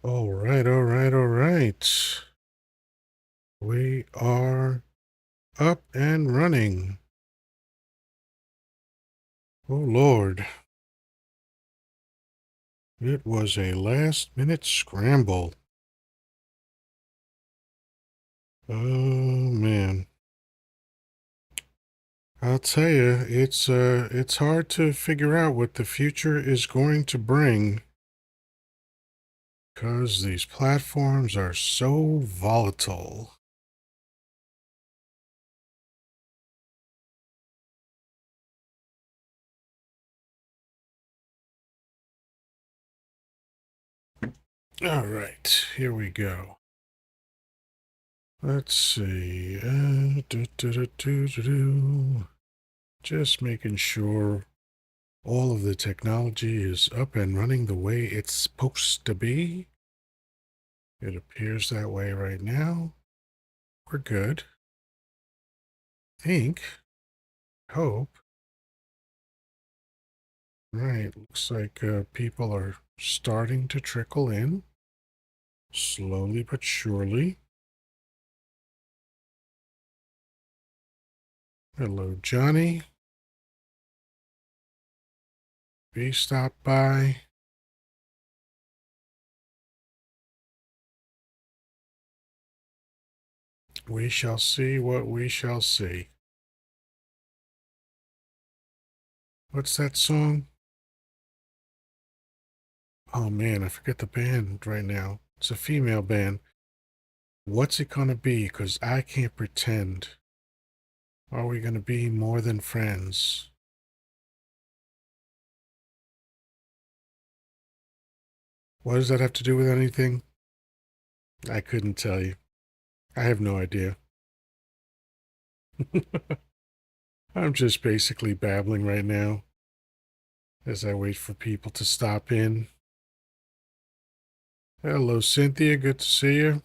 All right, all right, all right. We are up and running. Oh, Lord. It was a last minute scramble. Oh, man. I'll tell you, it's hard to figure out what the future is going to bring because these platforms are so volatile. All right, here we go. Let's see. Just making sure all of the technology is up and running the way it's supposed to be. It appears that way right now. We're good. Think. Hope. Right. Looks like people are starting to trickle in. Slowly but surely. Hello, Johnny. B stopped by. We shall see what we shall see. What's that song? Oh man, I forget the band right now. It's a female band. What's it gonna be? Because I can't pretend. Are we gonna be more than friends? What does that have to do with anything? I couldn't tell you. I have no idea. I'm just basically babbling right now as I wait for people to stop in. Hello, Cynthia. Good to see you.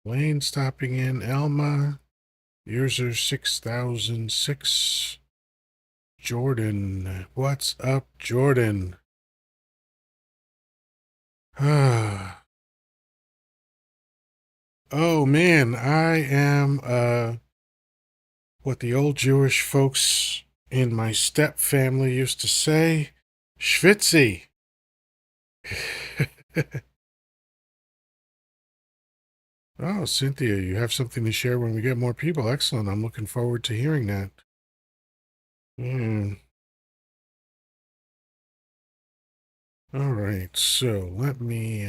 Lane stopping in. Elma. User 6006. Jordan. What's up, Jordan? Ah. Oh man, I am what the old Jewish folks in my step family used to say, Schwitzy. Oh, Cynthia, you have something to share when we get more people. Excellent. I'm looking forward to hearing that. Hmm. All right. So let me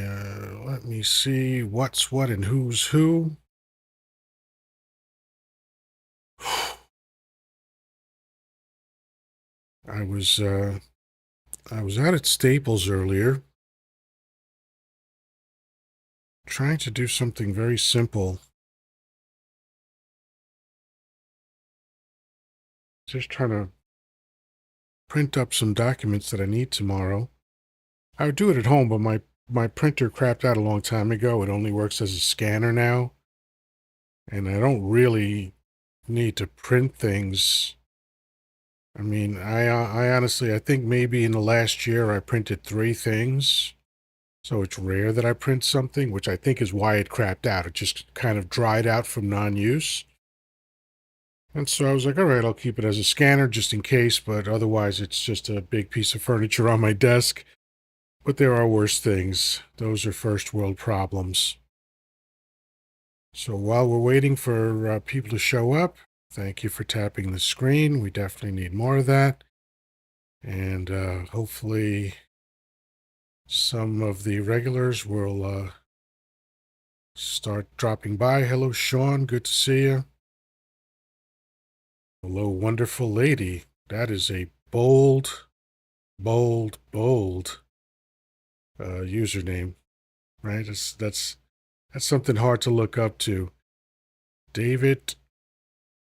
see what's what and who's who. I was uh I was out at Staples earlier trying to do something very simple. Just trying to print up some documents that I need tomorrow. I would do it at home, but my printer crapped out a long time ago. It only works as a scanner now, and I don't really need to print things. I mean, I honestly, I think maybe in the last year I printed 3 things. So it's rare that I print something, which I think is why it crapped out. It just kind of dried out from non-use. And so I was like, all right, I'll keep it as a scanner just in case, but otherwise it's just a big piece of furniture on my desk. But there are worse things. Those are first world problems. So while we're waiting for people to show up, thank you for tapping the screen. We definitely need more of that. And hopefully some of the regulars will start dropping by. Hello, Sean. Good to see you. Hello, wonderful lady. That is a bold, bold, bold username, right? That's something hard to look up to. David,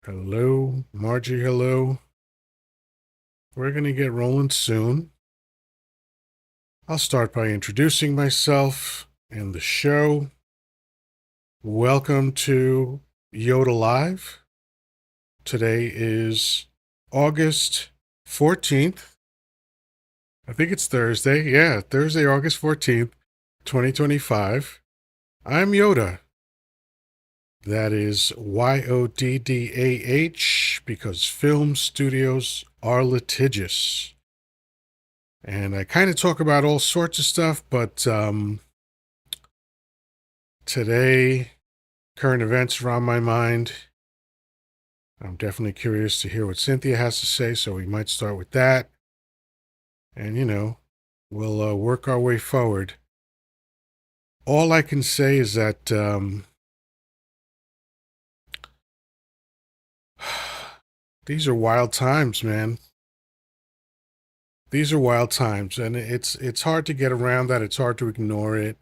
hello. Margie, hello. We're going to get rolling soon. I'll start by introducing myself and the show. Welcome to Yoddah Live. Today is August 14th. I think it's Thursday. Yeah, Thursday, August 14th, 2025. I'm Yoda. That is Yoddah, because film studios are litigious. And I kind of talk about all sorts of stuff, but today, current events are on my mind. I'm definitely curious to hear what Cynthia has to say, so we might start with that. And, we'll work our way forward. All I can say is that these are wild times, man. These are wild times, and it's hard to get around that. It's hard to ignore it,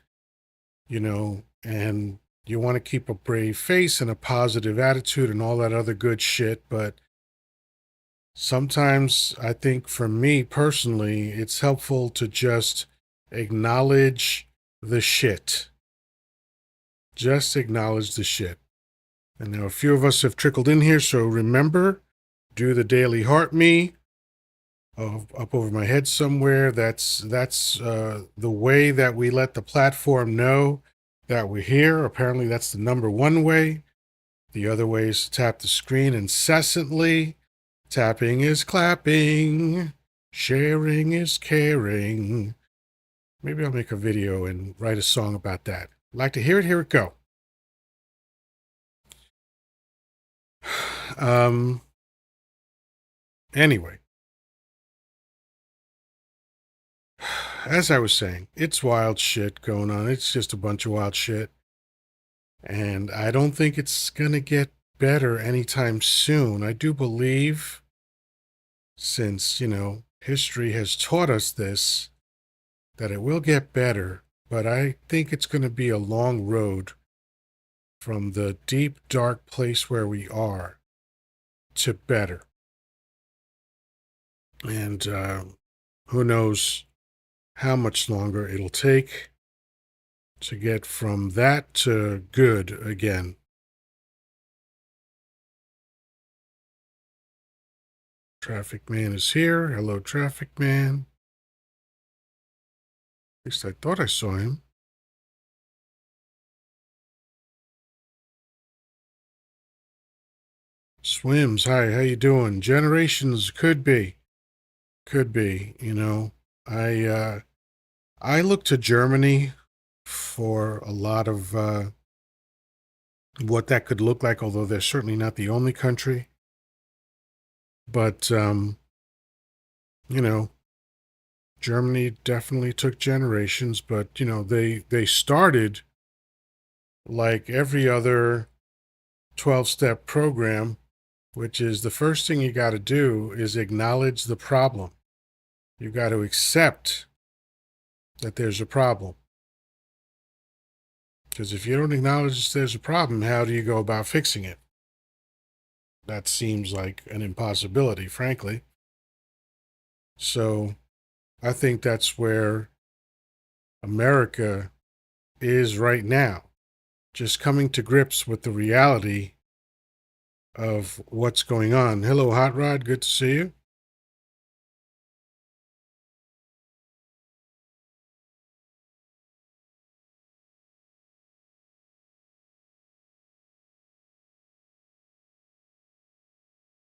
and you want to keep a brave face and a positive attitude and all that other good shit, but sometimes I think for me personally, it's helpful to just acknowledge the shit. Just acknowledge the shit. And now a few of us have trickled in here, so remember, do the daily heart me up over my head somewhere. That's the way that we let the platform know that we're here. Apparently, that's the number one way. The other way is to tap the screen incessantly. Tapping is clapping. Sharing is caring. Maybe I'll make a video and write a song about that. Like to hear it? Here it go. Anyway, as I was saying, it's wild shit going on. It's just a bunch of wild shit. And I don't think it's going to get better anytime soon. I do believe, since, history has taught us this, that it will get better. But I think it's going to be a long road from the deep, dark place where we are to better. And who knows how much longer it'll take to get from that to good again. Traffic man is here. Hello, traffic man. At least I thought I saw him. Swims, hi, how you doing? Generations could be. Could be, I look to Germany for a lot of what that could look like, although they're certainly not the only country. But you know, Germany definitely took generations, but they started like every other 12-step program, which is the first thing you got to do is acknowledge the problem. You got to accept that there's a problem. Because if you don't acknowledge there's a problem, how do you go about fixing it? That seems like an impossibility, frankly. So I think that's where America is right now. Just coming to grips with the reality of what's going on. Hello, Hot Rod. Good to see you.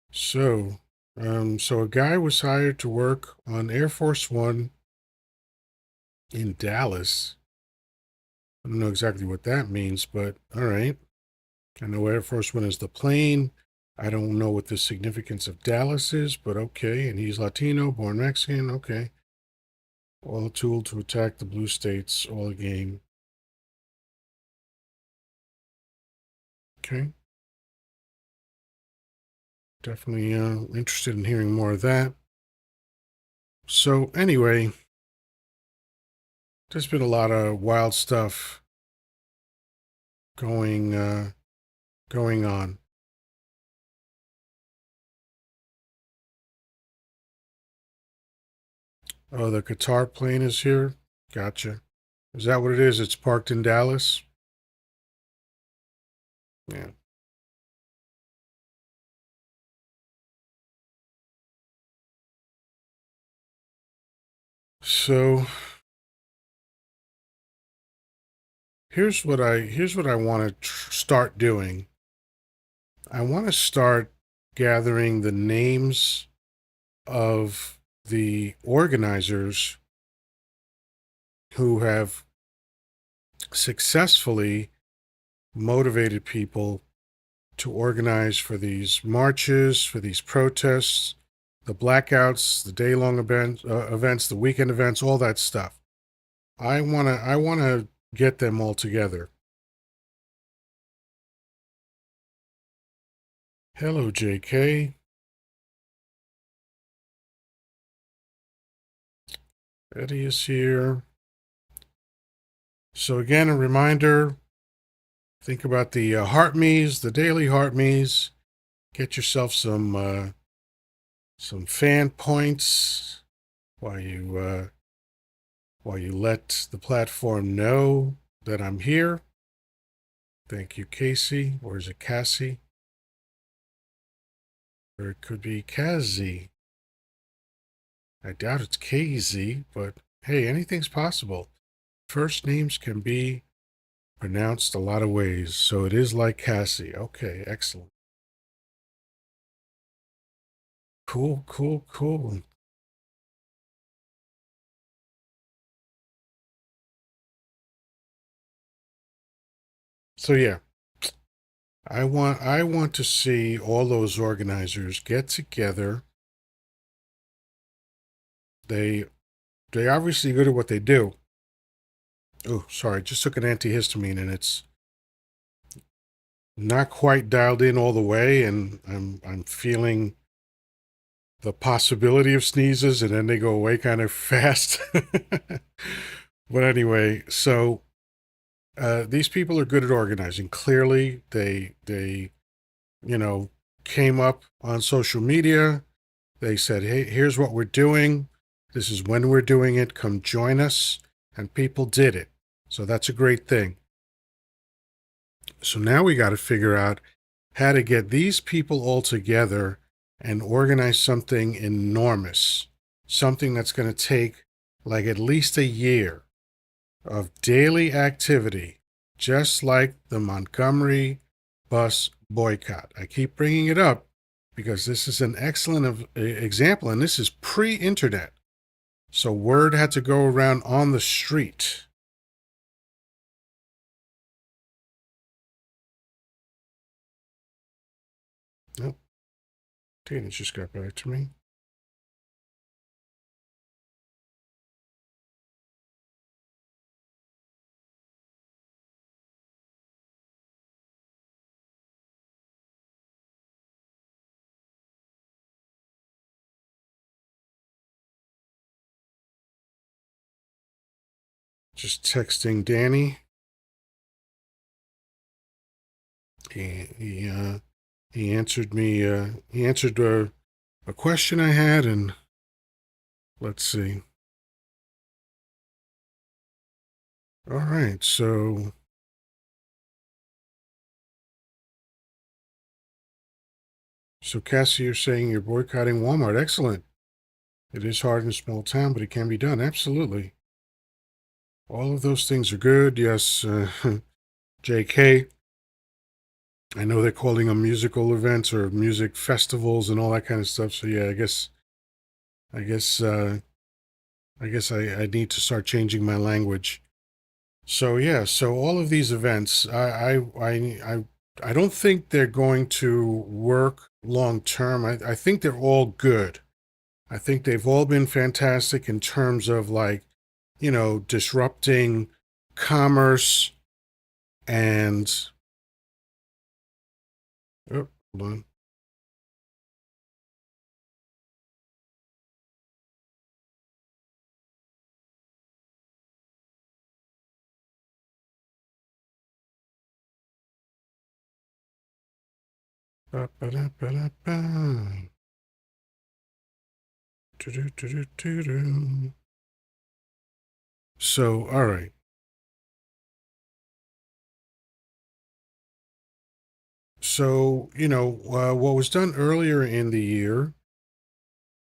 So a guy was hired to work on Air Force One in Dallas. I don't know exactly what that means, but all right. I know Air Force One is the plane. I don't know what the significance of Dallas is, but okay. And he's Latino, born Mexican. Okay. All tool to attack the blue states, all game. Okay. Definitely interested in hearing more of that. So anyway, there's been a lot of wild stuff going on. Oh, the Qatar plane is here. Gotcha. Is that what it is? It's parked in Dallas. Yeah. So here's what I want to start doing. I want to start gathering the names of the organizers who have successfully motivated people to organize for these marches, for these protests, the blackouts, the day-long events, the weekend events, all that stuff. I wanna get them all together. Hello, J.K. Eddie is here. So again, a reminder: think about the heart me's, the daily heart me's. Get yourself some fan points while you let the platform know that I'm here. Thank you, Casey. Or is it Cassie? Or it could be Kazzy. I doubt it's KZ, but hey, anything's possible. First names can be pronounced a lot of ways, so it is like Cassie. Okay, excellent. Cool, cool, cool. So yeah, I want to see all those organizers get together. They they obviously good at what they do. Oh, sorry, just took an antihistamine and it's not quite dialed in all the way, and I'm feeling the possibility of sneezes, and then they go away kind of fast. But anyway, so these people are good at organizing. Clearly, they you know came up on social media. They said, "Hey, here's what we're doing. This is when we're doing it. Come join us." And people did it. So that's a great thing. So now we got to figure out how to get these people all together and organize something enormous, something that's going to take like at least a year of daily activity, just like the Montgomery bus boycott. I keep bringing it up because this is an excellent example, and this is pre internet. So word had to go around on the street. Nope, Dana just got back to me. Just texting Danny. He he uh, he answered me. He answered a question I had, and let's see. All right, so Cassie, you're saying you're boycotting Walmart. Excellent. It is hard in a small town, but it can be done. Absolutely. All of those things are good. Yes, J.K. I know they're calling them musical events or music festivals and all that kind of stuff. So yeah, I guess, I guess I need to start changing my language. So yeah, so all of these events, I don't think they're going to work long term. I think they're all good. I think they've all been fantastic in terms of like, disrupting commerce and oh, hold on. Ba-ba-da-ba-da-ba. Do-do-do-do-do-do. So, all right. So, what was done earlier in the year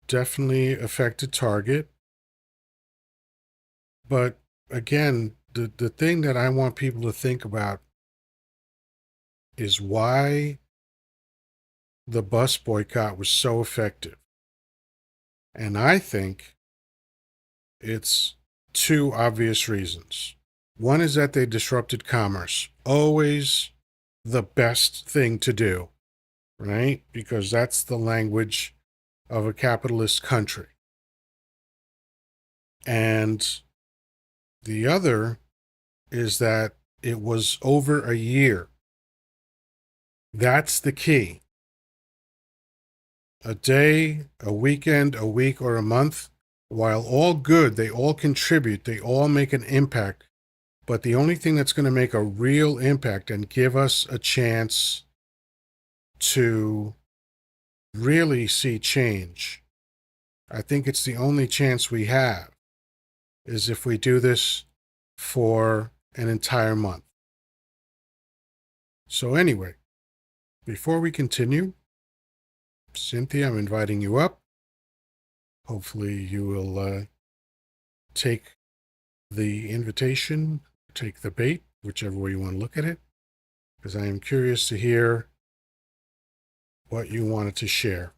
definitely affected Target. But again, the thing that I want people to think about is why the bus boycott was so effective. And I think it's two obvious reasons. One is that they disrupted commerce. Always the best thing to do, right? Because that's the language of a capitalist country. And the other is that it was over a year. That's the key. A day, a weekend, a week, or a month, while all good, they all contribute, they all make an impact. But the only thing that's going to make a real impact and give us a chance to really see change, I think it's the only chance we have, is if we do this for an entire month. So, anyway, before we continue, Cynthia, I'm inviting you up. Hopefully, you will take the invitation, take the bait, whichever way you want to look at it, because I am curious to hear what you wanted to share.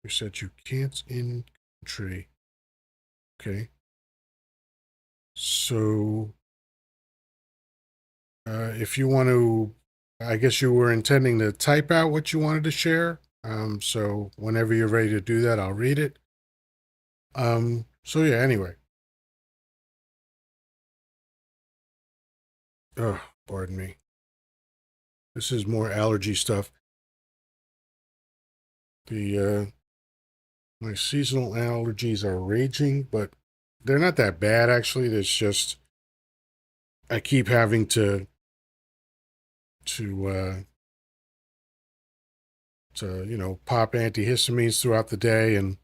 You said you can't in country. Okay. So, if you want to, I guess you were intending to type out what you wanted to share. So whenever you're ready to do that, I'll read it. So yeah, anyway. Oh, pardon me. This is more allergy stuff. The my seasonal allergies are raging, but they're not that bad actually. There's just I keep having to pop antihistamines throughout the day, and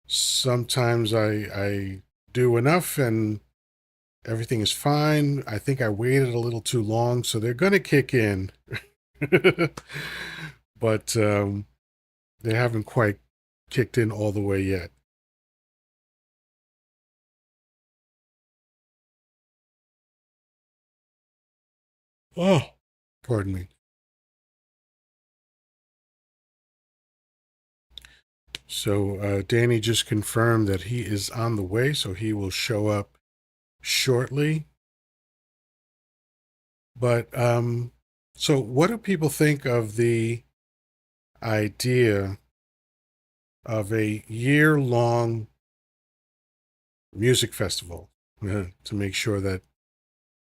sometimes I do enough and everything is fine. I think I waited a little too long, so they're going to kick in. But they haven't quite kicked in all the way yet. Oh, pardon me. So Danny just confirmed that he is on the way, so he will show up shortly. But so what do people think of the idea of a year-long music festival to make sure that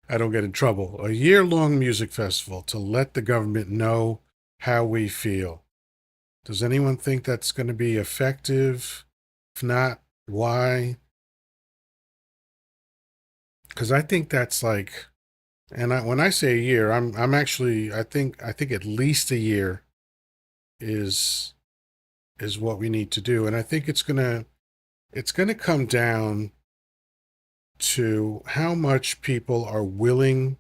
I don't get in trouble? A year-long music festival to let the government know how we feel. Does anyone think that's going to be effective? If not, why? Because I think that's like, when I say a year, I'm actually I think at least a year is is what we need to do, and I think it's gonna come down to how much people are willing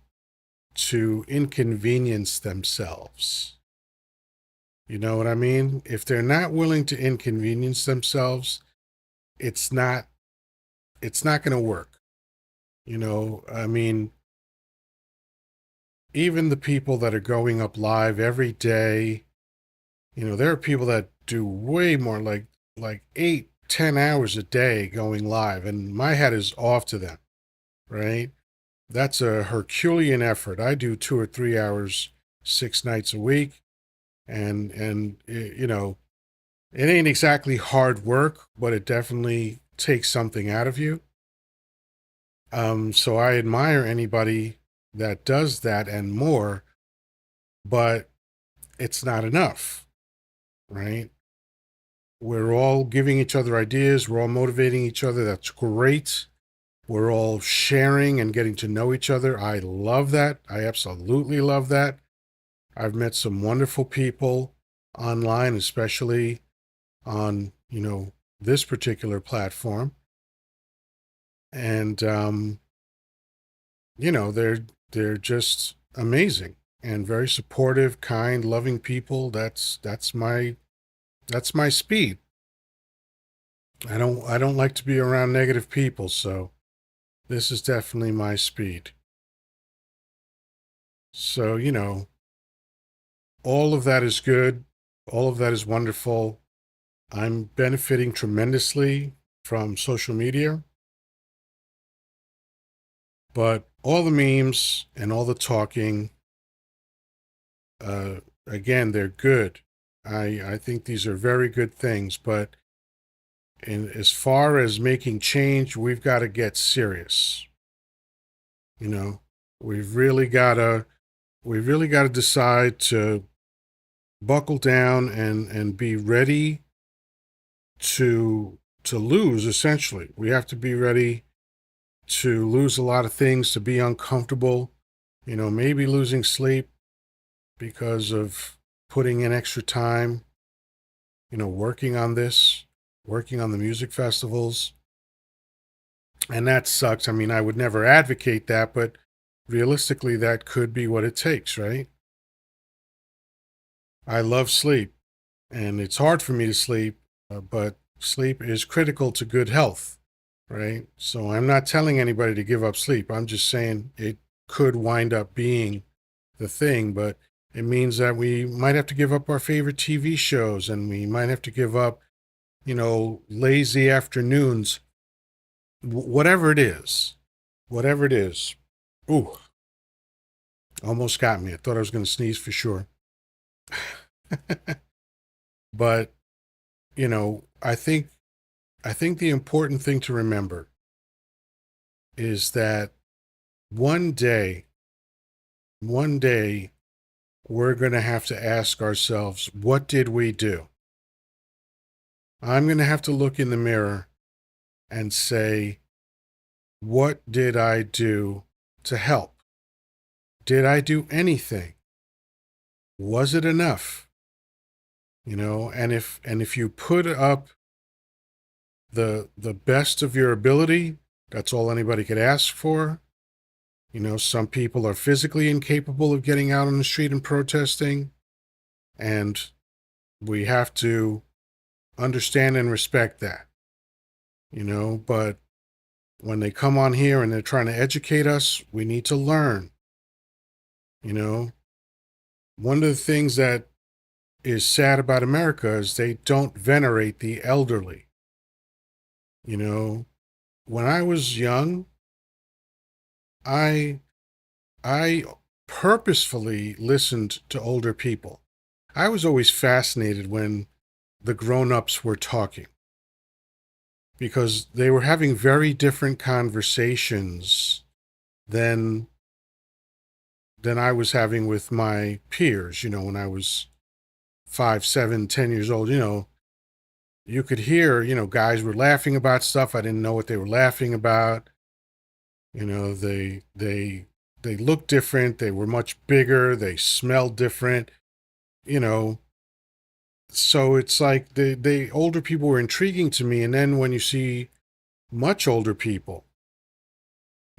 to inconvenience themselves. You know what I mean? If they're not willing to inconvenience themselves, it's not it's not going to work. I mean, even the people that are going up live every day, there are people that do way more, like 8, 10 hours a day going live, and my hat is off to them, right? That's a Herculean effort. I do 2 or 3 hours 6 nights a week, and it ain't exactly hard work, but it definitely takes something out of you. So I admire anybody that does that and more, but it's not enough, right? We're all giving each other ideas, we're all motivating each other. That's great. We're all sharing and getting to know each other. I love that. I absolutely love that. I've met some wonderful people online, especially on, this particular platform. And you know, they're just amazing and very supportive, kind, loving people. That's my speed. I don't like to be around negative people, so this is definitely my speed. So, all of that is good. All of that is wonderful. I'm benefiting tremendously from social media, but all the memes and all the talking, uh, again, they're good. I think these are very good things, but as far as making change, we've got to get serious. You know, we've really got to we've really got to decide to buckle down and be ready to lose. Essentially, we have to be ready to lose a lot of things, to be uncomfortable, maybe losing sleep because of putting in extra time, working on this, working on the music festivals. And that sucks. I mean, I would never advocate that, but realistically, that could be what it takes, right? I love sleep, and it's hard for me to sleep, but sleep is critical to good health, right? So I'm not telling anybody to give up sleep. I'm just saying it could wind up being the thing, but it means that we might have to give up our favorite TV shows and we might have to give up, lazy afternoons, whatever it is, whatever it is. Ooh, almost got me. I thought I was going to sneeze for sure. But, I think the important thing to remember is that one day, one day, we're going to have to ask ourselves, what did we do? I'm going to have to look in the mirror and say, what did I do to help? Did I do anything? Was it enough? And if you put up the best of your ability, that's all anybody could ask for. Some people are physically incapable of getting out on the street and protesting, and we have to understand and respect that. But when they come on here and they're trying to educate us, we need to learn. You know, one of the things that is sad about America is they don't venerate the elderly. You know, when I was young, I I purposefully listened to older people. I was always fascinated when the grown-ups were talking because they were having very different conversations than than I was having with my peers, when I was 5, 7, 10 years old. You could hear, guys were laughing about stuff. I didn't know what they were laughing about. They looked different. They were much bigger. They smelled different. You know, so it's like the older people were intriguing to me, and then when you see much older people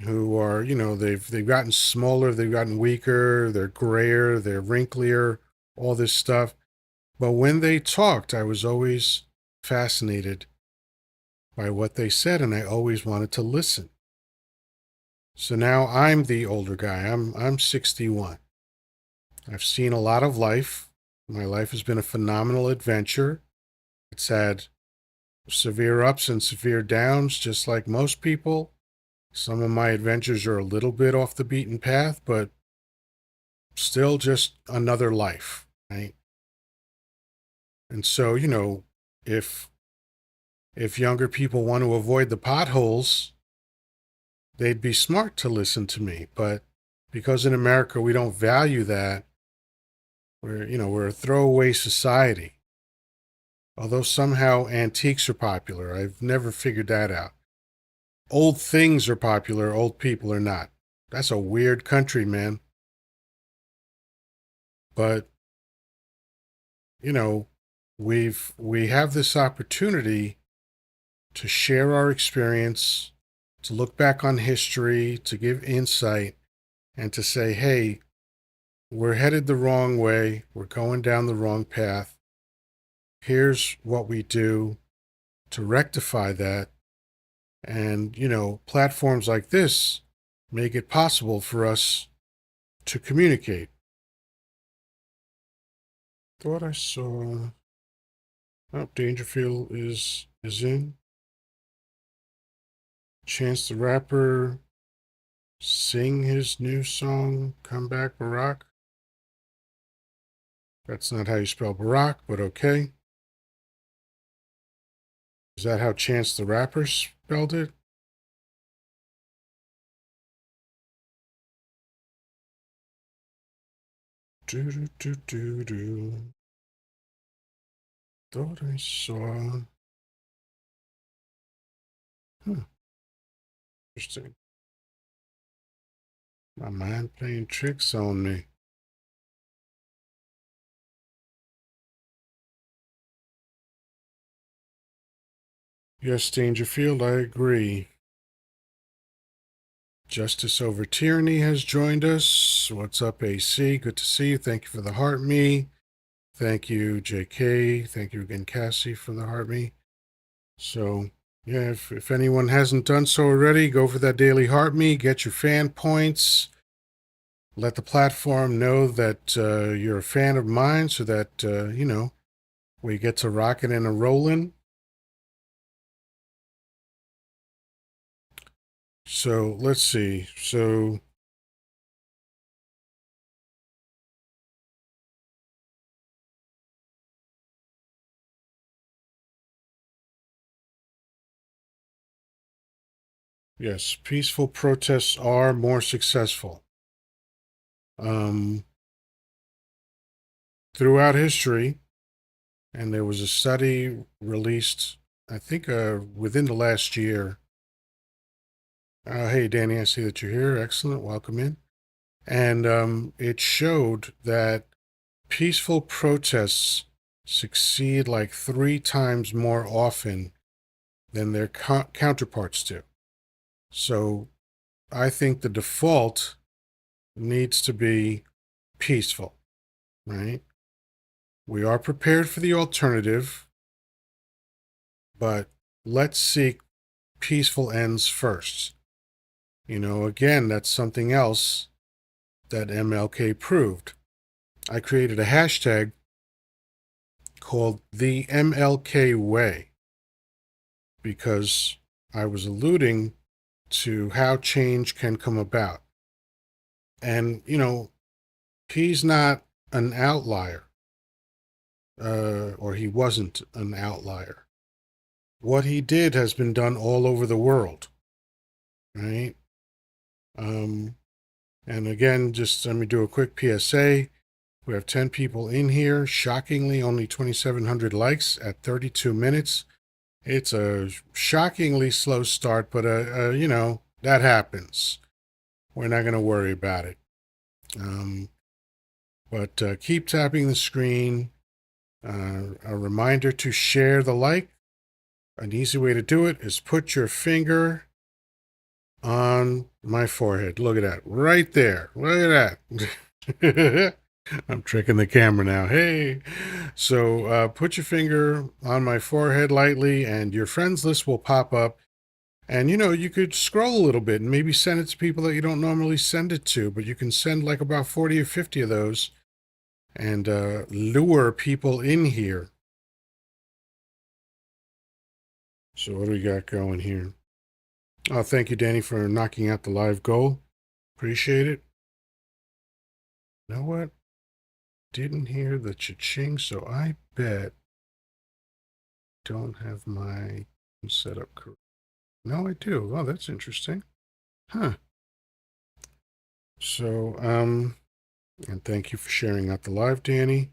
who are, they've gotten smaller, they've gotten weaker, they're grayer, they're wrinklier, all this stuff. But when they talked, I was always fascinated by what they said, and I always wanted to listen. So now I'm the older guy. I'm 61. I've seen a lot of life. My life has been a phenomenal adventure. It's had severe ups and severe downs, just like most people. Some of my adventures are a little bit off the beaten path, but still just another life, right? And so, if younger people want to avoid the potholes, they'd be smart to listen to me. But because in America we don't value that, we're a throwaway society. Although somehow antiques are popular. I've never figured that out. Old things are popular, old people are not. That's a weird country, man. But, you know, we have this opportunity to share our experience, to look back on history, to give insight, and to say, hey, we're headed the wrong way. We're going down the wrong path. Here's what we do to rectify that. And, platforms like this make it possible for us to communicate. Thought I saw. Oh, Dangerfield is in. Chance the Rapper sing his new song, Come Back Barack. That's not how you spell Barack, but okay. Is that how Chance the Rapper spelled it? Do do do do do. Thought I saw. Interesting. My mind playing tricks on me. Yes, Dangerfield, I agree. Justice Over Tyranny has joined us. What's up, AC? Good to see you. Thank you for the heart me. Thank you, JK. Thank you again, Cassie, for the heart me. So, yeah, if anyone hasn't done so already, go for that daily heart me. Get your fan points. Let the platform know that you're a fan of mine so that, we get to rocking and a rolling. So let's see. So yes, peaceful protests are more successful. Um, Throughout history, and there was a study released, I think, within the last year. Hey, Danny, I see that you're here. Excellent. Welcome in. And it showed that peaceful protests succeed like 3 times more often than their counterparts do. So I think the default needs to be peaceful, right? We are prepared for the alternative, but let's seek peaceful ends first. Again, that's something else that MLK proved. I created a hashtag called the MLK Way because I was alluding to how change can come about. And, he's not an outlier, or he wasn't an outlier. What he did has been done all over the world, right? Um, and again, just let me do a quick PSA. We have 10 people in here. Shockingly, only 2,700 likes at 32 minutes. It's a shockingly slow start, but, that happens. We're not going to worry about it. But keep tapping the screen. A reminder to share the like. An easy way to do it is put your finger on my forehead. Look at that. Right there. Look at that. I'm tricking the camera now. Hey. So put your finger on my forehead lightly, and your friends list will pop up. And, you could scroll a little bit and maybe send it to people that you don't normally send it to, but you can send like about 40 or 50 of those and lure people in here. So what do we got going here? Oh, thank you, Danny, for knocking out the live goal. Appreciate it. You know what? Didn't hear the cha-ching, so I bet don't have my setup correct. No, I do. Oh, that's interesting. Huh. So, and thank you for sharing out the live, Danny.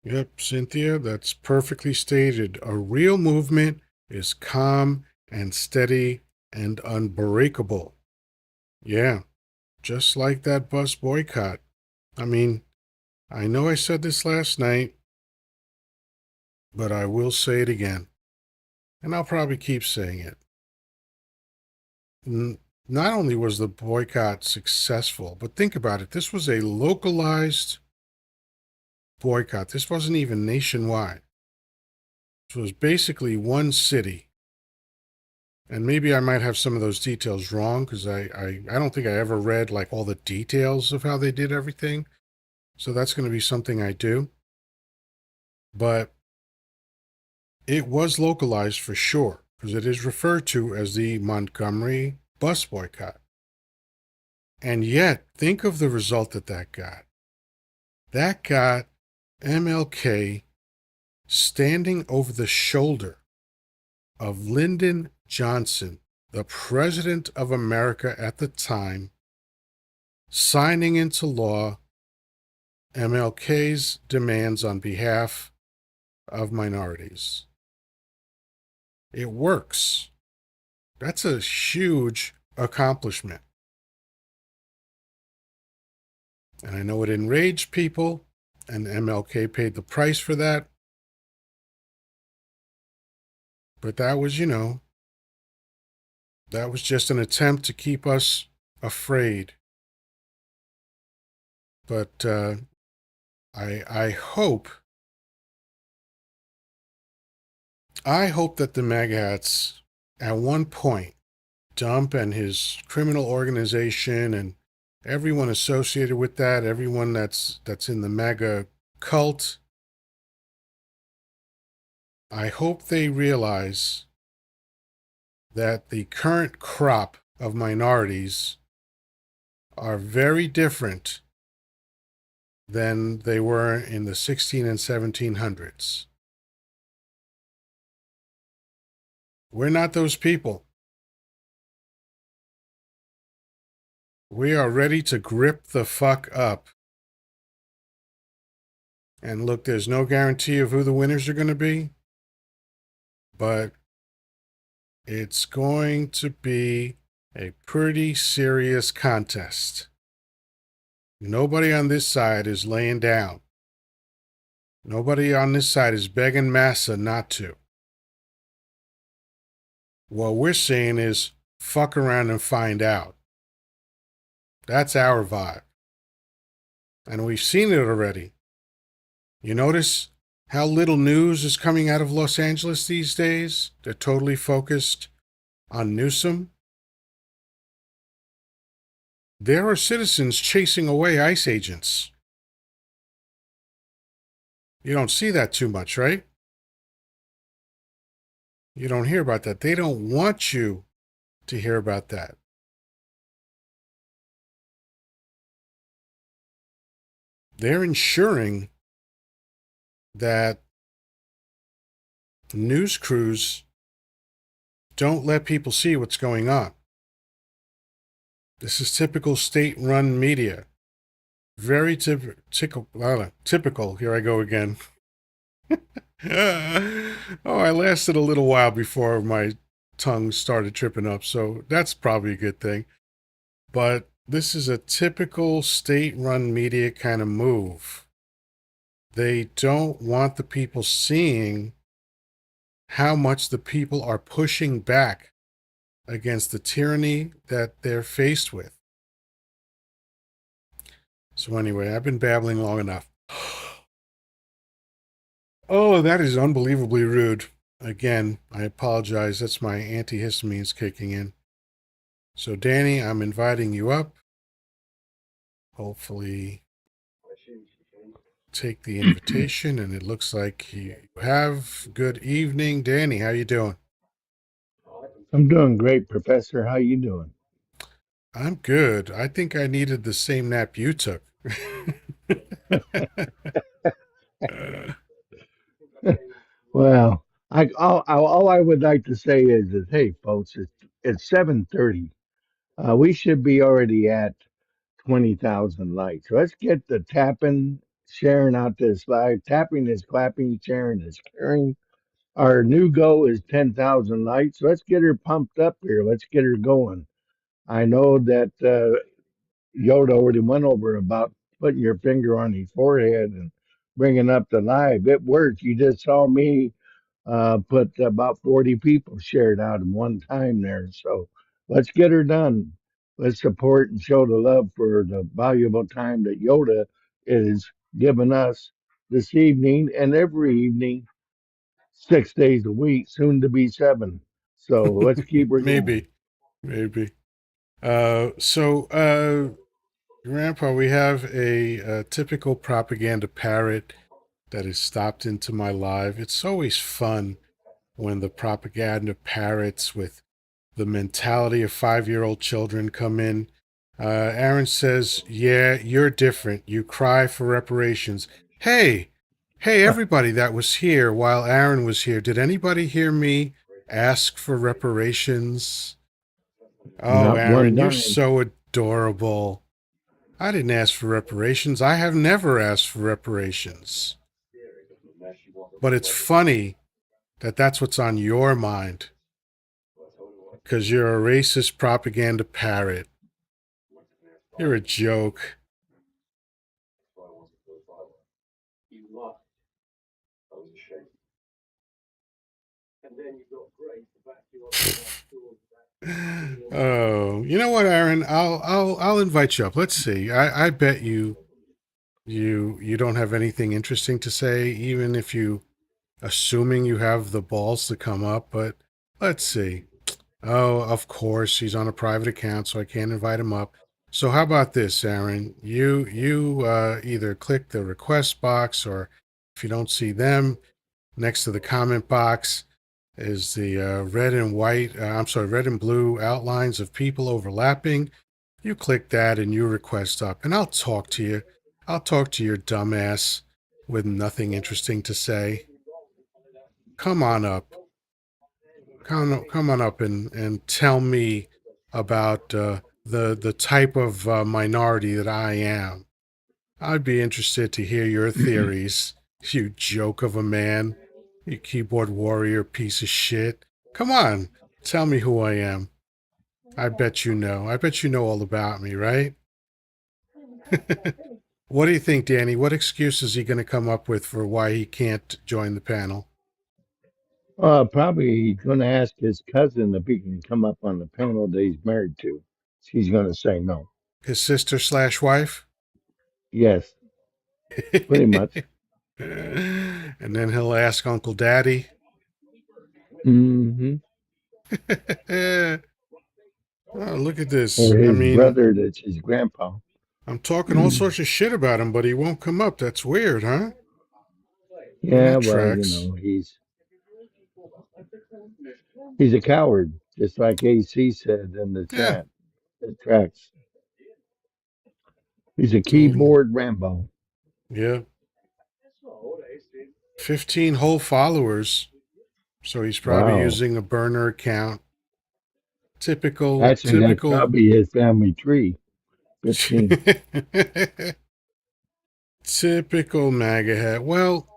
Yep, Cynthia, that's perfectly stated. A real movement is calm and steady and unbreakable. Yeah, just like that bus boycott. I mean, I know I said this last night, but I will say it again. and I'll probably keep saying it. N- Not only was the boycott successful, but think about it. This was a localized boycott. This wasn't even nationwide. It was basically one city. And maybe I might have some of those details wrong because I don't think I ever read like all the details of how they did everything. So that's going to be something I do. But it was localized for sure because it is referred to as the Montgomery bus boycott. And yet, think of the result that that got. That got MLK standing over the shoulder of Lyndon Johnson, the President of America at the time, signing into law MLK's demands on behalf of minorities. It works. That's a huge accomplishment. And I know it enraged people, and MLK paid the price for that. But that was, that was just an attempt to keep us afraid. But I hope that the MAGA hats at one point, Dump and his criminal organization and everyone associated with that, everyone that's in the MAGA cult, I hope they realize that the current crop of minorities are very different than they were in the 16 and 1700s. We're not those people. We are ready to grip the fuck up. And look, there's no guarantee of who the winners are going to be, but it's going to be a pretty serious contest. Nobody on this side is laying down. Nobody on this side is begging Massa not to. What we're saying is fuck around and find out. That's our vibe. And we've seen it already. You notice how little news is coming out of Los Angeles these days? They're totally focused on Newsom. There are citizens chasing away ICE agents. You don't see that too much, right? You don't hear about that. They don't want you to hear about that. They're ensuring that news crews don't let people see what's going on. This is typical state-run media. Very typical. Here I go again. Oh, I lasted a little while before my tongue started tripping up, so that's probably a good thing. But this is a typical state-run media kind of move. They don't want the people seeing how much the people are pushing back against the tyranny that they're faced with. So anyway, I've been babbling long enough. Oh, that is unbelievably rude. Again, I apologize. That's my antihistamines kicking in. So, Danny, I'm inviting you up. Hopefully, take the invitation, and it looks like you have. Good evening, Danny. How you doing? I'm doing great, Professor. How you doing? I'm good. I think I needed the same nap you took. Well, all I would like to say is hey, folks, it's 7:30. We should be already at 20,000 likes. Let's get the tapping, sharing out this live. Tapping is clapping, sharing is caring. Our new goal is 10,000 likes. Let's get her pumped up here. Let's get her going. I know that Yoda already went over about putting your finger on his forehead and bringing up the live. It worked. You just saw me. put about 40 people shared out in one time there. So let's get her done. Let's support and show the love for the valuable time that Yoda is giving us this evening and every evening, 6 days a week, soon to be seven. So let's keep her going. Maybe, maybe. Grandpa, we have a typical propaganda parrot that has stopped into my life. It's always fun when the propaganda parrots with the mentality of 5-year-old children come in. Aaron says, "Yeah, you're different. You cry for reparations." Hey, hey, everybody that was here while Aaron was here, did anybody hear me ask for reparations? Oh, Not one Aaron, you're dime. so adorable. I didn't ask for reparations. I have never asked for reparations. But it's funny that that's what's on your mind because you're a racist propaganda parrot. You're a joke. Oh, you know what, Aaron? I'll invite you up. Let's see. I bet you don't have anything interesting to say, even if you assuming you have the balls to come up. But let's see. Oh, of course, he's on a private account, so I can't invite him up. So how about this, Aaron? You either click the request box, or if you don't see them, next to the comment box is the red and white. I'm sorry, red and blue outlines of people overlapping. You click that and you request up, and I'll talk to you. I'll talk to your dumbass with nothing interesting to say. Come on up. Come on up and tell me about the type of minority that I am. I'd be interested to hear your theories, you joke of a man, you keyboard warrior piece of shit. Come on, tell me who I am. I bet you know. I bet you know all about me, right? What do you think, Danny? What excuse is he going to come up with for why he can't join the panel? Probably he's going to ask his cousin if he can come up on the panel that he's married to. She's going to say no. His sister slash wife? Yes, pretty much. And then he'll ask Uncle Daddy. Hmm. Oh, look at this. Or I his mean, brother that's his grandpa. I'm talking all sorts of shit about him, but he won't come up. That's weird, huh? Well, Yeah, that well, tracks. he's a coward, just like AC said in the Yeah, chat. It tracks. He's a totally. keyboard Rambo. Yeah. 15 whole followers. So he's probably Wow. using a burner account. Typical, Actually, that's typical. probably his family tree. 15. Typical MAGA hat. Well,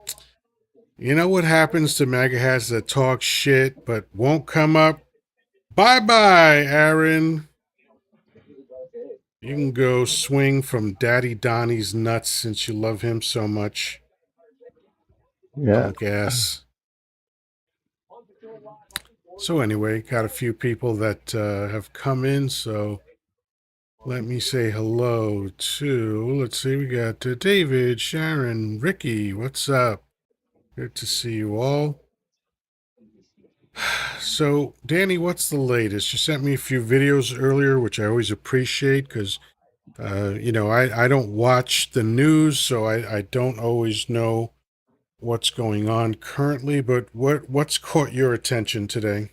you know what happens to MAGA hats that talk shit but won't come up? Bye bye, Aaron. You can go swing from Daddy Donnie's nuts since you love him so much. Yeah. Punk ass. So, anyway, got a few people that have come in, so let me say hello to. Let's see, we got David, Sharon, Ricky. What's up? Good to see you all. So, Danny, what's the latest? You sent me a few videos earlier, which I always appreciate because, I don't watch the news, so I don't always know what's going on currently. But what's caught your attention today?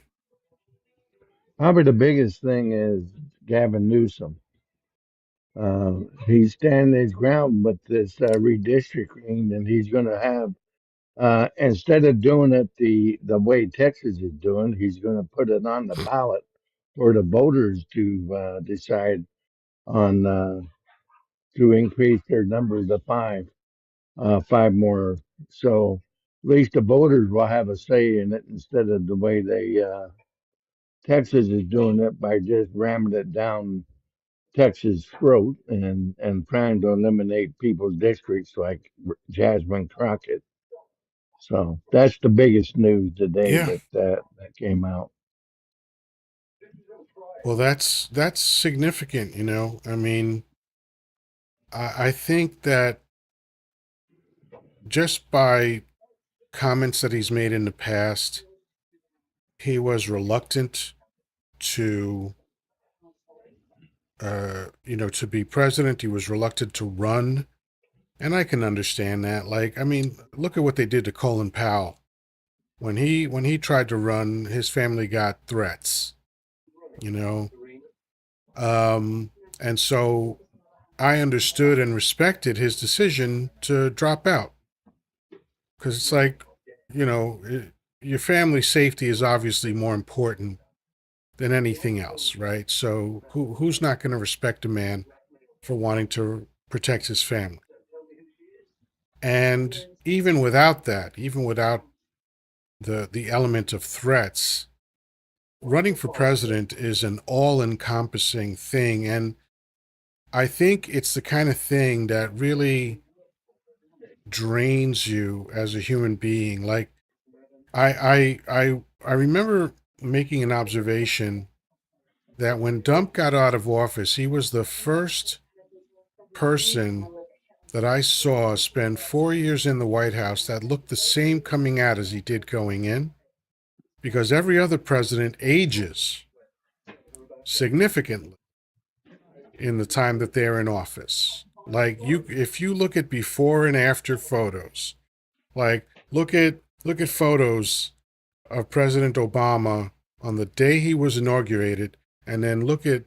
Probably the biggest thing is Gavin Newsom. He's standing his ground with this redistricting, and he's going to have instead of doing it the way Texas is doing, he's going to put it on the ballot for the voters to decide on to increase their number to five more. So at least the voters will have a say in it instead of the way Texas is doing it by just ramming it down Texas' throat and trying to eliminate people's districts like Jasmine Crockett. So that's the biggest news today Yeah. that came out. Well, that's significant, you know. I mean, I think that just by comments that he's made in the past, he was reluctant to, to be president. He was reluctant to run, and I can understand that. Like, I mean, look at what they did to Colin Powell when he tried to run. His family got threats, you know, um, and so I understood and respected his decision to drop out because it's like, you know, your family's safety is obviously more important than anything else, right? So who's not going to respect a man for wanting to protect his family? And even without that, even without the element of threats, running for president is an all-encompassing thing, and I think it's the kind of thing that really drains you as a human being. Like I remember making an observation that when Dump got out of office, he was the first person that I saw spend 4 years in the White House that looked the same coming out as he did going in, because every other president ages significantly in the time that they're in office. Like if you look at before and after photos, like look at photos of President Obama on the day he was inaugurated, and then look at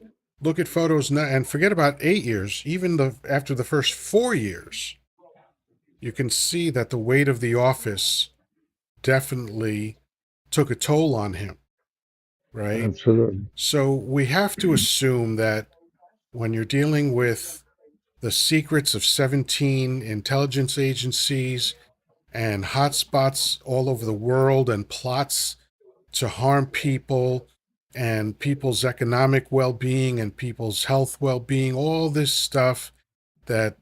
photos now, and forget about 8 years, even the after the first 4 years, you can see that the weight of the office definitely took a toll on him, right? Absolutely. So we have to assume that when you're dealing with the secrets of 17 intelligence agencies and hotspots all over the world and plots to harm people and people's economic well-being and people's health well-being, all this stuff that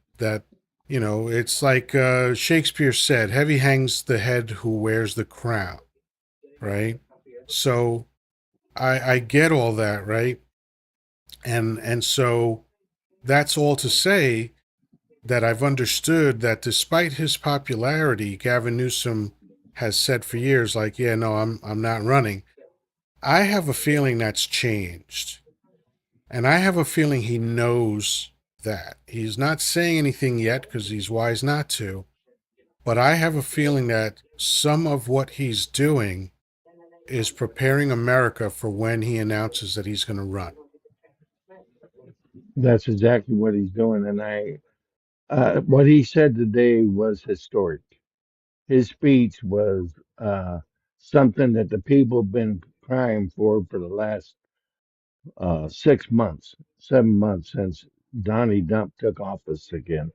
it's like Shakespeare said, heavy hangs the head who wears the crown, right? So I get all that, right? And so that's all to say that I've understood that despite his popularity, Gavin Newsom has said for years, like, yeah, no, I'm not running. I have a feeling that's changed. And I have a feeling he knows that. He's not saying anything yet because he's wise not to. But I have a feeling that some of what he's doing is preparing America for when he announces that he's going to run. That's exactly what he's doing, and what he said today was historic. His speech was something that the people have been crying for the last 6 months, 7 months since Donnie Dump took office again.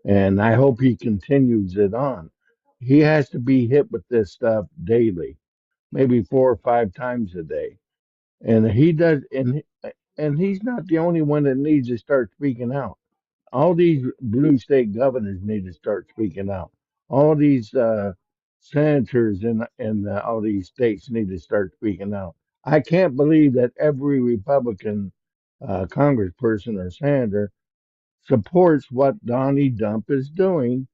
And I hope he continues it on. He has to be hit with this stuff daily, maybe 4 or 5 times a day. And he does, and he's not the only one that needs to start speaking out. All these blue state governors need to start speaking out. All these senators in all these states need to start speaking out. I can't believe that every Republican congressperson or senator supports what Donnie Dump is doing.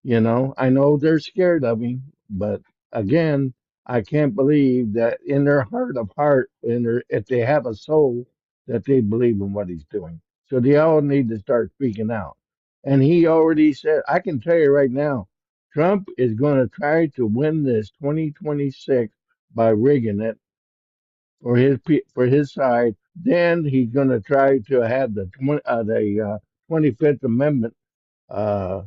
I know they're scared of him, but again, I can't believe that in their heart of heart, if they have a soul, that they believe in what he's doing. So they all need to start speaking out. And he already said, I can tell you right now, Trump is going to try to win this 2026 by rigging it for his side. Then he's going to try to have the 25th Amendment uh,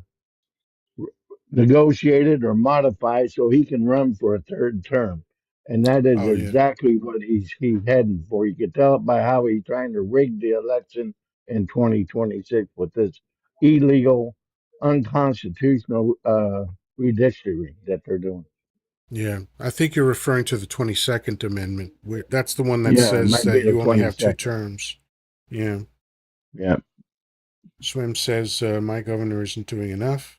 negotiated or modified so he can run for a third term. And that is Oh, yeah. exactly what he's heading for. You can tell it by how he's trying to rig the election in 2026 with this illegal, unconstitutional redistricting that they're doing. Yeah. I think you're referring to the 22nd Amendment. That's the one that Yeah, it says might be that the you only have two 22nd. terms. Yeah. Yeah. Swim says my governor isn't doing enough.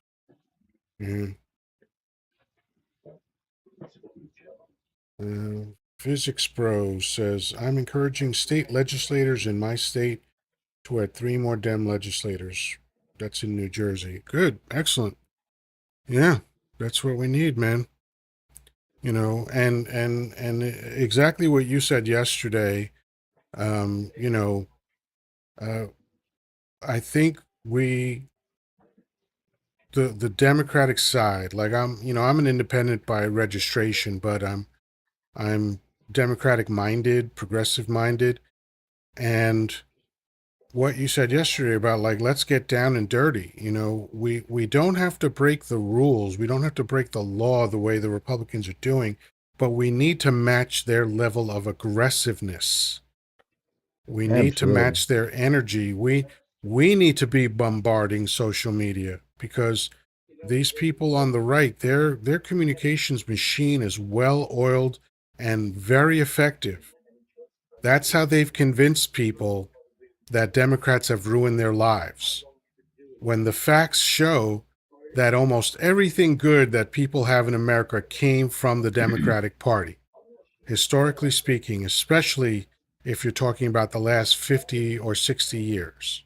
Yeah. Uh, Physics Bro says, I'm encouraging state legislators in my state to add 3 more Dem legislators. That's in New Jersey. Good. Excellent. Yeah, that's what we need, man. And exactly what you said yesterday. Um, you know, uh, I think the Democratic side, like I'm an independent by registration, but I'm Democratic minded, progressive minded, and what you said yesterday about like let's get down and dirty. We don't have to break the rules, we don't have to break the law the way the Republicans are doing, but we need to match their level of aggressiveness. We need to Absolutely. match their energy. We need to be bombarding social media because these people on the right, their communications machine is well oiled and very effective. That's how they've convinced people that Democrats have ruined their lives. When the facts show that almost everything good that people have in America came from the Democratic Party, historically speaking, especially if you're talking about the last 50 or 60 years.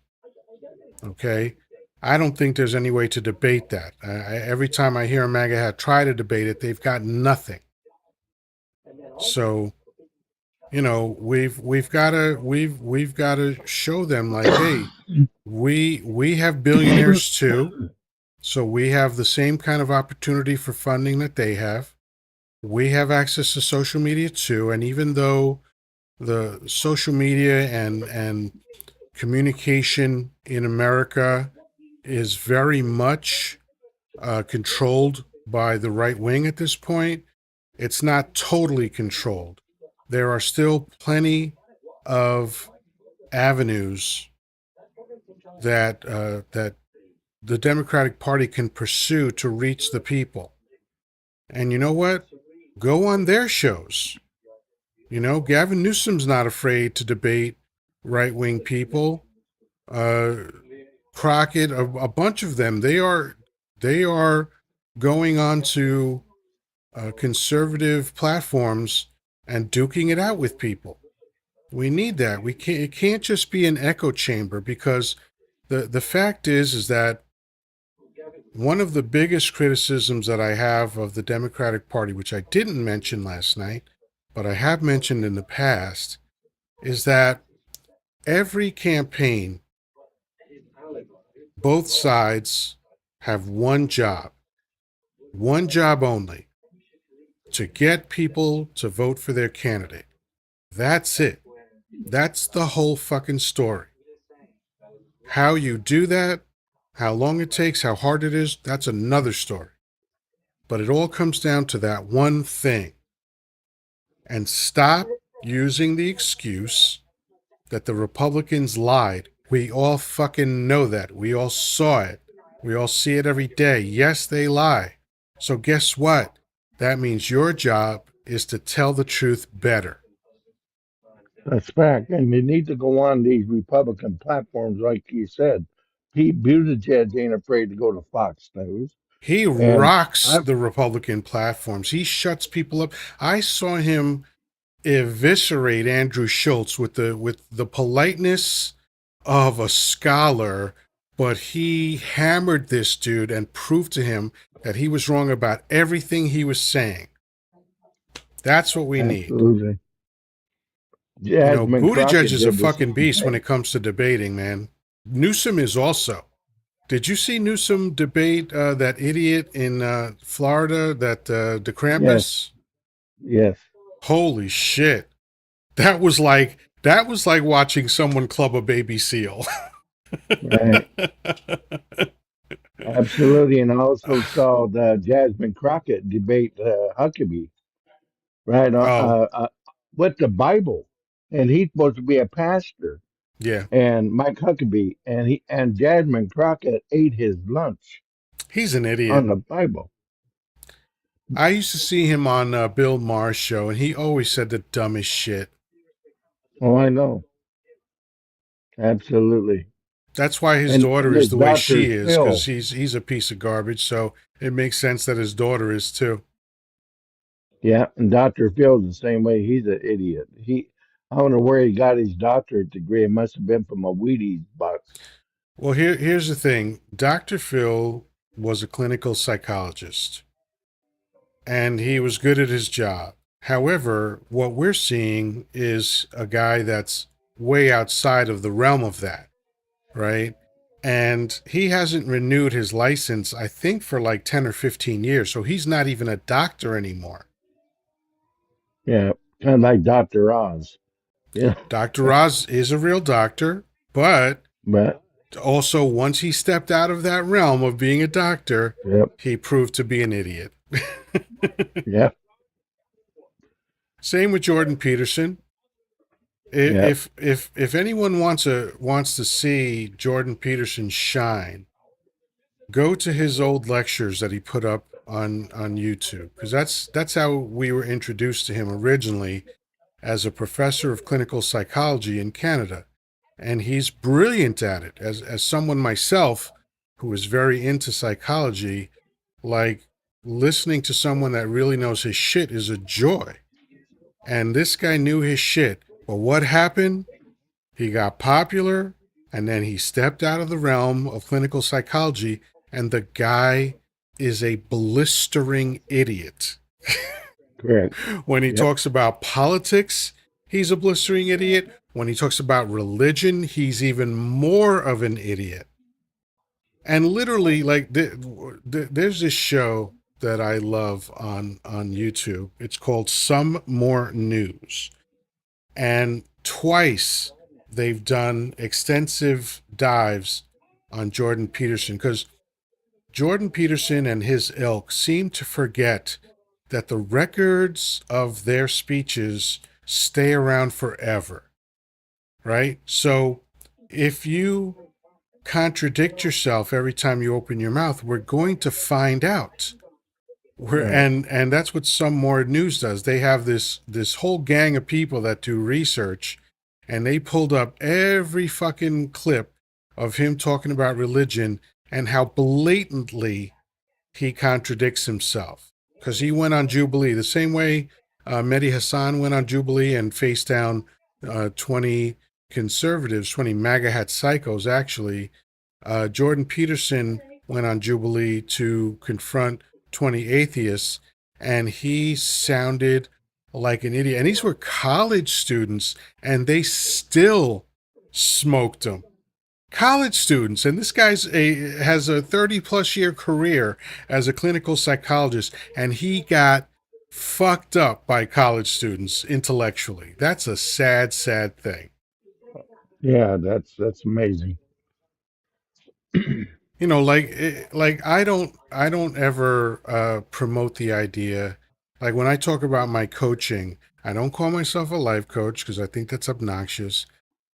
Okay? I don't think there's any way to debate that. Every time I hear a MAGA hat try to debate it, they've got nothing. So, we've got to show them like, hey, we have billionaires too, so we have the same kind of opportunity for funding that they have. We have access to social media too, and even though the social media and communication in America is very much controlled by the right wing at this point, it's not totally controlled. There are still plenty of avenues that the Democratic Party can pursue to reach the people. And you know what? Go on their shows. Gavin Newsom's not afraid to debate right wing people. Uh, Crockett, a bunch of them, they are going on to conservative platforms and duking it out with people. We need that. We can't. It can't just be an echo chamber because the fact is that one of the biggest criticisms that I have of the Democratic Party, which I didn't mention last night, but I have mentioned in the past, is that every campaign, both sides have one job only, to get people to vote for their candidate. That's it. That's the whole fucking story. How you do that, how long it takes, how hard it is, that's another story. But it all comes down to that one thing. And stop using the excuse that the Republicans lied. We all fucking know that. We all saw it. We all see it every day. Yes, they lie. So guess what? That means your job is to tell the truth better. That's fact. And you need to go on these Republican platforms, like you said. Pete Buttigieg ain't afraid to go to Fox News. He And rocks I've, the Republican platforms. He shuts people up. I saw him eviscerate Andrew Schultz with the politeness of a scholar, but he hammered this dude and proved to him that he was wrong about everything he was saying. That's what we need. absolutely. Jasmine Buttigieg Crockett is a did the fucking same beast when thing. it comes to debating, man. Newsom is also. Did you see Newsom debate that idiot in Florida, that Yes, DeCrampus? yes, Holy shit! That was like watching someone club a baby seal. right. Absolutely. And I also saw the Jasmine Crockett debate Huckabee, right? Oh, With the Bible. And he's supposed to be a pastor. yeah. And Mike Huckabee and Jasmine Crockett ate his lunch He's an on idiot. the Bible. I used to see him on Bill Maher's show, and he always said the dumbest shit. Oh, I know. Absolutely. That's why his And daughter is his the way daughter she is, because still, he's a piece of garbage. So it makes sense that his daughter is too. Yeah, and Dr. Phil's the same way. He's an idiot. I don't know where he got his doctorate degree. It must have been from a Wheaties box. Well, here's the thing. Dr. Phil was a clinical psychologist and he was good at his job. However, what we're seeing is a guy that's way outside of the realm of that, right? And he hasn't renewed his license, I think, for like 10 or 15 years. So he's not even a doctor anymore. Yeah, kind of like Dr. Oz. Yeah, Dr. Oz is a real doctor, but but also once he stepped out of that realm of being a doctor, yep, he proved to be an idiot. yep, Same with Jordan Peterson. yep. If anyone wants to see Jordan Peterson shine, go to his old lectures that he put up on YouTube, because that's how we were introduced to him originally as a professor of clinical psychology in Canada. And he's brilliant at it. As someone myself who is very into psychology, like listening to someone that really knows his shit is a joy. And this guy knew his shit. But what happened? He got popular and then he stepped out of the realm of clinical psychology, and the guy is a blistering idiot. Correct. When he Yep, talks about politics, he's a blistering idiot. When he talks about religion, he's even more of an idiot. And literally, like, there's this show that I love on YouTube. It's called Some More News. And twice they've done extensive dives on Jordan Peterson, because Jordan Peterson and his ilk seem to forget that the records of their speeches stay around forever, right? So if you contradict yourself every time you open your mouth, we're going to find out. right. And that's what Some More News does. They have this whole gang of people that do research, and they pulled up every fucking clip of him talking about religion and how blatantly he contradicts himself. Because he went on Jubilee the same way Mehdi Hassan went on Jubilee and faced down 20 conservatives, 20 MAGA hat psychos, actually. Jordan Peterson went on Jubilee to confront 20 atheists, and he sounded like an idiot. And these were college students, and they still smoked him. College students, and this has a 30 plus year career as a clinical psychologist, and he got fucked up by college students intellectually. That's a sad, sad thing. Yeah, that's amazing. You know, like I don't ever promote the idea, like when I talk about my coaching, I don't call myself a life coach because I think that's obnoxious.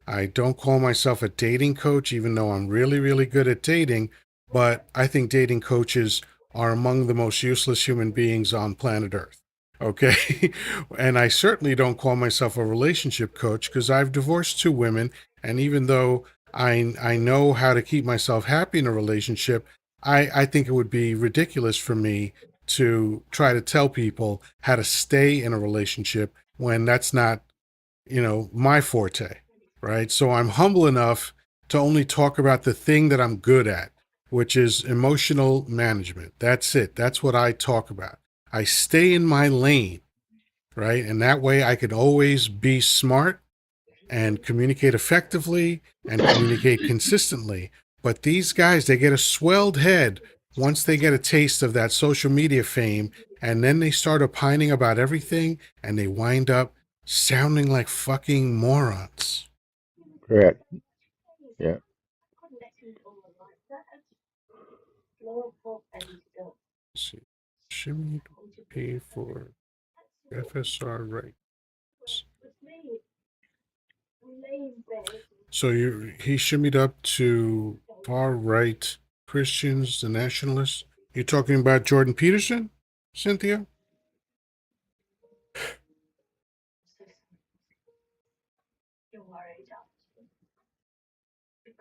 I don't call myself a dating coach, even though I'm really, really good at dating. But I think dating coaches are among the most useless human beings on planet Earth. Okay. And I certainly don't call myself a relationship coach because I've divorced two women. And even though I know how to keep myself happy in a relationship, I think it would be ridiculous for me to try to tell people how to stay in a relationship when that's not, my forte, right? So I'm humble enough to only talk about the thing that I'm good at, which is emotional management. That's it. That's what I talk about. I stay in my lane, right? And that way I can always be smart and communicate effectively and communicate consistently. But these guys, they get a swelled head once they get a taste of that social media fame, and then they start opining about everything, and they wind up sounding like fucking morons. Correct. Yeah. Let's see. Shouldn't pay for FSR rights. So he shimmied up to far right Christians, the nationalists. You're talking about Jordan Peterson, Cynthia?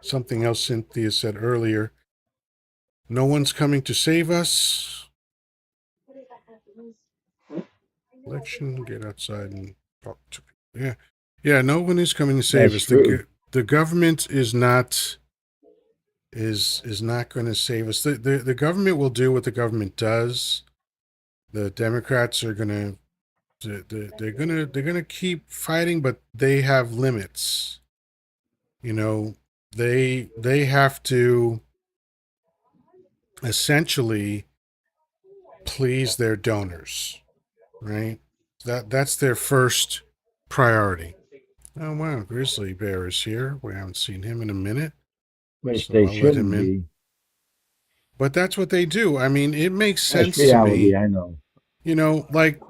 Something else Cynthia said earlier. No one's coming to save us. Election, get outside and talk to people. Yeah, yeah. No one is coming to save That's us. true. The government is not going to save us. The government will do what the government does. The Democrats are going they're gonna keep fighting, but they have limits. You know, they have to essentially please their donors, right? That's their first priority. Oh wow, Grizzly Bear is here. We haven't seen him in a minute, Which so they I'll let him shouldn't in. be. But that's what they do. I mean, it makes That's sense to reality, me. I know. Like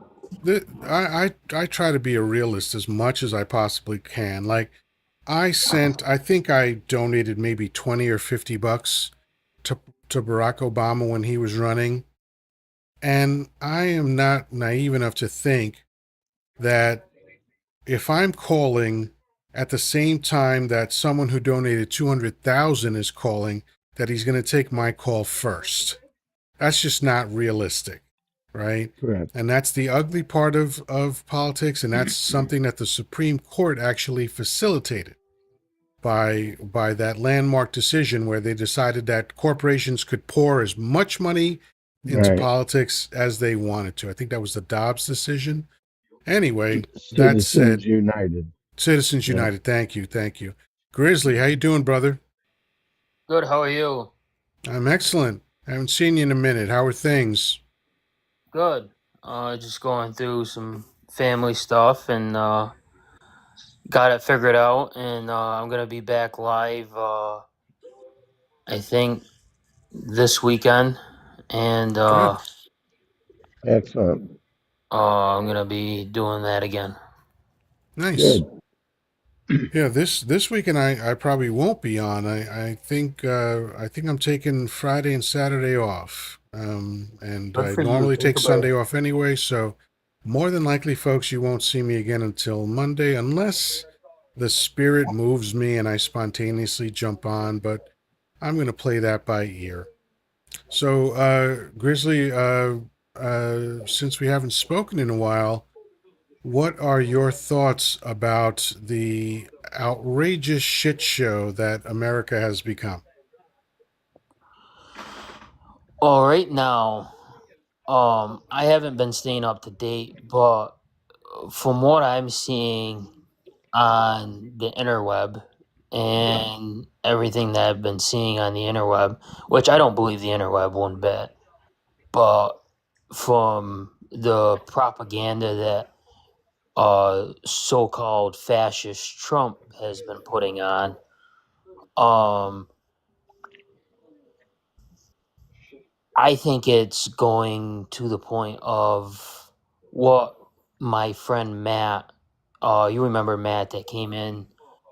I try to be a realist as much as I possibly can. Like I think I donated maybe 20 or $50 to to Barack Obama when he was running, and I am not naive enough to think that if I'm calling at the same time that someone who donated 200,000 is calling, that he's going to take my call first. That's just not realistic, right? Correct. And that's the ugly part of politics, and that's something that the Supreme Court actually facilitated by that landmark decision where they decided that corporations could pour as much money into Right. politics as they wanted to. I think that was the Dobbs decision. Anyway, that Citizens said, United. Citizens Yeah. United, thank you, thank you. Grizzly, how you doing, brother? Good, how are you? I'm excellent. I haven't seen you in a minute. How are things? Good. Just going through some family stuff and got it figured out. And I'm gonna be back live. I think this weekend, and Good. Excellent. I'm gonna be doing that again. Nice. Good. Yeah, this weekend I probably won't be on. I think I'm taking Friday and Saturday off. And Good I for you. normally Take take a break. Sunday off anyway, so more than likely, folks, you won't see me again until Monday, unless the spirit moves me and I spontaneously jump on. But I'm gonna play that by ear. So, Grizzly, since we haven't spoken in a while, what are your thoughts about the outrageous shit show that America has become? All right now, I haven't been staying up to date, but from what I'm seeing on the interweb and everything that I've been seeing on the interweb, which I don't believe the interweb one bit, but from the propaganda that so-called fascist Trump has been putting on, um, I think it's going to the point of what my friend Matt, you remember Matt that came in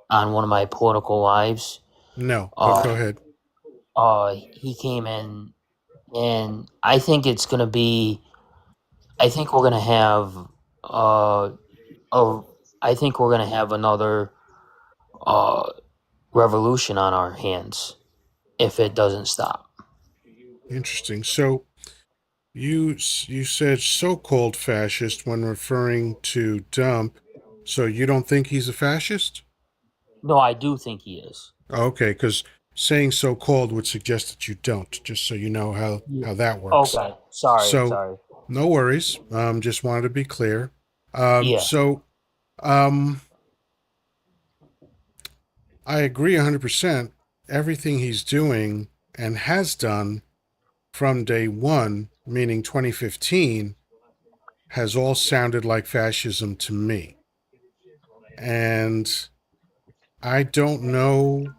on one of my political lives? No, but go Uh, ahead. he came in, and I think it's going to be. I think we're going to have. Uh, a, I think we're going to have another uh, revolution on our hands if it doesn't stop. Interesting. So you said so-called fascist when referring to Dump. So you don't think he's a fascist? No, I do think he is. Okay, because saying so-called would suggest that you don't. Just so you know Yeah. how that works. Okay. Sorry. So Sorry. no worries. Just wanted to be clear. Yeah. So um, I agree 100%. Everything he's doing and has done from day one, meaning 2015, has all sounded like fascism to me. And I don't know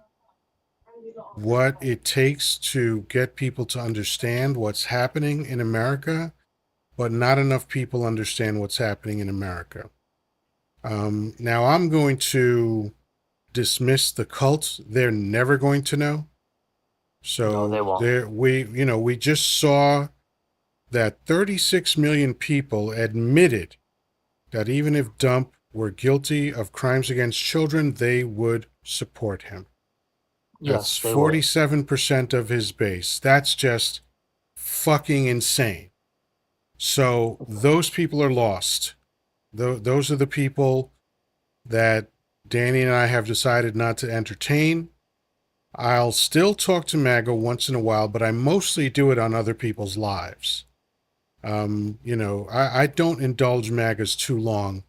what it takes to get people to understand what's happening in America, but not enough people understand what's happening in America. Now, I'm going to dismiss the cult. They're never going to know. No, they So won't. there, we just saw that 36 million people admitted that even if Dump were guilty of crimes against children, they would support him. That's Yes, they would. 47% of his base. That's just fucking insane. So those people are lost. Those are the people that Danny and I have decided not to entertain. I'll still talk to MAGA once in a while, but I mostly do it on other people's lives. I don't indulge MAGAs too long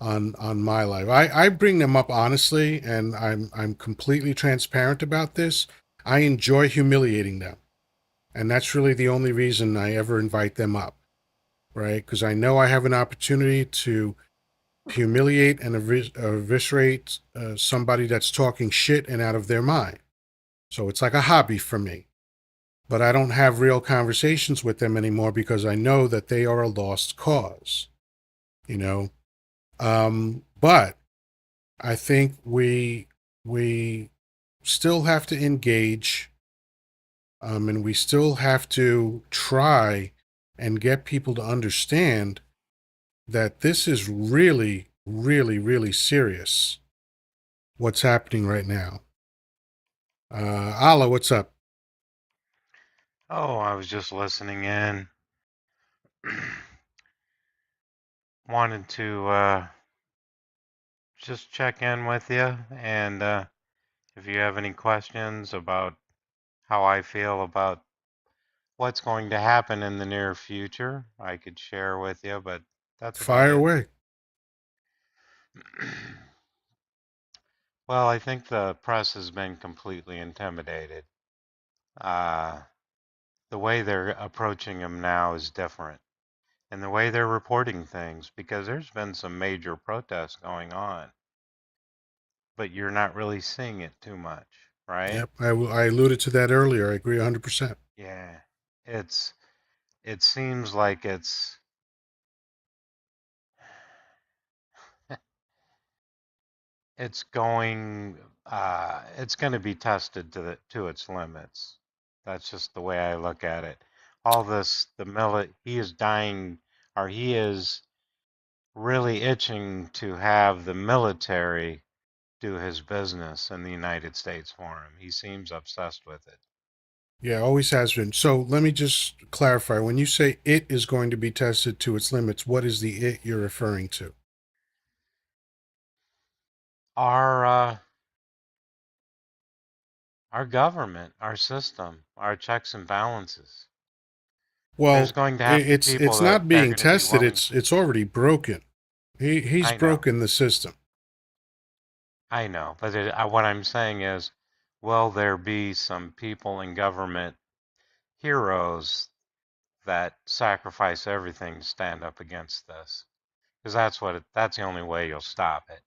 on my life. I bring them up honestly, and I'm completely transparent about this. I enjoy humiliating them, and that's really the only reason I ever invite them up, right? Because I know I have an opportunity to humiliate and eviscerate somebody that's talking shit and out of their mind. So it's like a hobby for me. But I don't have real conversations with them anymore because I know that they are a lost cause, you know. But I think we still have to engage, and we still have to try and get people to understand that this is really, really, really serious. What's happening right now? Allah, what's up? Oh, I was just listening in. Wanted to just check in with you, and if you have any questions about how I feel about what's going to happen in the near future, I could share with you, but that's about Fire it. away. Well, I think the press has been completely intimidated. Uh, the way they're approaching him now is different, and the way they're reporting things, because there's been some major protests going on, but you're not really seeing it too much, right? Yep, I alluded to that earlier. I agree 100%. Yeah. It's it seems like it's going it's going to be tested to its limits. That's just the way I look at it. All this he is dying, or he is really itching to have the military do his business in the United States for him. He seems obsessed with it. Yeah, always has been. So let me just clarify. When you say it is going to be tested to its limits, what is the it you're referring to? Our our government, our system, our checks and balances. There's Well, going to have to be people it's that not they're being going to be tested. willing. It's already broken. He's I know, broken the system. I know, but what I'm saying is, will there be some people in government, heroes, that sacrifice everything to stand up against this? Because that's the only way you'll stop it.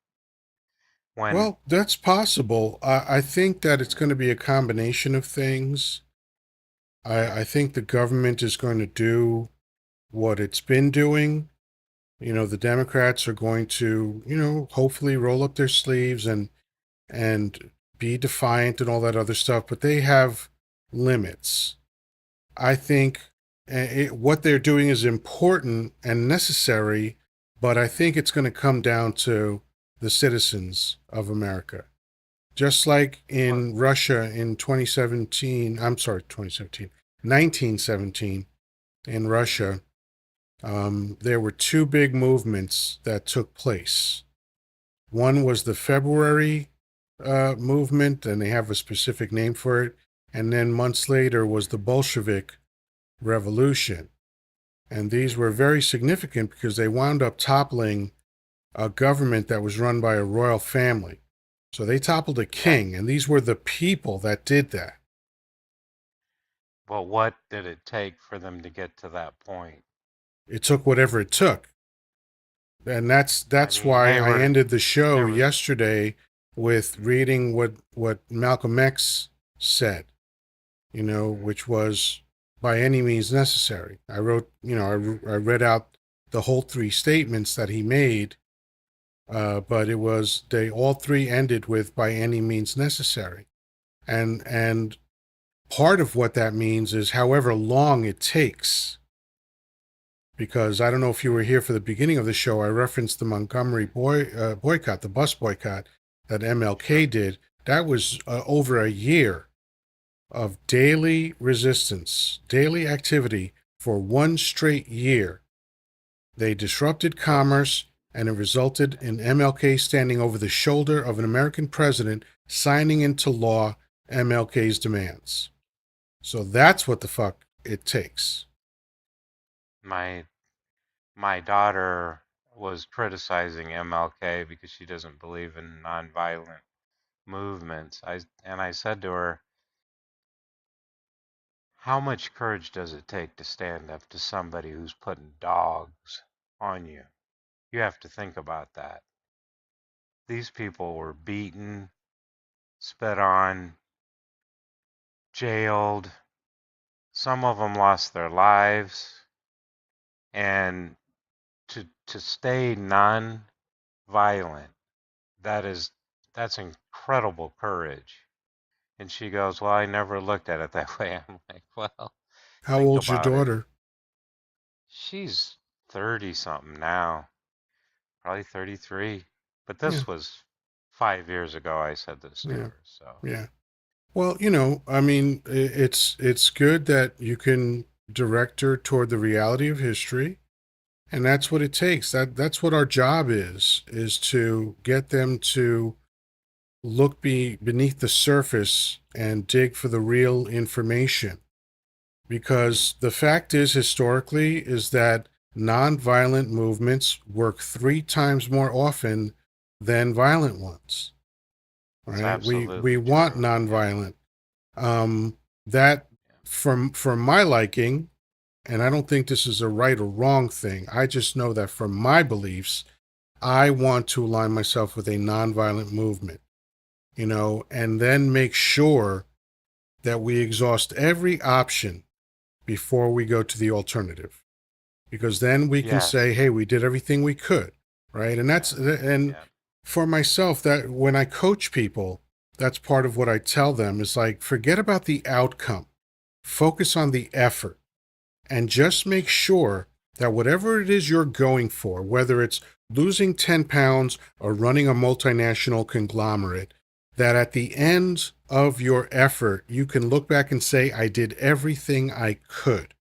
When Well, that's possible. I think that it's going to be a combination of things. I think the government is going to do what it's been doing. The Democrats are going to, hopefully roll up their sleeves and be defiant and all that other stuff, but they have limits. I think what they're doing is important and necessary, but I think it's going to come down to the citizens of America. Just like well, in Russia in 2017, I'm sorry, 2017, 1917, in Russia, there were two big movements that took place. One was the February movement, and they have a specific name for it. And then months later was the Bolshevik Revolution. And these were very significant because they wound up toppling a government that was run by a royal family. So they toppled a yeah, king, and these were the people that did that. but what did it take for them to get to that point? It took whatever it took. And that's I that's mean, why I ended the show there was, yesterday with reading what Malcolm X said, which was by any means necessary. I wrote, I read out the whole three statements that he made, but they all three ended with by any means necessary. And part of what that means is however long it takes. Because I don't know if you were here for the beginning of the show, I referenced the Montgomery boycott, the bus boycott that MLK sure, did. That was over a year of daily resistance, daily activity for one straight year They disrupted commerce, and it resulted in MLK standing over the shoulder of an American president, signing into law MLK's demands. So that's what the fuck it takes. My my daughter was criticizing MLK because she doesn't believe in nonviolent movements. I said to her, "How much courage does it take to stand up to somebody who's putting dogs on you? You have to think about that. These people were beaten, spit on, jailed. Some of them lost their lives, and to stay non-violent, that's incredible courage." And she goes, "Well, I never looked at it that way." I'm like, "Well, How think old's your about it. daughter? She's 30 something now, probably 33. But Yeah, this was 5 years ago I said this to yeah, her. So, yeah. Well, I mean, it's good that you can direct her toward the reality of history, and that's what it takes. That's what our job is to get them to look beneath the surface and dig for the real information. hmm, Because the fact is, historically, is that nonviolent movements work 3 times more often than violent ones. it's Right? We absolutely want true. Yeah, nonviolent. Um, that yeah, from my liking, and I don't think this is a right or wrong thing. I just know that from my beliefs, I want to align myself with a nonviolent movement, and then make sure that we exhaust every option before we go to the alternative. Because then we can say, yes, hey, we did everything we could, right? And yeah, and yeah, for myself, that when I coach people, that's part of what I tell them is like, forget about the outcome, focus on the effort, and just make sure that whatever it is you're going for, whether it's losing 10 pounds or running a multinational conglomerate, that at the end of your effort, you can look back and say, I did everything I could.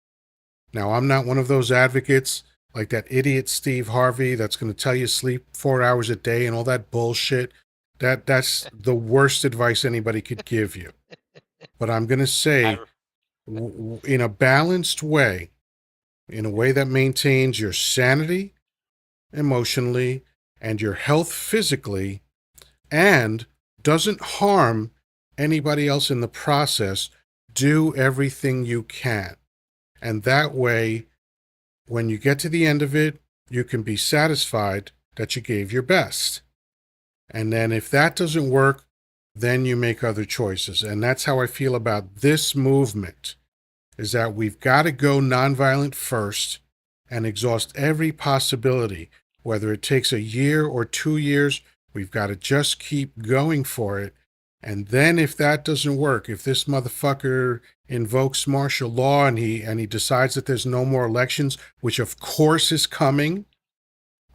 Now, I'm not one of those advocates like that idiot Steve Harvey that's going to tell you sleep 4 hours a day and all that bullshit. That's the worst advice anybody could give you. But I'm going to say, I, in a balanced way, in a way that maintains your sanity emotionally and your health physically and doesn't harm anybody else in the process, do everything you can. And that way, when you get to the end of it, you can be satisfied that you gave your best. And then if that doesn't work, then you make other choices. And that's how I feel about this movement, is that we've got to go nonviolent first and exhaust every possibility. Whether it takes a year or 2 years, we've got to just keep going for it. And then if that doesn't work, if this motherfucker invokes martial law and he decides that there's no more elections, which of course is coming,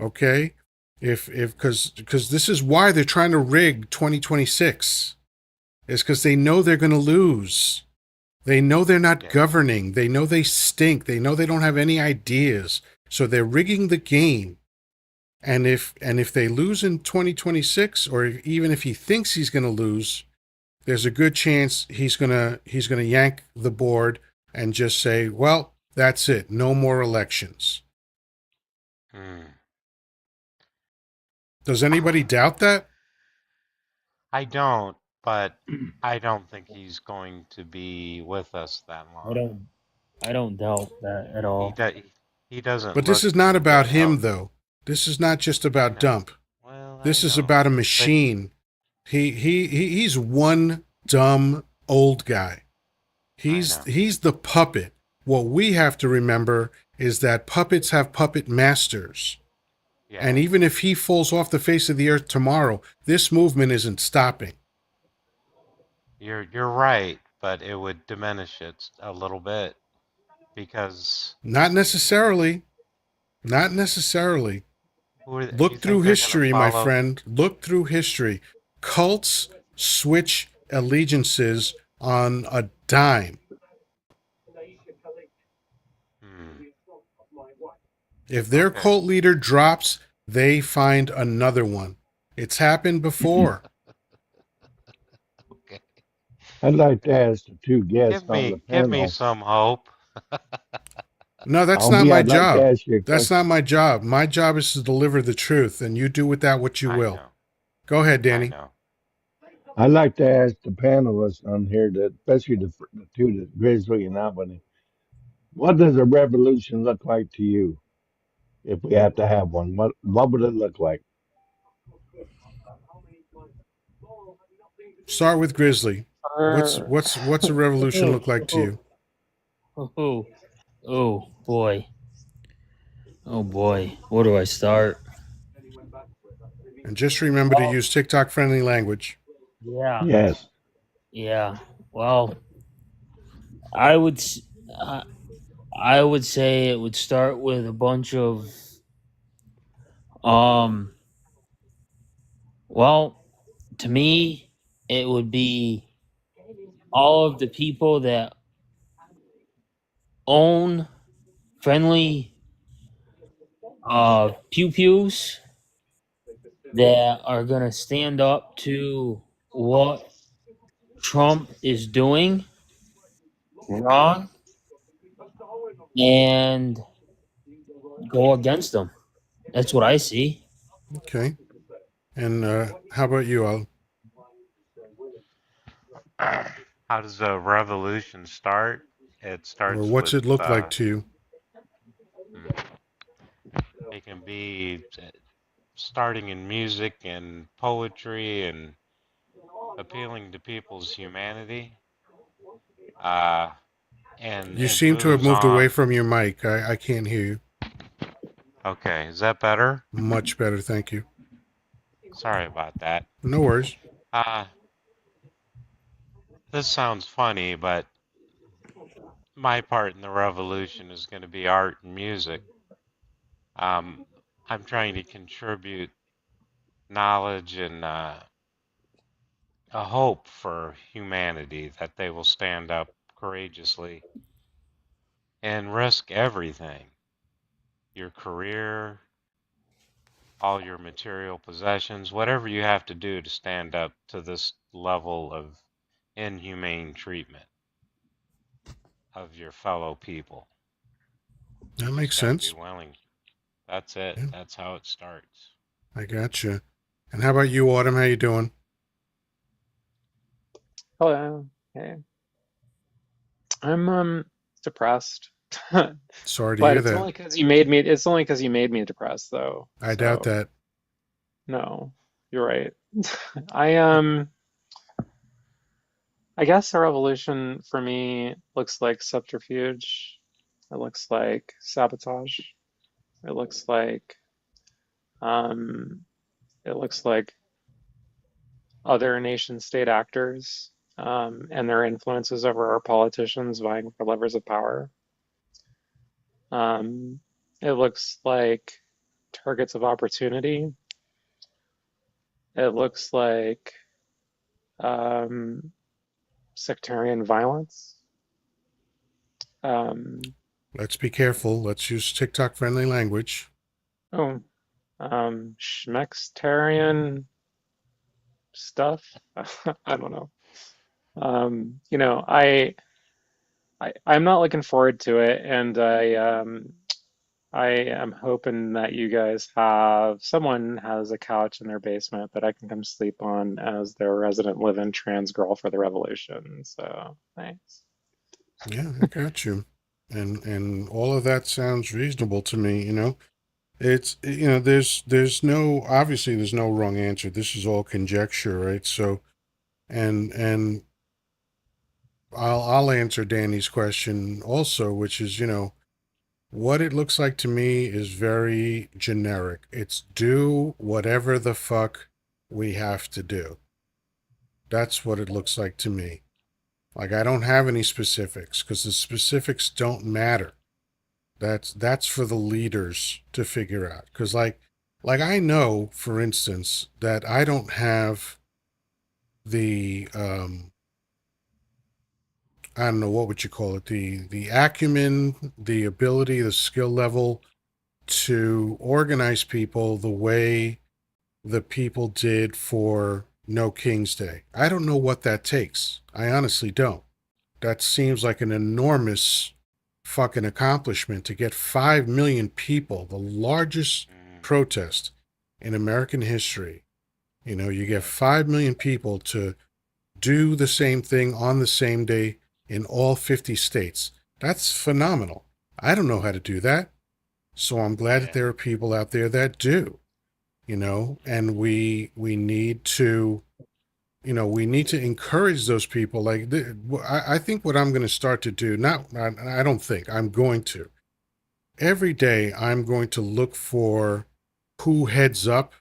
okay? If because this is why they're trying to rig 2026. Is because they know they're going to lose. They know they're not yeah, governing. They know they stink. They know they don't have any ideas. So they're rigging the game. And if they lose in 2026, or even if he thinks he's going to lose, there's a good chance he's gonna yank the board and just say, "Well, that's it. No more elections." hmm. Does anybody doubt that? I don't, but I don't think he's going to be with us that I long. don't I don't doubt that at He all. does. He doesn't But this look, is not about you know. him, though. This is not just I about know. Dump. Well, I This is know. about a But machine. He's one dumb old guy. I He's know. he's the puppet. What we have to remember is that puppets have puppet masters. And Yeah, even if he falls off the face of the earth tomorrow, this movement isn't stopping. you're right, but it would diminish it a little bit because Not necessarily. Not necessarily. you Look through think they're going to history, my follow? friend. Look through history. Cults switch allegiances on a dime. Hmm. If their Okay. cult leader drops, they find another one. It's happened before. Okay. I'd like to ask the two guests on the Give me panel. some hope. No, that's not Albie, my I'd like to job. ask you a That's not question. my job. My job is to deliver the truth, and you do with that what you I will. know. Go ahead, I Danny. know. I'd like to ask the panelists on here, that especially the two, the Grizzly and Albany, what does a revolution look like to you? If we had to have one, what would it look like? Start with Grizzly. What's Er, what's what's a revolution oh, look like to oh, you? oh, oh boy. Oh boy. Where do I start? And just remember to Well, use TikTok friendly language. yeah. Yes. Yeah. Well, I would s- uh, I would say it would start with a bunch of um well, to me it would be all of the people that own friendly pew pews that are going to stand up to what Trump is doing wrong and go against them. That's what I see. Okay. And how about you, Al? How does a revolution start? It Or starts what's with it look like to you? it can be starting in music and poetry and appealing to people's humanity. Uh, and You it seem to have moves moved away on. from your mic. I can't hear you. Okay, is that better? Much better, thank you. Sorry about that. No worries. Uh, this sounds funny, but my part in the revolution is going to be art and music. Um, I'm trying to contribute knowledge and a hope for humanity that they will stand up courageously and risk everything, your career, all your material possessions, whatever you have to do to stand up to this level of inhumane treatment of your fellow people. You That just makes got to be sense. willing. That's it. Yeah, That's how it starts. I gotcha. And how about you, Autumn? How you doing? Hello. Hey. I'm depressed. Sorry to But hear it's that. only because you made me it's only because you made me depressed though. I doubt So that. no, you're right. I I guess a revolution for me looks like subterfuge. It looks like sabotage. It looks like um it looks like other nation state actors and their influences over our politicians vying for levers of power. Um, it looks like targets of opportunity. It looks like um, sectarian violence. Um, Let's be careful. Let's use TikTok friendly language. oh, schmextarian stuff. I don't know. You know, I'm not looking forward to it, and I am hoping that you guys have someone has a couch in their basement that I can come sleep on as their resident live-in trans girl for the revolution. So thanks. Yeah, I got you. And all of that sounds reasonable to me, you know. It's there's no obviously there's no wrong answer. This is all conjecture, right? So and I'll answer Danny's question also, which is, what it looks like to me is very generic. It's do whatever the fuck we have to do. That's what it looks like to me. Like I don't have any specifics because the specifics don't matter. That's for the leaders to figure out. Because like I know, for instance, that I don't have the I don't know what would you call it, the acumen, the ability, the skill level to organize people the way the people did for No King's Day. I don't know what that takes. I honestly don't. That seems like an enormous fucking accomplishment to get 5 million people, the largest Mm, protest in American history. You know, you get yep. 5 million people to do the same thing on the same day in all 50 states. That's phenomenal. I don't know how to do that. So I'm glad that Yeah. there are people out there that do, you know, and we need to, you know, we need to encourage those people. Like, I think what I'm going to start to do, not, I don't think, I'm going to. Every day, I'm going to look for who heads up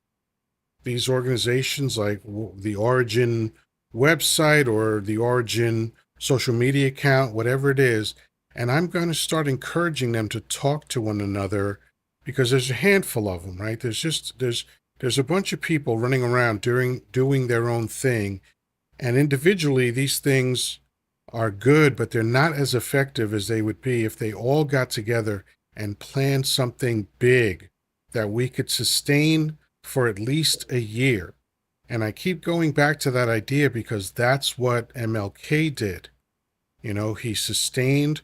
these organizations, like the Origin website or the Origin social media account, whatever it is. And I'm going to start encouraging them to talk to one another because there's a handful of them, right? There's a bunch of people running around doing their own thing, and individually, these things are good, but they're not as effective as they would be if they all got together and planned something big that we could sustain for at least a year. And I keep going back to that idea because that's what MLK did. You know, he sustained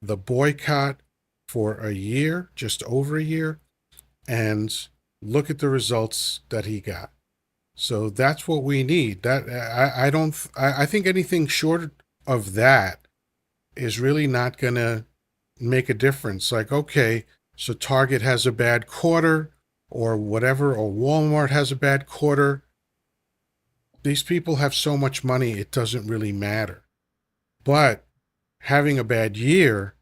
the boycott for a year, just over a year, and look at the results that he got. So that's what we need. That I don't I think anything short of that is really not gonna make a difference. Like, okay, so Target has a bad quarter or whatever, or Walmart has a bad quarter. These people have so much money, it doesn't really matter. But having a bad year,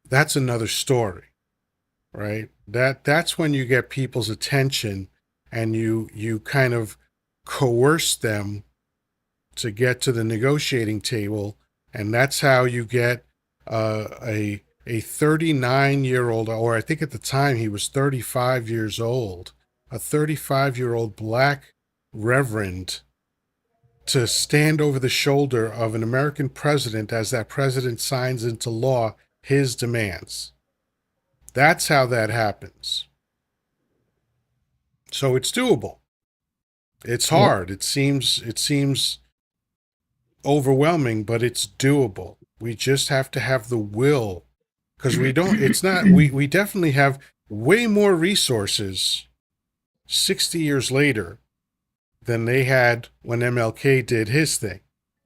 that's another story, right? That's when you get people's attention and you kind of coerce them to get to the negotiating table, and that's how you get a 39-year-old, or I think at the time he was 35 years old, a 35-year-old black reverend to stand over the shoulder of an American president as that president signs into law his demands. That's how that happens. So it's doable. It's Well, hard. It seems overwhelming, but it's doable. We just have to have the will because we don't, it's not, we definitely have way more resources 60 years later than they had when MLK did his thing.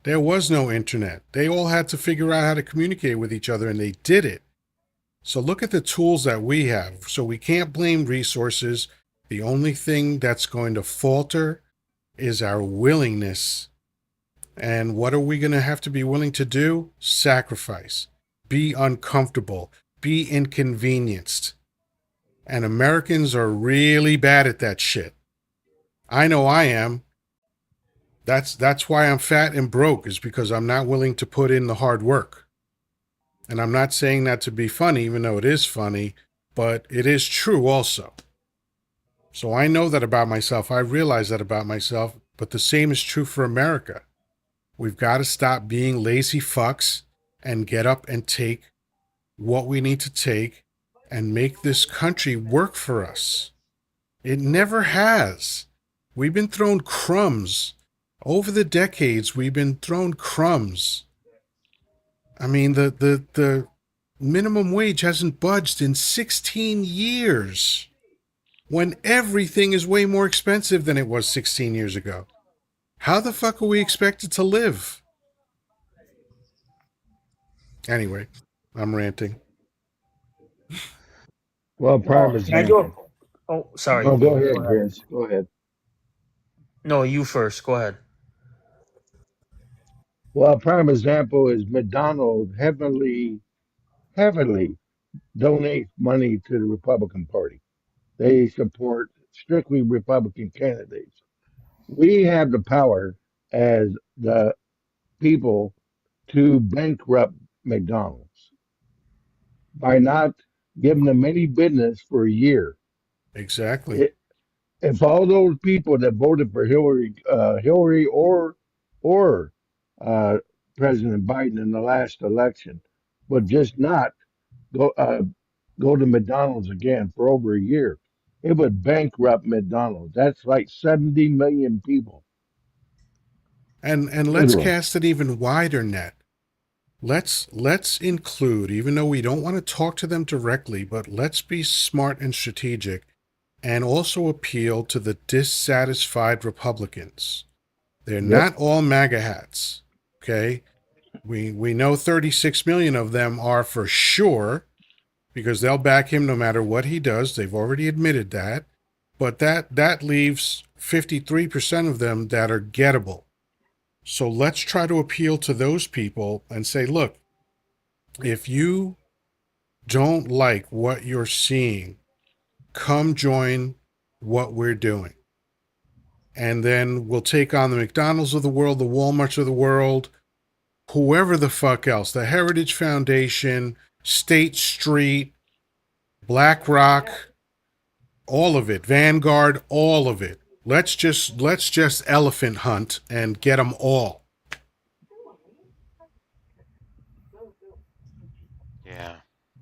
There was no internet. They all had to figure out how to communicate with each other, and they did it. So look at the tools that we have. So we can't blame resources. The only thing that's going to falter is our willingness. And what are we going to have to be willing to do? Sacrifice. Be uncomfortable. Be inconvenienced. And Americans are really bad at that shit. I know I am. That's why I'm fat and broke, is because I'm not willing to put in the hard work. And I'm not saying that to be funny, even though it is funny, but it is true also. So I know that about myself. I realize that about myself, but the same is true for America. We've got to stop being lazy fucks and get up and take what we need to take and make this country work for us. It never has. We've been thrown crumbs. Over the decades, we've been thrown crumbs. I mean, the minimum wage hasn't budged in 16 years when everything is way more expensive than it was 16 years ago. How the fuck are we expected to live? Anyway, I'm ranting. well, prime Can I do a? example. Oh, sorry. Oh, go Go ahead, ahead. Chris. Go ahead. No, you first. Go ahead. Well, prime example is McDonald's heavily donates money to the Republican Party. They support strictly Republican candidates. We have the power as the people to bankrupt McDonald's by not giving them any business for a year. Exactly. It, if all those people that voted for Hillary or uh, President Biden in the last election would just not go go to McDonald's again for over a year. It would bankrupt McDonald's. That's like 70 million people, And let's literally. cast an even wider net. Let's include, even though we don't want to talk to them directly, but let's be smart and strategic and also appeal to the dissatisfied Republicans. They're Yep. not all MAGA hats. Okay? We know 36 million of them are for sure because they'll back him no matter what he does. They've already admitted that. But that leaves 53% of them that are gettable. So let's try to appeal to those people and say, look, if you don't like what you're seeing, come join what we're doing. And then we'll take on the McDonald's of the world, the Walmarts of the world, whoever the fuck else, the Heritage Foundation, State Street, BlackRock, all of it, Vanguard, all of it. Let's just elephant hunt and get them all. Yeah.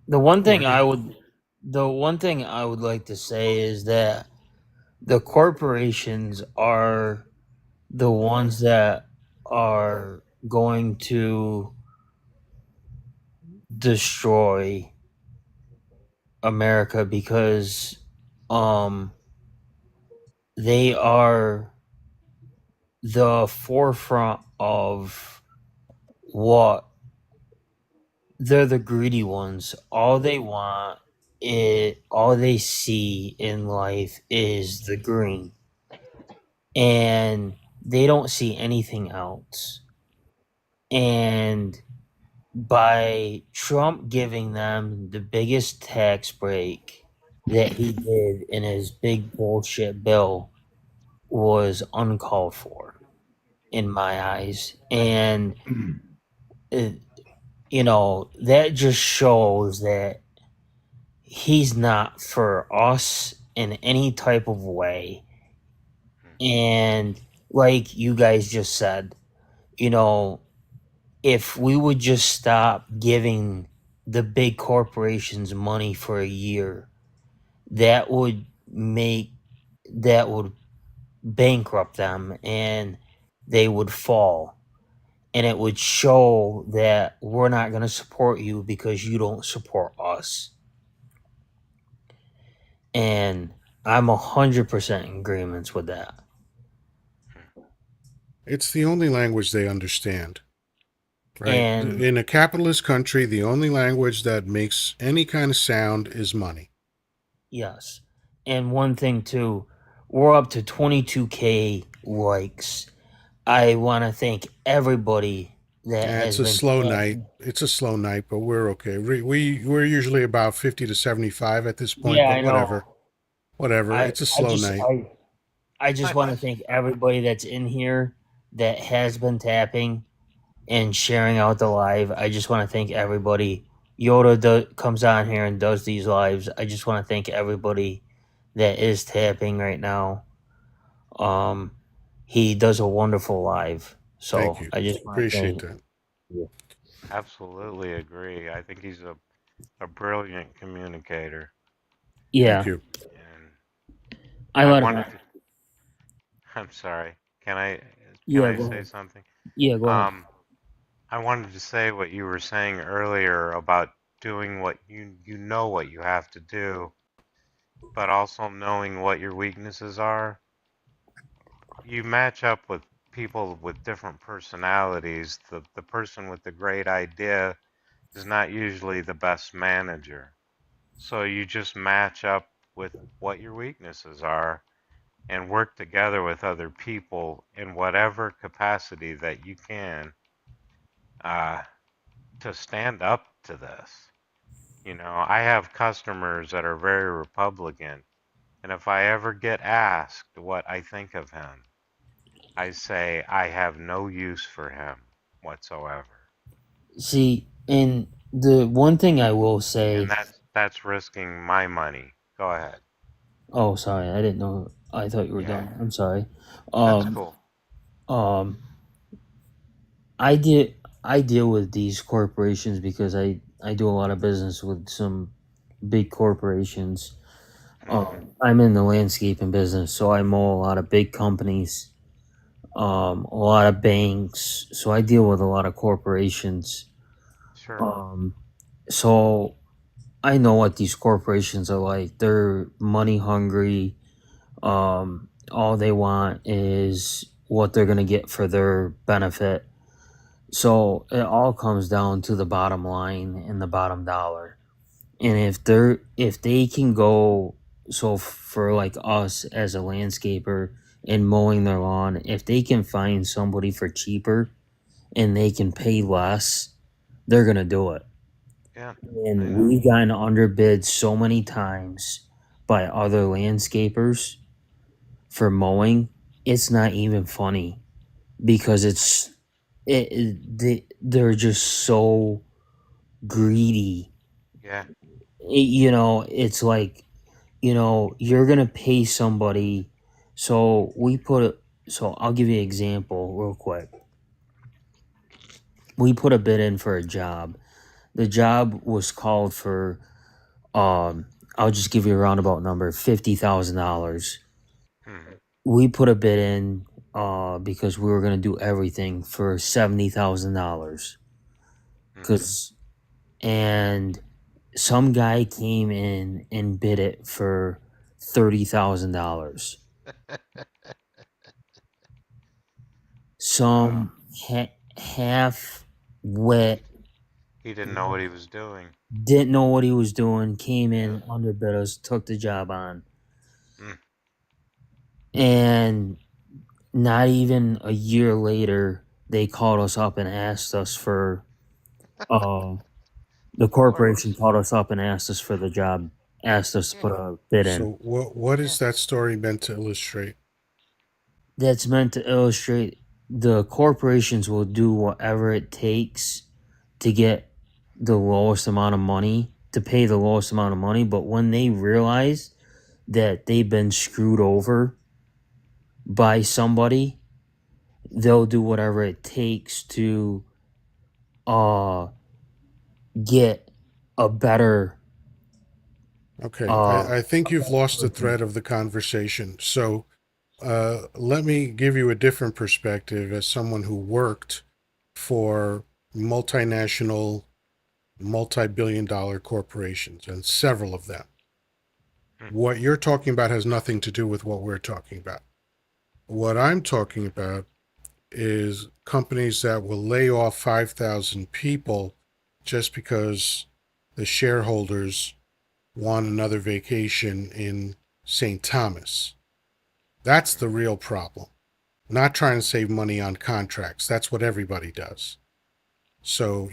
The one thing Or I would the one thing I would like to say is that the corporations are the ones that are going to destroy America because um they are the forefront of what they're the greedy ones. All they want all they see in life is the green. And they don't see anything else. And by Trump giving them the biggest tax break that he did in his big bullshit bill was uncalled for in my eyes. And it, that just shows that he's not for us in any type of way. And like you guys just said, you know, if we would just stop giving the big corporations money for a year, that would make that would bankrupt them and they would fall. And it would show that we're not going to support you because you don't support us. And I'm 100% in agreement with that. it's the only language they understand, right? And In a capitalist country, the only language that makes any kind of sound is money. yes. And one thing too, we're up to 22K likes. I want to thank everybody that It's has a been slow night. tapping. It's a slow night, but we're okay. We're usually about 50 to 75 at this point, Yeah, but I whatever. know. Whatever. I It's a I slow just night. I just want to Nice. thank everybody that's in here that has been tapping and sharing out the live. I just want to thank everybody. Comes on here and does these lives. I just want to thank everybody that is tapping right now. Um, he does a wonderful live. Thank So you. I just want to Appreciate thank that. you. Absolutely agree. I think he's a brilliant communicator. Thank Yeah, you. And I I let him. wanted to, I'm sorry. Can Yeah, I go say ahead. something? Yeah, go ahead. Um, I wanted to say what you were saying earlier about doing what you know what you have to do, but also knowing what your weaknesses are. You match up with people with different personalities. The person with the great idea is not usually the best manager. So you just match up with what your weaknesses are and work together with other people in whatever capacity that you can uh, to stand up to this. I have customers that are very Republican, and if I ever get asked what I think of him, I say I have no use for him whatsoever. See, and the one thing I will And say. that's risking my money. Go ahead. Oh, sorry, I didn't know. I thought you were Yeah, done. I'm sorry. that's Um, cool. um, I did. I deal with these corporations because I do a lot of business with some big corporations. Hmm. I'm in the landscaping business, so I mow a lot of big companies, a lot of banks. So I deal with a lot of corporations. Sure. Um, so I know what these corporations are like. They're money hungry. All they want is what they're gonna get for their benefit. So it all comes down to the bottom line and the bottom dollar. And if they can go, so for like us as a landscaper and mowing their lawn, if they can find somebody for cheaper and they can pay less, they're gonna do it. Yeah, I And know. we've gotten underbid so many times by other landscapers for mowing. It's not even funny because they're just so greedy. Yeah. It's like, you're gonna pay somebody. So I'll give you an example real quick. We put a bid in for a job. The job was called for, um I'll just give you a roundabout number, $50,000. Hmm. We put a bid in because we were gonna do everything for $70,000. Hmm. Cause and some guy came in and bid it for $30,000. Uh, Some half wit, he didn't know what he was doing. didn't know what he was doing, came Yeah. in, underbid us, took the job on, Mm. and not even a year later, they called us up and asked us for uh the Of corporation course. called us up and asked us for the job, asked us to Yeah. put a bid in. So what Yeah. is that story meant to illustrate? That's meant to illustrate the corporations will do whatever it takes to get the lowest amount of money, to pay the lowest amount of money, but when they realize that they've been screwed over by somebody, they'll do whatever it takes to uh get a better Okay, uh I think you've lost the thread of the conversation. So let me give you a different perspective as someone who worked for multinational, multi-billion dollar corporations and several of them. Hmm. What you're talking about has nothing to do with what we're talking about. What I'm talking about is companies that will lay off 5,000 people just because the shareholders want another vacation in St. Thomas. That's the real problem. Not trying to save money on contracts. That's what everybody does. So,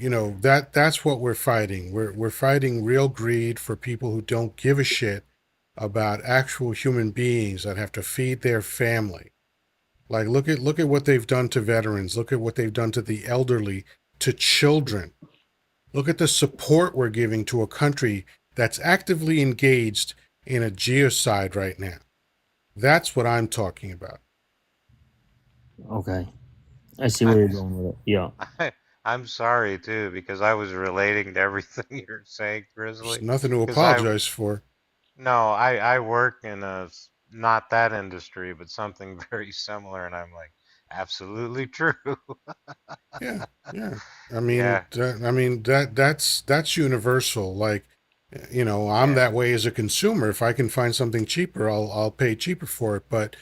that's what we're fighting. We're fighting real greed for people who don't give a shit about actual human beings that have to feed their family. Like look at what they've done to veterans. Look at what they've done to the elderly, to children. Look at the support we're giving to a country that's actively engaged in a genocide right now. That's what I'm talking about. okay. I see I, where you're going with it. Yeah. I'm sorry too because I was relating to everything you're saying, There's Grizzly. nothing to Because I apologize for. no, I work in not that industry, but something very similar, and I'm like, absolutely true. Yeah, yeah. Yeah. That's universal. Like, I'm Yeah. that way as a consumer. If I can find something cheaper, I'll pay cheaper for it. But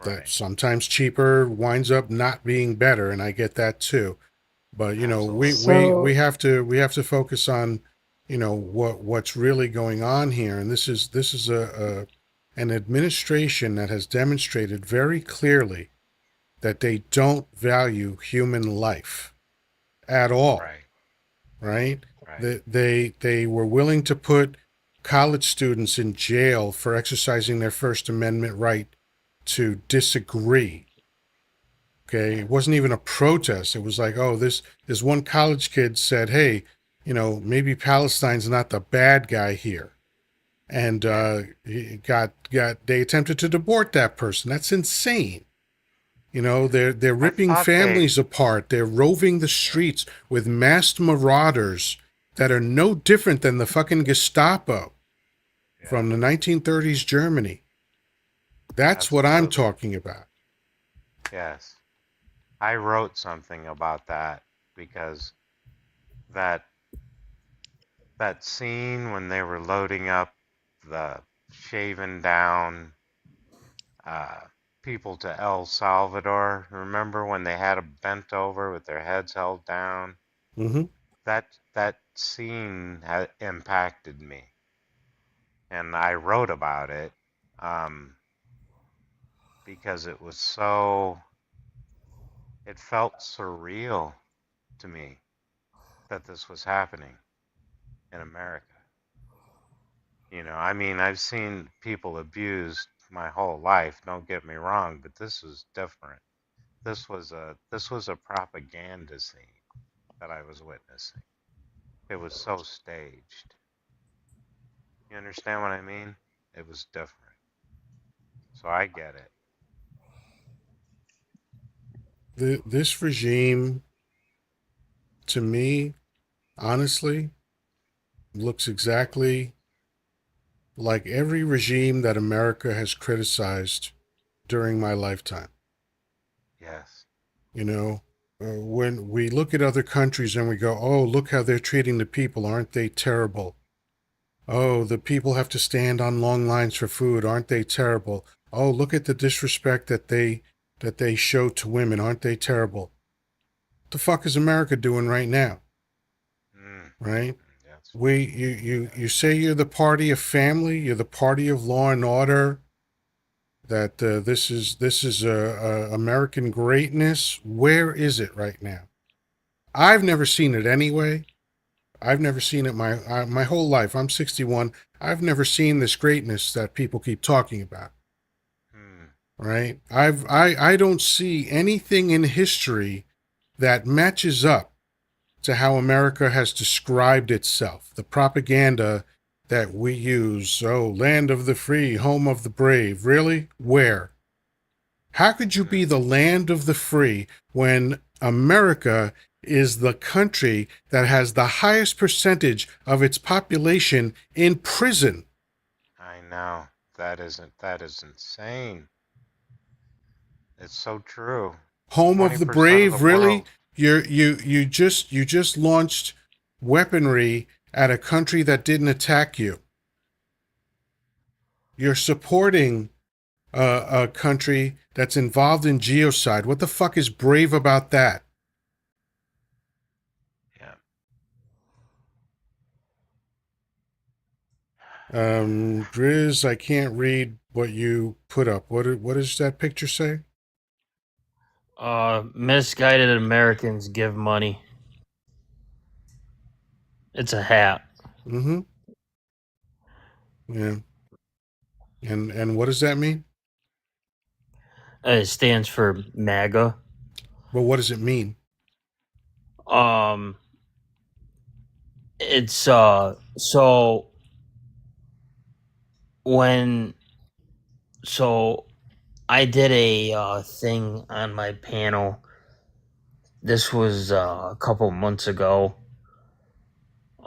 that Right. sometimes cheaper winds up not being better, and I get that too. But Absolutely. we have to focus on what's really going on here, and this is an administration that has demonstrated very clearly that they don't value human life at all, Right. right? Right. They were willing to put college students in jail for exercising their First Amendment right to disagree. Okay, Yeah. it wasn't even a protest. It was like, oh, this one college kid said, hey, maybe Palestine's not the bad guy here, and Yeah. he got they attempted to deport that person. That's insane. They're I ripping thought they families apart. They're roving the yeah. streets with masked marauders that are no different than the fucking Gestapo from the 1930s Germany. That's what I'm Absolutely. talking about. Yes. I wrote something about that because that that scene when they were loading up the shaven down uh, people to El Salvador. Remember when they had them bent over with their heads held down? Mm-hmm. That scene impacted me, and I wrote about it um, because it was so. It felt surreal to me that this was happening in America. I mean, I've seen people abused my whole life, don't get me wrong, but this was different. This was a propaganda scene that I was witnessing. It was so staged. You understand what I mean? It was different. So I get it. This regime, to me, honestly, looks exactly like every regime that America has criticized during my lifetime. Yes. You know, when we look at other countries and we go, oh, look how they're treating the people. Aren't they terrible? Oh, the people have to stand on long lines for food. Aren't they terrible? Oh, look at the disrespect that they show to women. Aren't they terrible? What the fuck is America doing right now? Mm, Right? that's You say you're the party of family. You're the party of law and order. That this is American greatness. Where is it right now? I've never seen it anyway. I've never seen it my whole life. I'm 61. I've never seen this greatness that people keep talking about. mm, Right? I don't see anything in history that matches up to how America has described itself. The propaganda that we use. Oh, land of the free, home of the brave. Really? Where? How could you be mm. the land of the free when America is the country that has the highest percentage of its population in prison? I know. That is insane. It's so true. Home of the 20% of the brave, really? world. You just launched weaponry at a country that didn't attack you. You're supporting a country that's involved in genocide. What the fuck is brave about that? Yeah. Driz, I can't read what you put up. What does that picture say? Misguided Americans give money. It's a hat. Mm-hmm. Yeah. And what does that mean? It stands for MAGA. Well, what does it mean? Um, it's so when so I did a thing on my panel. This was a couple months ago.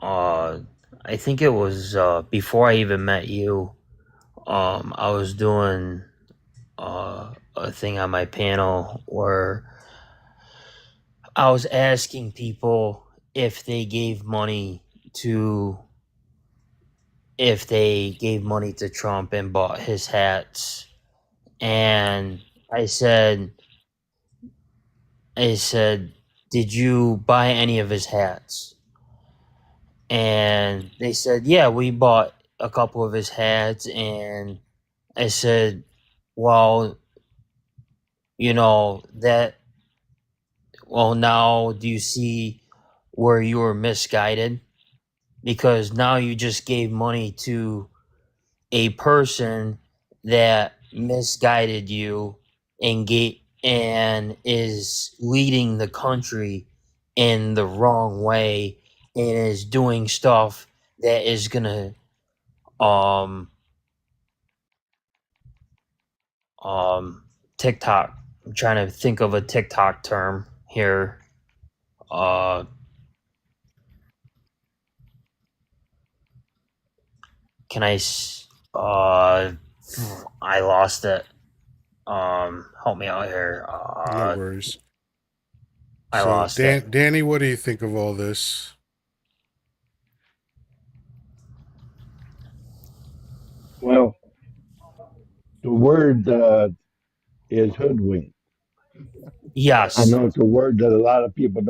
Uh, I think it was before I even met you. I was doing a thing on my panel where I was asking people if they gave money to if they gave money to Trump and bought his hats. And I said, I said, did you buy any of his hats? And they said, yeah, we bought a couple of his hats. And I said, well, that, well, now do you see where you were misguided? Because now you just gave money to a person that misguided you and is leading the country in the wrong way and is doing stuff that is gonna um TikTok. I'm trying to think of a TikTok term here. Uh can I? I lost it. Help me out here. No worries. I So, lost it. Danny, what do you think of all this? Well, the word is hoodwink. I Yes. know it's a word that a lot of people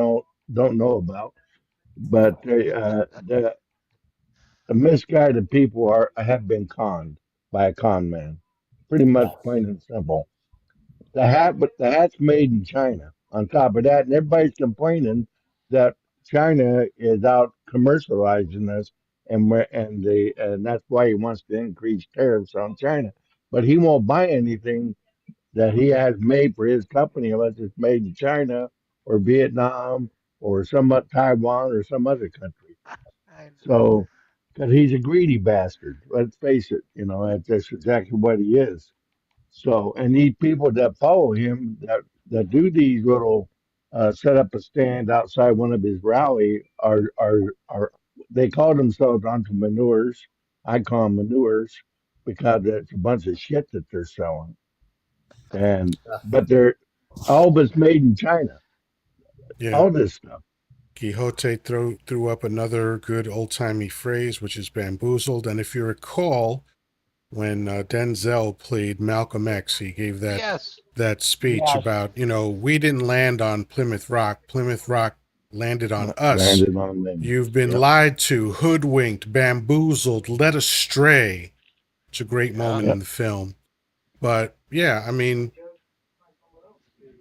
don't know about, but the misguided people are have been conned by a con man. Pretty much Yes. plain and simple. But the hat's made in China. On top of that, and everybody's complaining that China is out commercializing this, and that's why he wants to increase tariffs on China. But he won't buy anything that he has made for his company unless it's made in China or Vietnam or Taiwan or some other country. I So, because he's a greedy bastard, let's face it, that's exactly what he is. So, and these people that follow him that do these little set up a stand outside one of his rally are they call themselves entrepreneurs. I call them manures because it's a bunch of shit that they're selling. And but they're all of it's made in China. Yeah. All this stuff. Quixote threw up another good old timey phrase, which is bamboozled. And if you recall, when Denzel played Malcolm X, he gave yes. that speech Yes. about, we didn't land on Plymouth Rock. Plymouth Rock landed on us. Landed on them. You've been Yep. lied to, hoodwinked, bamboozled, led astray. It's a great Yeah. moment in Yep. the film. But yeah, I mean,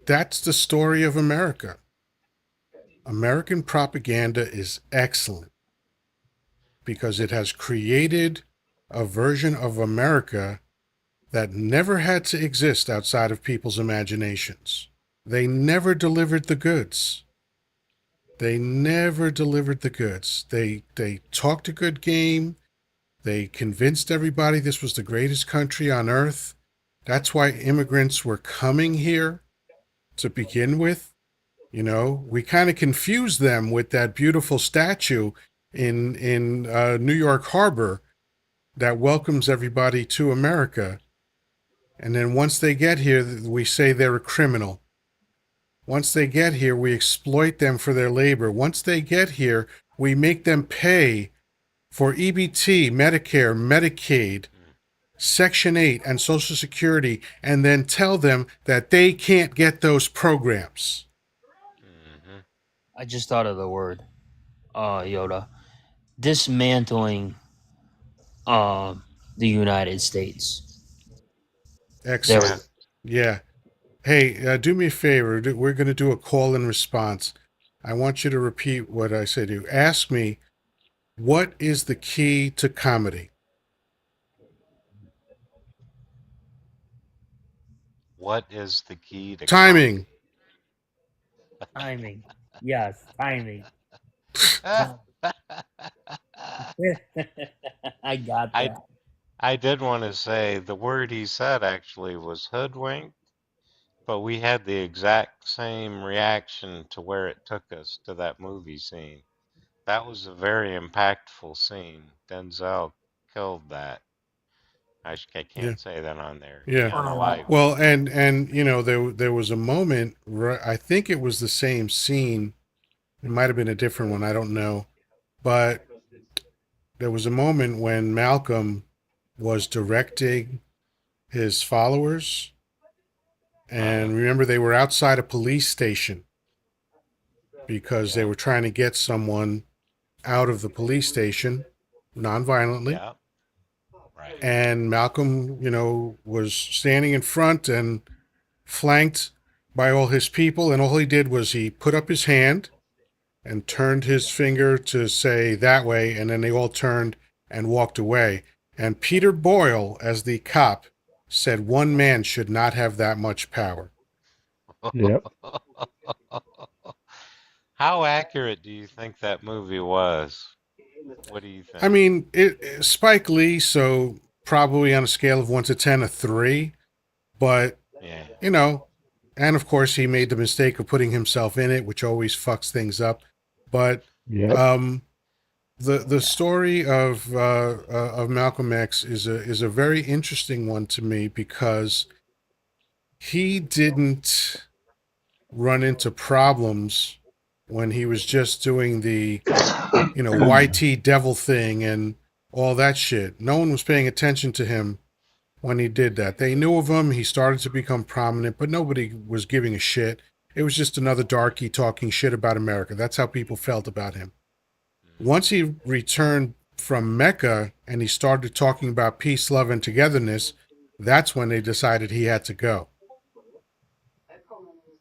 that's the story of America. American propaganda is excellent because it has created a version of America that never had to exist outside of people's imaginations. They never delivered the goods. They never delivered the goods. They talked a good game. They convinced everybody this was the greatest country on earth. That's why immigrants were coming here to begin with. We kind of confused them with that beautiful statue in New York Harbor that welcomes everybody to America. And then once they get here, we say they're a criminal. Once they get here, we exploit them for their labor. Once they get here, we make them pay for EBT, Medicare, Medicaid, Section 8, and Social Security, and then tell them that they can't get those programs. Mm-hmm. I just thought of the word. Yoda. Dismantling. The United States. There we Excellent. Yeah. go. Yeah. Hey, do me a favor. We're going to do a call and response. I want you to repeat what I said to you. Ask me, what is the key to comedy? What is the key to Timing. comedy? Timing. Yes, timing. I Time. I got that. I did want to say the word he said actually was hoodwink, but we had the exact same reaction to where it took us to that movie scene. That was a very impactful scene. Denzel killed that. I Yeah. can't say that on there. He Yeah. unalived Well, him. and there was a moment. I think it was the same scene. It might have been a different one. I don't know. But there was a moment when Malcolm was directing his followers, Uh-huh. and remember they were outside a police station because they Yep. were trying to get someone out of the police station nonviolently. Yep. Right. And Malcolm, was standing in front and flanked by all his people. And all he did was he put up his hand and turned his finger to say that way. And then they all turned and walked away. And Peter Boyle, as the cop, said one man should not have that much power. Yep. How accurate do you think that movie was? What do you I think? mean, Spike Lee, so probably on a scale of 1 to 10, a 3. But, Yeah. you know, and of course he made the mistake of putting himself in it, which always fucks things up. But Yep. um, the Yeah. story of Malcolm X is a very interesting one to me because he didn't run into problems when he was just doing the YT devil thing and all that shit. No one was paying attention to him when he did that. They knew of him. He started to become prominent, but nobody was giving a shit. It was just another darky talking shit about America. That's how people felt about him. Once he returned from Mecca and he started talking about peace, love, and togetherness, that's when they decided he had to go.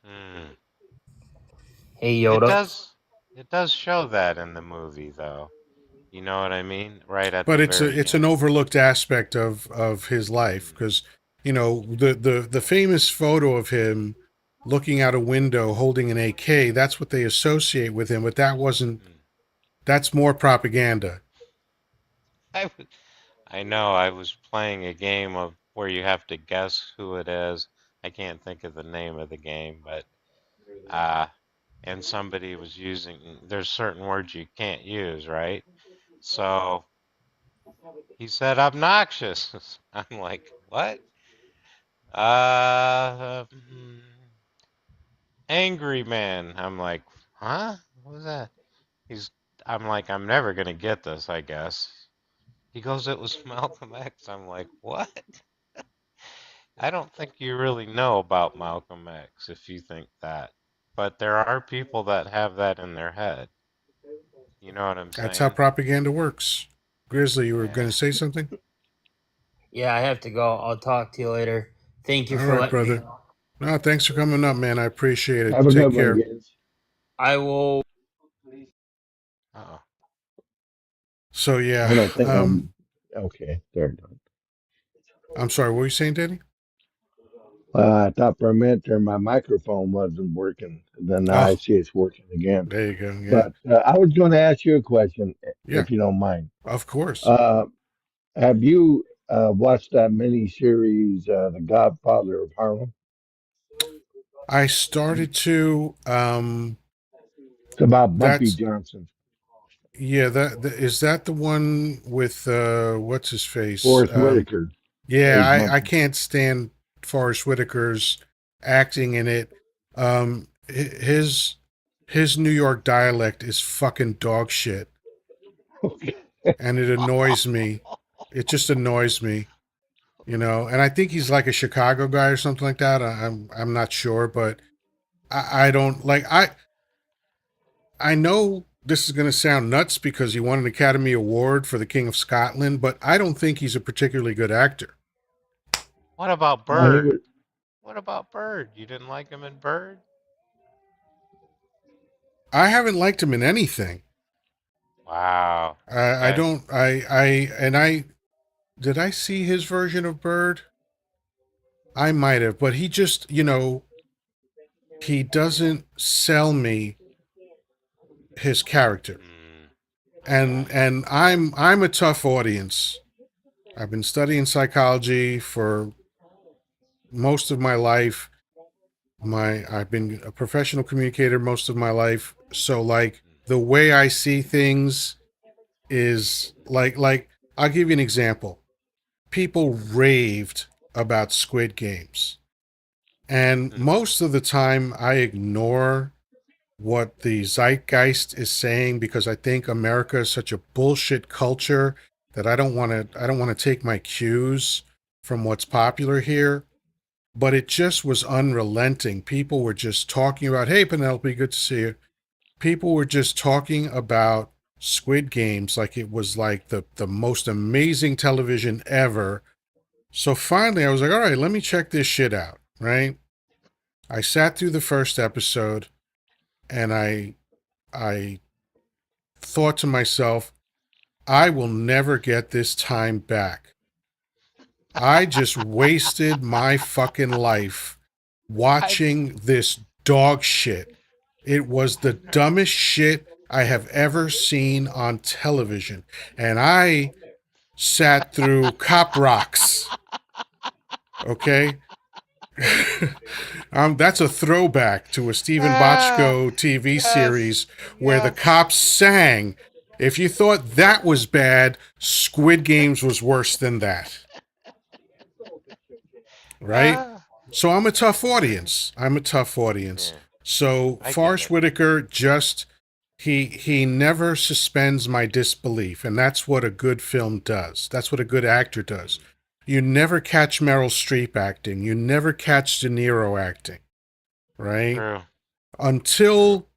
Mm. Hey It Yoda. does. It does show that in the movie, though. You know what I mean? Right at But the it's very an end. overlooked aspect of his life Mm. because the famous photo of him looking out a window holding an AK, that's what they associate with him, but Mm. that's more propaganda. I, w- I know. I was playing a game of where you have to guess who it is. I can't think of the name of the game, but uh, and somebody was using. There's certain words you can't use, right? So he said obnoxious. I'm like, what? Hmm, angry man. I'm like, huh? What was that? He's. I'm like, I'm never gonna get this, I guess. He goes, it was Malcolm X. I'm like, what? I don't think you really know about Malcolm X if you think that. But there are people that have that in their head. You know what I'm That's how saying? propaganda works. Grizzly, you were going Yeah. to say something? Yeah, I have to go. I'll talk to you later. Thank you All for right, letting me. brother. No, thanks for coming up, man. I appreciate it. Have a Take good one, care. kids. I will. Oh. So I yeah, don't think I'm okay. There, I'm sorry. What were you saying, Danny? I thought for a minute there my microphone wasn't working. Then now I Oh, see it's working again. there you go. Yeah, But I was going to ask you a question, yeah. if you don't mind. Of course. Uh, have you watched that mini series, The Godfather of Harlem? I started to. It's about Bumpy That's Johnson, yeah. Is that the one with what's his face? Forrest Whitaker Yeah, plays I Bumpy. can't stand Forrest Whitaker's acting in it. His New York dialect is fucking dog shit, Okay. and it annoys me. It just annoys me, And I think he's like a Chicago guy or something like that. I'm not sure, but I don't like I know this is going to sound nuts because he won an Academy Award for The King of Scotland, but I don't think he's a particularly good actor. What about Well, he Bird? was. What about Bird? You didn't like him in Bird? I haven't liked him in anything. Wow. I Okay. don't and I did I see his version of Bird? I might have, but he just, he doesn't sell me his character. Mm. Yeah. And I'm a tough audience. I've been studying psychology for most of my life. My I've been a professional communicator most of my life. So like the way I see things is like I'll give you an example. People raved about Squid Games. And Mm. most of the time, I ignore what the zeitgeist is saying because I think America is such a bullshit culture that I don't want to take my cues from what's popular here. But it just was unrelenting. People were just talking about, hey, Penelope, good to see you. People were just talking about Squid Games like it was like the most amazing television ever. So finally, I was like, all right, let me check this shit out, right? I sat through the first episode and I thought to myself, I will never get this time back. I just wasted my fucking life I've watching this dog shit. It was the I've never dumbest shit I have ever seen on television. And I sat through Cop Rocks, okay? That's a throwback to a Stephen Ah, Bochco TV yes, series where the yes. cops sang If you thought that was bad, Squid Games was worse than that. Right? Ah, So I'm a tough audience. I'm a tough audience. yeah, So I get Forrest it. Whitaker just he never suspends my disbelief, and that's what a good film does. That's what a good actor does. You never catch Meryl Streep acting. You never catch De Niro acting, right? True, true. Until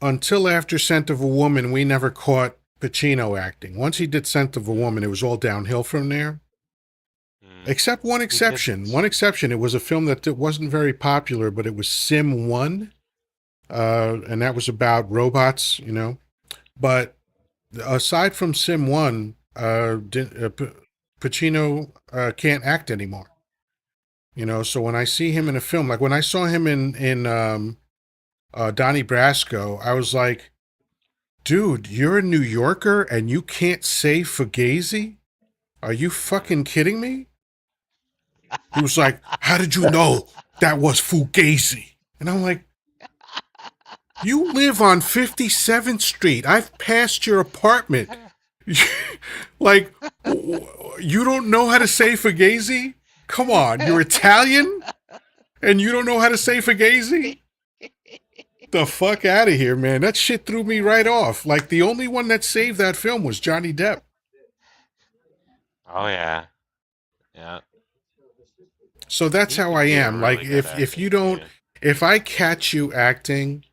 until after Scent of a Woman, we never caught Pacino acting. Once he did Scent of a Woman, it was all downhill from there. Mm. Except one He did. exception. One exception. It was a film that wasn't very popular, but it was Sim 1. And that was about robots, you know. But aside from Sim 1, Pacino can't act anymore. You know, so when I see him in a film, like when I saw him in Donnie Brasco, I was like, dude, you're a New Yorker and you can't say Fugazi? Are you fucking kidding me? He was like, how did you know that was Fugazi? And I'm like, you live on 57th Street. I've passed your apartment. Like, you don't know how to say Fugazi? Come on, you're Italian and you don't know how to say Fugazi? The fuck out of here, man. That shit threw me right off. Like, the only one that saved that film was Johnny Depp. Oh yeah, yeah. So that's He how could I be a am. Like, really good if actor you don't, too. if I catch you acting,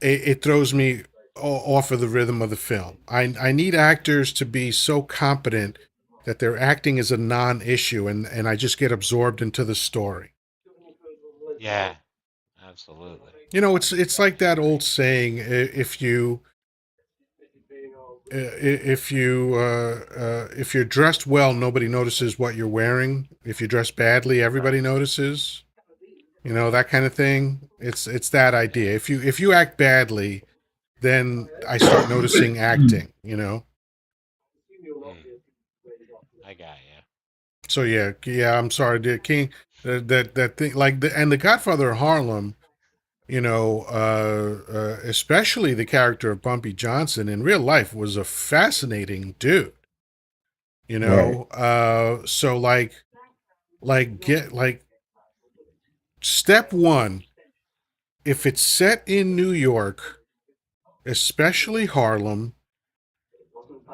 it throws me off of the rhythm of the film. I need actors to be so competent that their acting is a non-issue, and I just get absorbed into the story. Yeah, absolutely. You know, it's like that old saying: if you're dressed well, nobody notices what you're wearing. If you dress badly, Right. everybody notices. You know, that kind of thing. It's that Yeah. idea. If you act badly, then I start noticing acting. You know. Mm, I got you. So yeah. I'm sorry, the King. That thing, like the Godfather of Harlem. You know, especially the character of Bumpy Johnson in real life was a fascinating dude. You Right. know, so get like step one. If it's set in New York, especially Harlem,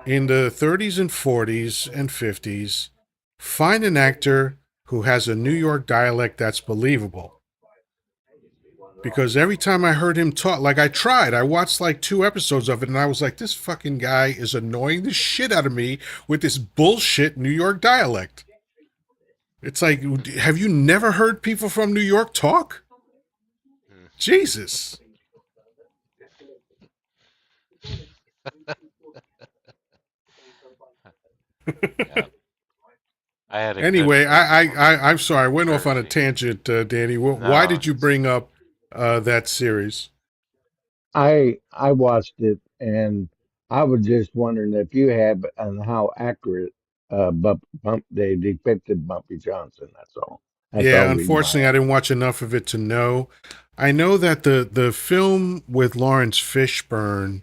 in the 30s and 40s and 50s, find an actor who has a New York dialect that's believable. Because every time I heard him talk, like I watched like 2 episodes of it, and I was like, this fucking guy is annoying the shit out of me with this bullshit New York dialect. It's like, have you never heard people from New York talk? Mm. Jesus. Yeah. I had a good Anyway, friend from I'm sorry, I went off on a Jersey. tangent, Danny. Why No, did you bring up that series? I watched it and I was just wondering if you had on how accurate they depicted Bumpy Johnson. That's all. That's all Yeah, reason why unfortunately, I I asked. didn't watch enough of it to know. I know that the film with Lawrence Fishburne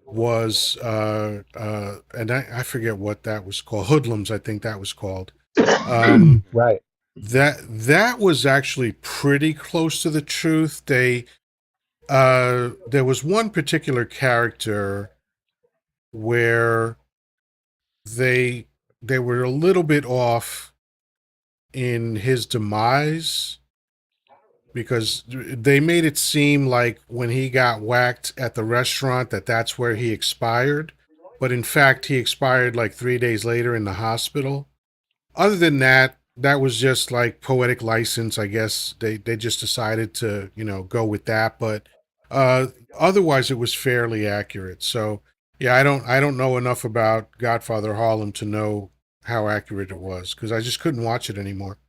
was and I forget what that was called. Hoodlums, I think that was called. Um, mm, Right. that was actually pretty close to the truth. There was one particular character where they they were a little bit off in his demise because they made it seem like when he got whacked at the restaurant that's where he expired, but in fact he expired like 3 days later in the hospital. Other than that, that was just like poetic license, I guess. They just decided to, go with that, but uh otherwise it was fairly accurate. So, yeah, I don't know enough about Godfather Harlem to know how accurate it was because I just couldn't watch it anymore.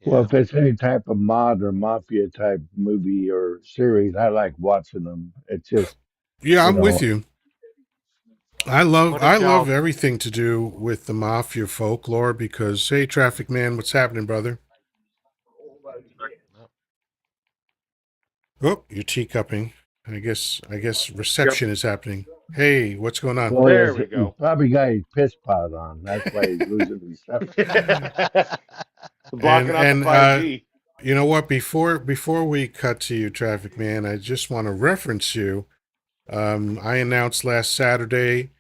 Well, yeah. if it's any type of mob or mafia type movie or series, I like watching them. It's just, Yeah, you I'm with know, you. What I did love y'all? everything to do with the mafia folklore because hey, traffic man, what's happening, brother? Oh, you're teacupping. I guess Yep. reception is happening. Hey, what's going on? Well, There yes, we he's go. probably got his piss pot on. That's why he's losing reception. And Blocking out the and 5G. you know what? Before we cut to you, traffic man, I just want to reference you. I announced last Saturday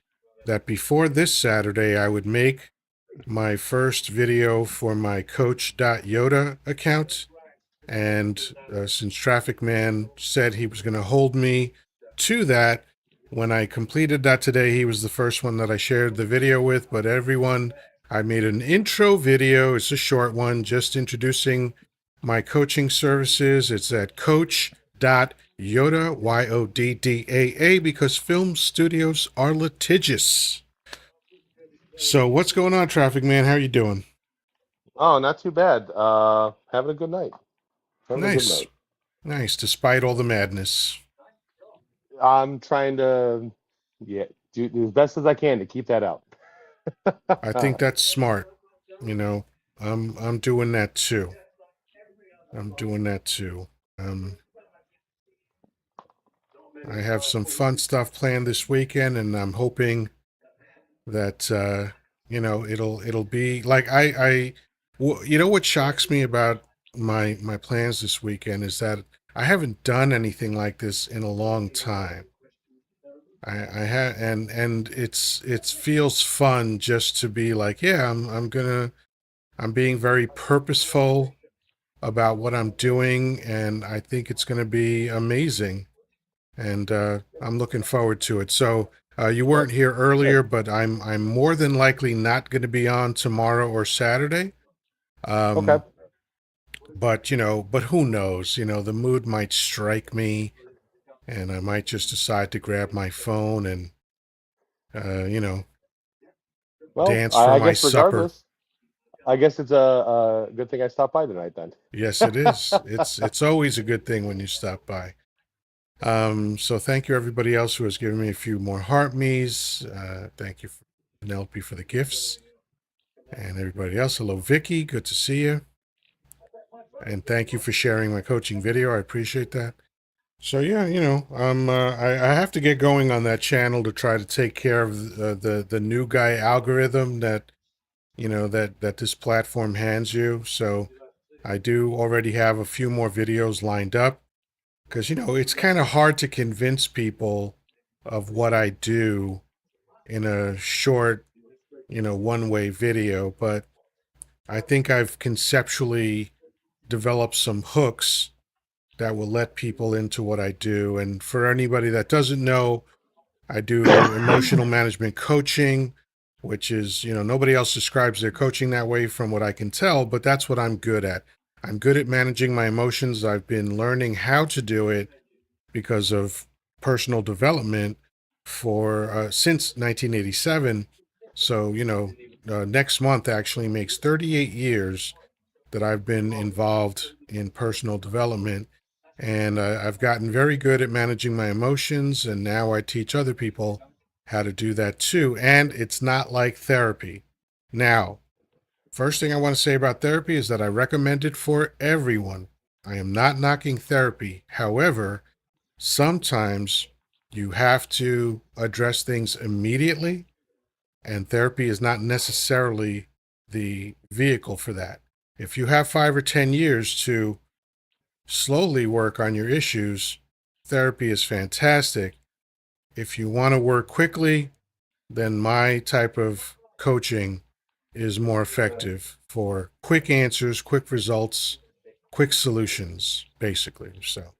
that before this Saturday I would make my first video for my Coach.Yoddah account. And since Traffic Man said he was going to hold me to that, when I completed that today, he was the first one that I shared the video with. But everyone, I made an intro video. It's a short one, just introducing my coaching services. It's at coach.yoddah, Yoddaa, because film studios are litigious. So what's going on, Traffic Man? How are you doing? Oh, not too bad. Having a good night. Having a good Nice. night. Nice, despite all the madness. I'm trying to, yeah, do as best as I can to keep that out. I think that's smart. You know, I'm doing that too. I'm doing that too. Um, I have some fun stuff planned this weekend, and I'm hoping that it'll be like you know what shocks me about my plans this weekend is that I haven't done anything like this in a long time. I have and it feels fun just to be like, yeah, I'm being very purposeful about what I'm doing, and I think it's going to be amazing. And I'm looking forward to it. So you Well, weren't here good. earlier, but I'm more than likely not going to be on tomorrow or Saturday. Okay. Um, but who knows? The mood might strike me, and I might just decide to grab my phone and you know Well, dance for I my guess supper. regardless, I guess it's a good thing I stopped by tonight then. Yes, it is. It's always a good thing when you stop by. So thank you everybody else who has given me a few more heart me's. Thank you Penelope for the gifts and everybody else. Hello, Vicky. Good to see you. And thank you for sharing my coaching video. I appreciate that. So yeah, I have to get going on that channel to try to take care of the new guy algorithm that that this platform hands you. So I do already have a few more videos lined up because it's kind of hard to convince people of what I do in a short one-way video, but I think I've conceptually developed some hooks that will let people into what I do. And for anybody that doesn't know, I do emotional management coaching, which is, nobody else describes their coaching that way from what I can tell, but that's what I'm good at. I'm good at managing my emotions. I've been learning how to do it because of personal development for since 1987. So, next month actually makes 38 years that I've been involved in personal development. And I've gotten very good at managing my emotions. And now I teach other people how to do that too. And it's not like therapy. Now, first thing I want to say about therapy is that I recommend it for everyone. I am not knocking therapy. However, sometimes you have to address things immediately, and therapy is not necessarily the vehicle for that. If you have 5 or 10 years to slowly work on your issues, therapy is fantastic. If you want to work quickly, then my type of coaching is more effective for quick answers, quick results, quick solutions, basically. So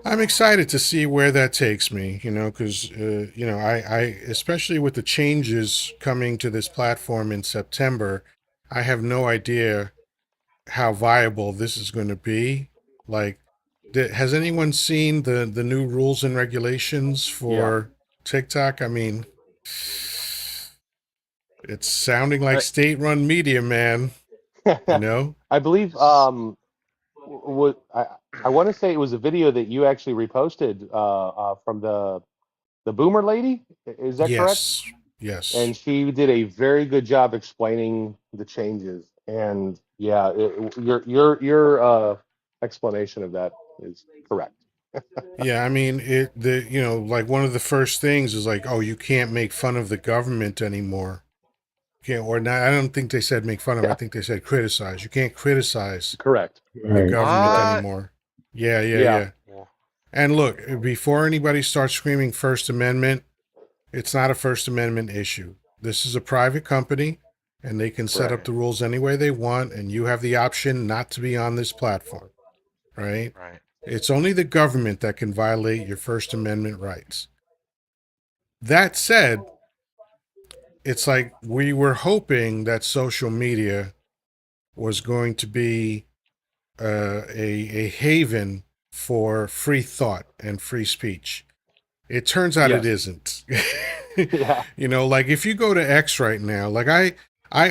I'm excited to see where that takes me, because, I, especially with the changes coming to this platform in September, I have no idea how viable this is going to be. Like, has anyone seen the new rules and regulations Yeah. for TikTok? I mean, it's sounding like I, state-run media, man. You know? I believe what I want to say it was a video that you actually reposted from the the boomer lady. Is that correct? Yes. Yes. And she did a very good job explaining the changes. And yeah, your explanation of that is correct. Yeah, I mean like one of the first things is like, oh, you can't make fun of the government anymore. Can't or not I don't think they said make fun of, I Yeah, think they said criticize. You can't criticize correct. the Right. government Correct. What? anymore. Yeah, yeah, Yeah, yeah. Well, And look, before anybody starts screaming First Amendment, it's not a First Amendment issue. This is a private company, and they can set correct. up right, the rules any way they want, and you have the option not to be on this platform, right? right. It's only the government that can violate your First Amendment rights. That said, it's like we were hoping that social media was going to be a haven for free thought and free speech. It turns out it Yes. isn't. Yeah. Like if you go to X right now, like I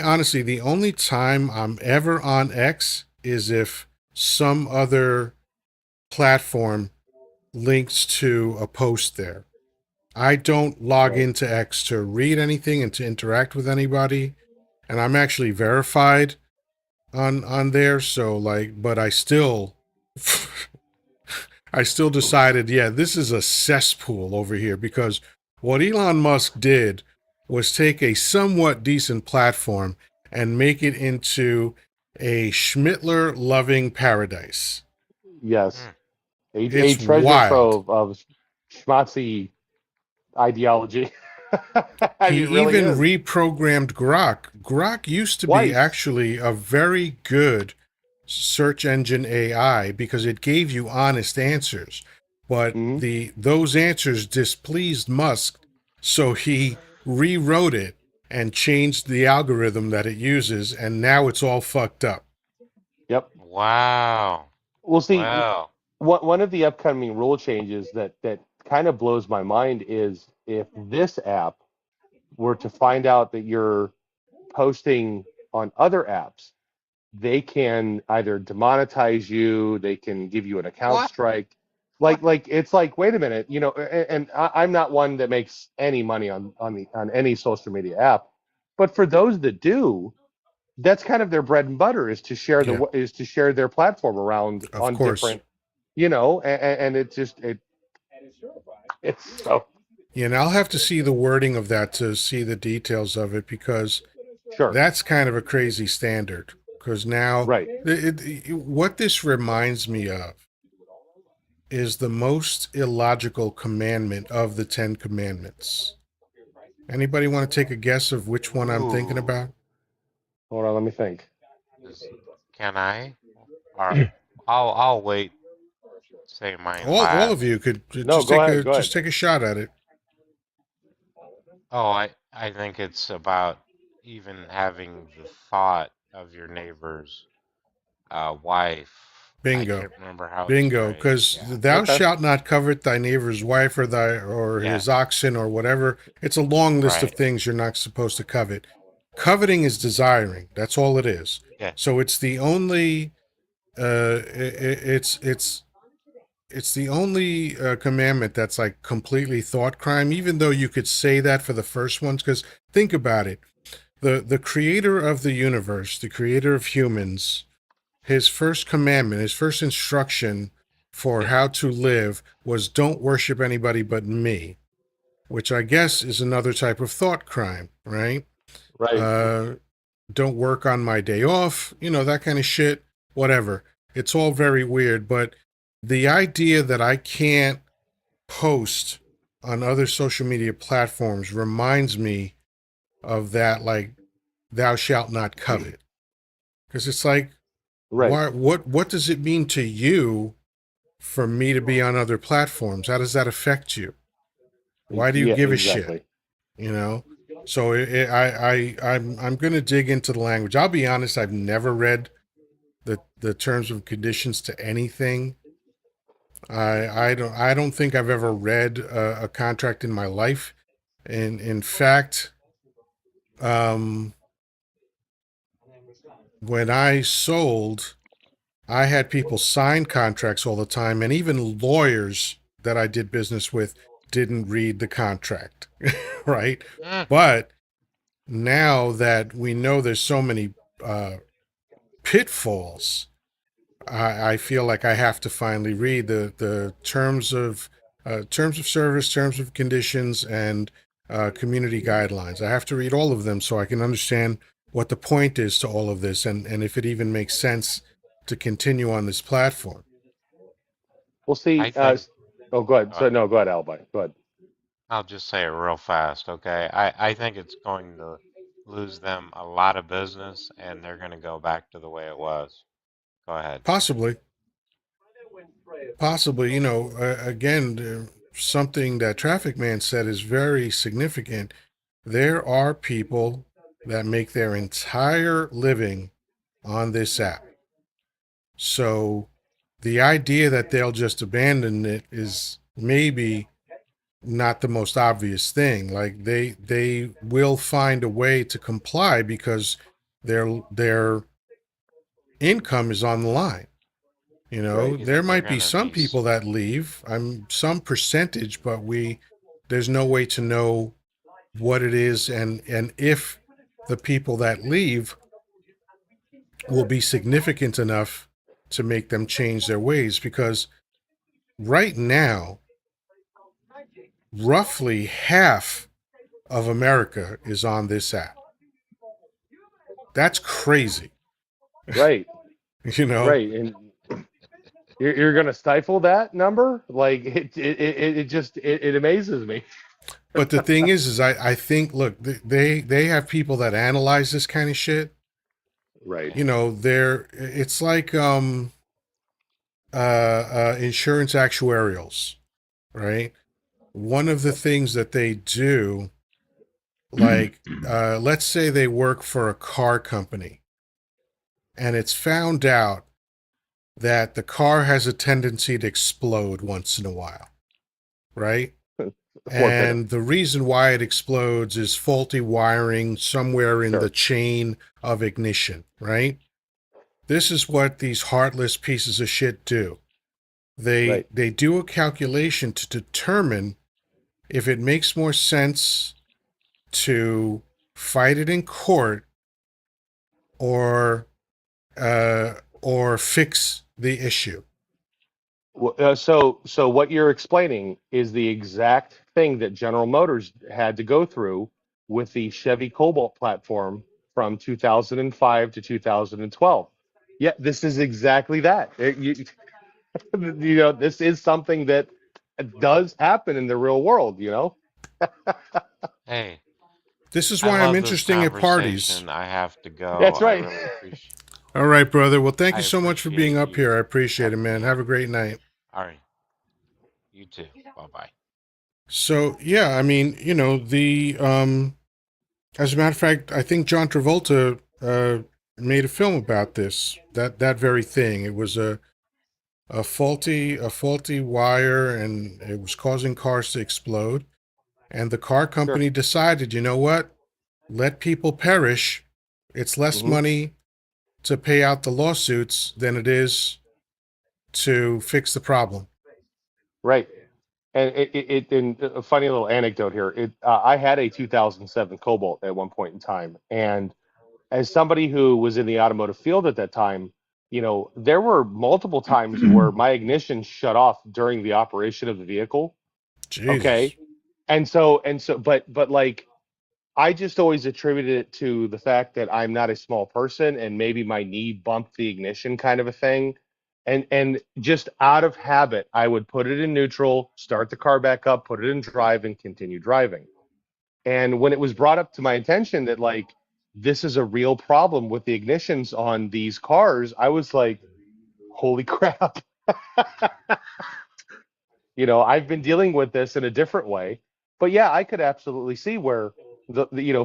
honestly, the only time I'm ever on X is if some other platform links to a post there. I don't log Right. into X to read anything and to interact with anybody, and I'm actually verified on there. So like, but I still, I still decided, yeah, this is a cesspool over here because what Elon Musk did was take a somewhat decent platform and make it into a Schmittler loving paradise. Yes. Hmm. A It's treasure wild. trove of schmatzy ideology. I He mean, it really even is. reprogrammed Grok. Grok used to be Twice. actually a very good search engine AI because it gave you honest answers. But Hmm. those answers displeased Musk, so he rewrote it and changed the algorithm that it uses, and now it's all fucked up. Yep. Wow. We'll see. Wow. One of the upcoming rule changes that kind of blows my mind is if this app were to find out that you're posting on other apps, they can either demonetize you, they can give you an account What? strike. What? Like it's like, wait a minute, and I'm not one that makes any money on any social media app, but for those that do, that's kind of their bread and butter Yeah, is to share their platform around of on course. different, and it just it's so Yeah, and I'll have to see the wording of that to see the details of it because sure, that's kind of a crazy standard. Because now, right. what this reminds me of is the most illogical commandment of the Ten Commandments. Anybody want to take a guess of which one I'm thinking Ooh. about? Hold on, let me think. Is can I? Or I'll wait. Say mine All of last. you could No, go ahead, go just ahead. take a shot at it. Oh, I think it's about even having the thought of your neighbor's wife. I Bingo. can't remember how it's Bingo, phrased. because Yeah. thou Okay, shalt not covet thy neighbor's wife or Yeah. his oxen or whatever. It's a long list of Right. things you're not supposed to covet. Coveting is desiring. That's all it is. Yeah. So it's the only it's the only commandment that's like completely thought crime. Even though you could say that for the first ones, because think about it, the creator of the universe, the creator of humans, his first commandment, his first instruction for Yeah. how to live was don't worship anybody but me, which I guess is another type of thought crime, right? right, Uh, don't work on my day off, that kind of shit, whatever. It's all very weird, but the idea that I can't post on other social media platforms reminds me of that, like, thou shalt not covet. Because it's like, right. what does it mean to you for me to be on other platforms? How does that affect you? Why do you Yeah, give a shit? exactly. You know? So I'm gonna dig into the language. I'll be honest, I've never read the terms and conditions to anything. I don't think I've ever read a contract in my life. And in fact, um, when I sold, I had people sign contracts all the time, and even lawyers that I did business with didn't read the contract, right? Mm. But now that we know there's so many pitfalls, I feel like I have to finally read the terms of service, terms of conditions, and community guidelines. I have to read all of them so I can understand what the point is to all of this, and if it even makes sense to continue on this platform. We'll see. I think, Oh, go ahead. uh, So no, go ahead, Albie. Go ahead. I'll just say it real fast, okay? I think it's going to lose them a lot of business and they're going to go back to the way it was. Go ahead. Possibly, possibly, again, something that Traffic Man said is very significant. There are people that make their entire living on this app. So the idea that they'll just abandon it is maybe not the most obvious thing. Like they will find a way to comply because their income is on the line. Right. You There think they're might be going to some be, people that leave. I'm some percentage, but there's no way to know what it is and if the people that leave will be significant enough to make them change their ways, because right now roughly half of America is on this app. That's crazy. Right. you know Right. And you're going to stifle that number? Like it just it amazes me. but the thing is I think, look, they have people that analyze this kind of shit. Right. It's like insurance actuarials, right? One of the things that they do, like, let's say they work for a car company and it's found out that the car has a tendency to explode once in a while, right? Ford Pinto. And the reason why it explodes is faulty wiring somewhere in the Sure. chain of ignition, right? This is what these heartless pieces of shit do. They Right. they do a calculation to determine if it makes more sense to fight it in court or fix the issue. So what you're explaining is the exact thing that General Motors had to go through with the Chevy Cobalt platform from 2005 to 2012. Yeah, this is exactly that. This is something that does happen in the real world, hey, This is I why I'm love this interesting at parties. conversation. I have to go. That's I right. really appreciate All right, brother. Well, thank I you so much for being appreciate up you here. I appreciate it, having man. me Have a on. great night. All right. You too. Bye-bye. So, yeah, I mean, the as a matter of fact, I think John Travolta made a film about this, that very thing. It was a faulty wire, and it was causing cars to explode. And the car Sure. company decided, you know what? Let people perish. It's less Hmm. money to pay out the lawsuits than it is to fix the problem. Right. And and a funny little anecdote here. I had a 2007 Cobalt at one point in time, and as somebody who was in the automotive field at that time, there were multiple times where my ignition shut off during the operation of the vehicle. Jesus. Okay. But like, I just always attributed it to the fact that I'm not a small person and maybe my knee bumped the ignition kind of a thing. And just out of habit, I would put it in neutral, start the car back up, put it in drive, and continue driving. And when it was brought up to my attention that like this is a real problem with the ignitions on these cars, I was like, holy crap. I've been dealing with this in a different way. But yeah, I could absolutely see where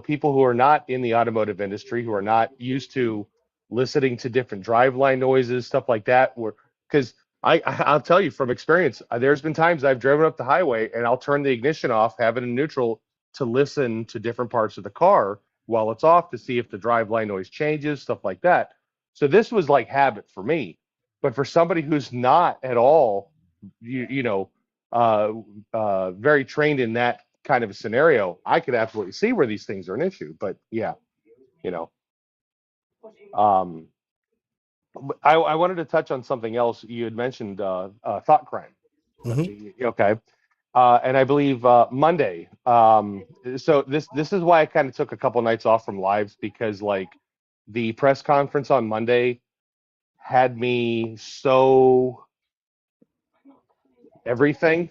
people who are not in the automotive industry, who are not used to listening to different driveline noises, stuff like that, where because I'll tell you from experience, there's been times I've driven up the highway and I'll turn the ignition off, have it in neutral to listen to different parts of the car while it's off to see if the driveline noise changes, stuff like that. So this was like habit for me. But for somebody who's not at all, you know, very trained in that kind of a scenario, I could absolutely see where these things are an issue. But yeah, you know, um, I wanted to touch on something else. You had mentioned thought crime. Hmm. Okay. And I believe Monday. So this is why I kind of took a couple nights off from lives, because like the press conference on Monday had me so everything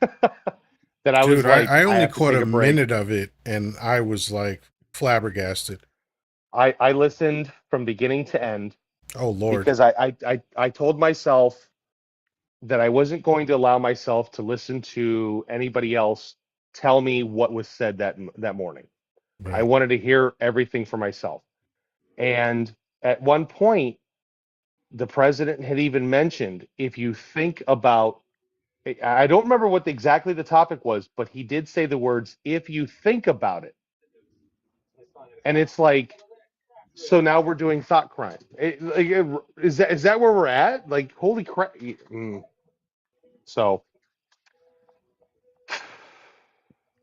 that I was Dude, like, I I only have to caught take a a break. minute of it and I was like flabbergasted. I listened from beginning to end Oh Lord. because I told myself that I wasn't going to allow myself to listen to anybody else tell me what was said that morning. I Right. wanted to hear everything for myself. And at one point, the president had even mentioned, if you think about, I don't remember what exactly the topic was, but he did say the words, if you think about it. And it's like, so now we're doing thought crime. Is that where we're at? Like, holy crap. So,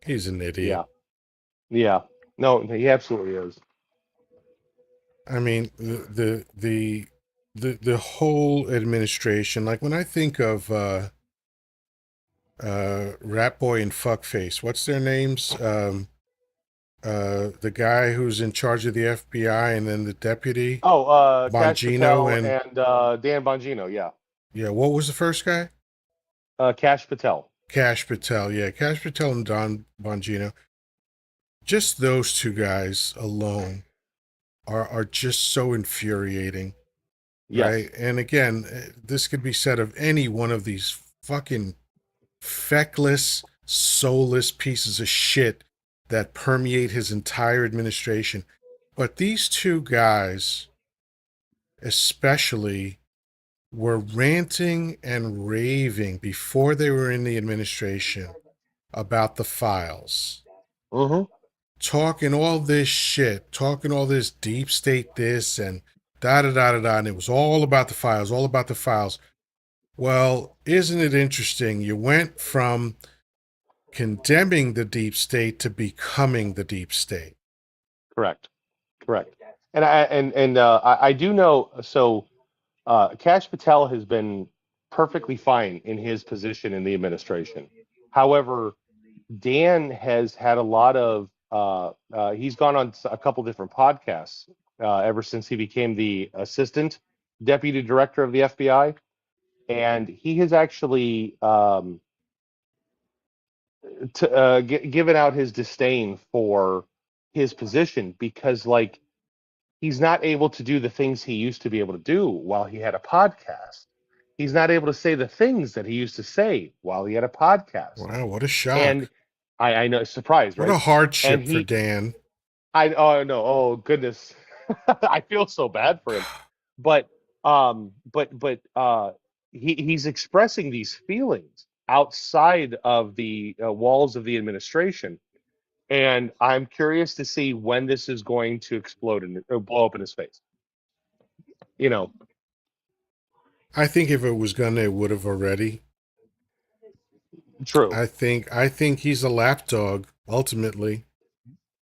He's an idiot. yeah, yeah. No, he absolutely is. I mean, the whole administration, like when I think of Rat Boy and Fuckface, what's their names? The guy who's in charge of the FBI and then the deputy, Oh, Cash Bongino, Patel and and Dan Bongino. Yeah. yeah, what was the first guy? Cash Patel. Cash Patel. Yeah, Cash Patel and Don Bongino. Just those two guys alone are just so infuriating, Yes. right? And again, this could be said of any one of these fucking feckless, soulless pieces of shit that permeate his entire administration. But these two guys, especially, were ranting and raving before they were in the administration about the files, Mm-hmm. talking all this shit, talking all this deep state this and da da da da da, and it was all about the files, all about the files. Well, isn't it interesting? You went from condemning the deep state to becoming the deep state. Correct. Correct. And I do know. So Cash Patel has been perfectly fine in his position in the administration. However, Dan has had a lot of. He's gone on a couple different podcasts ever since he became the assistant deputy director of the FBI, and he has actually given out his disdain for his position because, like, he's not able to do the things he used to be able to do while he had a podcast. He's not able to say the things that he used to say while he had a podcast. Wow, what a shock. And I know, surprised, What a right? And hardship for Dan. oh no, oh goodness, I feel so bad for him. But he's expressing these feelings outside of the walls of the administration, and I'm curious to see when this is going to explode and blow up in his face. You know, I think if it was gonna, it would have already. true. I think he's a lapdog, ultimately.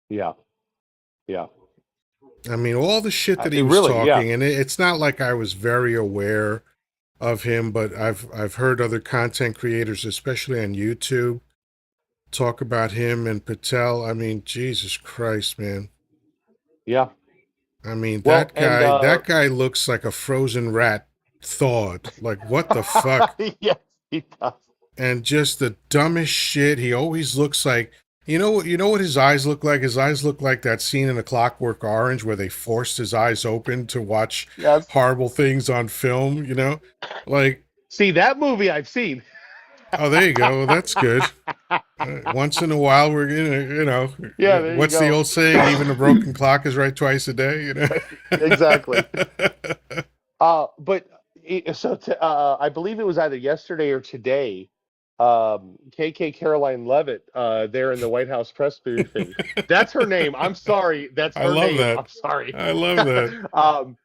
Yeah, yeah. I mean, all the shit that he was Really, yeah, talking, and it's not like I was very aware of him, but I've heard other content creators, especially on YouTube, talk about him and Patel. I mean, Jesus Christ, man. yeah. I mean, Well, and that guy looks like a frozen rat thawed. Like, what the fuck? yes, he does. And just the dumbest shit. He always looks like, you know what his eyes look like? His eyes look like that scene in A Clockwork Orange where they forced his eyes open to watch Yes. horrible things on film, Like, See, that movie I've seen. oh, there you go. That's good. Once in a while, we're Yeah, there you what's the go. old saying? Even a broken clock is right twice a day. Exactly. But I believe it was either yesterday or today. KK Caroline Levitt, there in the White House press briefing. That's her name. I'm sorry. That's I her love name. that. I'm sorry. I love that.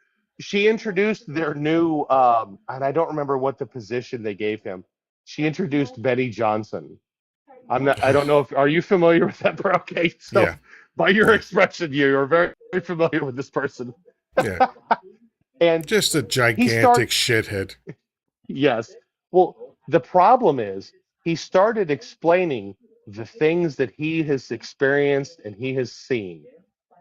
She introduced their new, and I don't remember what the position they gave him, She introduced Betty Johnson. I don't know if, are you familiar with that? Okay, so Yeah. by your Yeah. expression, you are very familiar with this person. Yeah. And Just a he gigantic start shithead. yes. Well, the problem is he started explaining the things that he has experienced and he has seen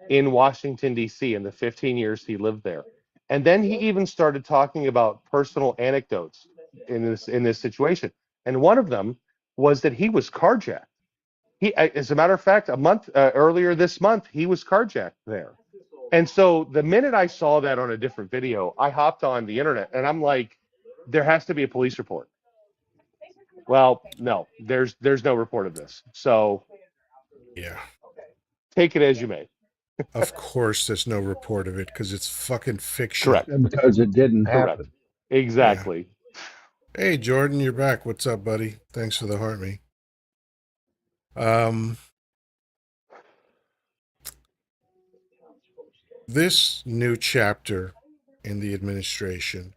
in Washington D.C. in the 15 years he lived there. And then he even started talking about personal anecdotes in this situation. And one of them was that he was carjacked. As a matter of fact, a month earlier this month, he was carjacked there. And so the minute I saw that on a different video, I hopped on the internet and I'm like, there has to be a police report. Well, no, there's no report of this. So Yeah. take it as you may. Of course, there's no report of it because it's fucking fiction. Correct. Because it didn't Correct. happen. Yeah. Exactly. Hey, Jordan, you're back. What's up, buddy? Thanks for the heart me. Um, this new chapter in the administration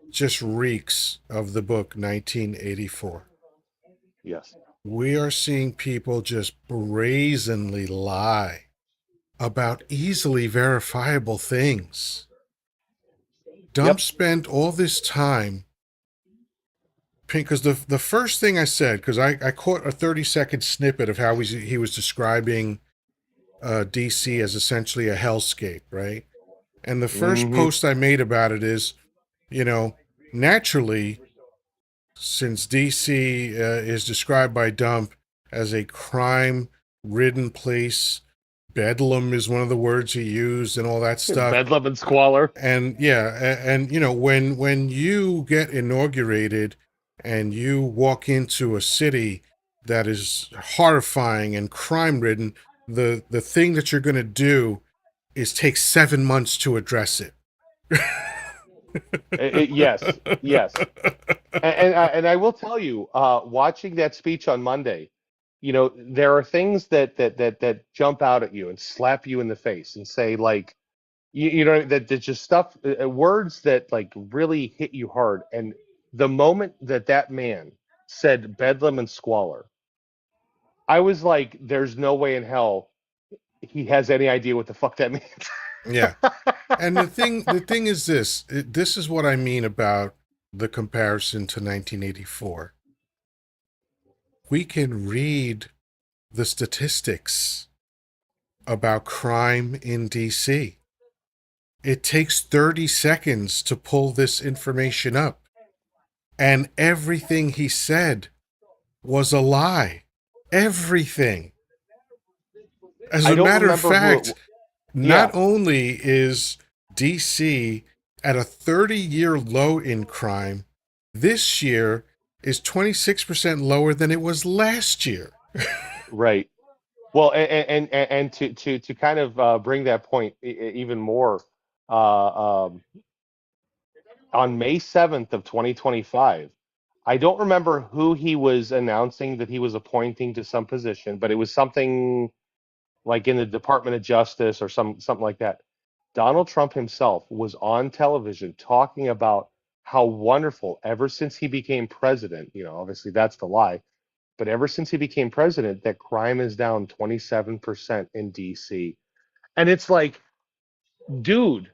just reeks of the book 1984. Yes. We are seeing people just brazenly lie about easily verifiable things. Dump Yep. spent all this time because the first thing I said, because I caught a 30-second snippet of how he was describing DC as essentially a hellscape, right? And the first Mm-hmm. post I made about it is, you know, naturally, since DC is described by Dump as a crime-ridden place, bedlam is one of the words he used and all that stuff. Bedlam and squalor. And yeah, and you know, when you get inaugurated and you walk into a city that is horrifying and crime-ridden, the thing that you're going to do is take 7 months to address it. Yes. Yes. And I will tell you, watching that speech on Monday, you know, there are things that jump out at you and slap you in the face and say like, you know, that just stuff, words that like really hit you hard. And the moment that man said bedlam and squalor, I was like, there's no way in hell he has any idea what the fuck that means. Yeah. And the thing is this is what I mean about the comparison to 1984. We can read the statistics about crime in DC. It takes 30 seconds to pull this information up. And everything he said was a lie. Everything. As I a don't matter of remember who it. fact, not Yeah, only is DC at a 30-year low in crime, this year is 26% lower than it was last year. right. Well, and to kind of bring that point even more, on May 7th of 2025, I don't remember who he was announcing that he was appointing to some position, but it was something like in the Department of Justice or something like that. Donald Trump himself was on television talking about how wonderful ever since he became president, you know, obviously that's the lie, but ever since he became president, that crime is down 27% in DC. And it's like, dude,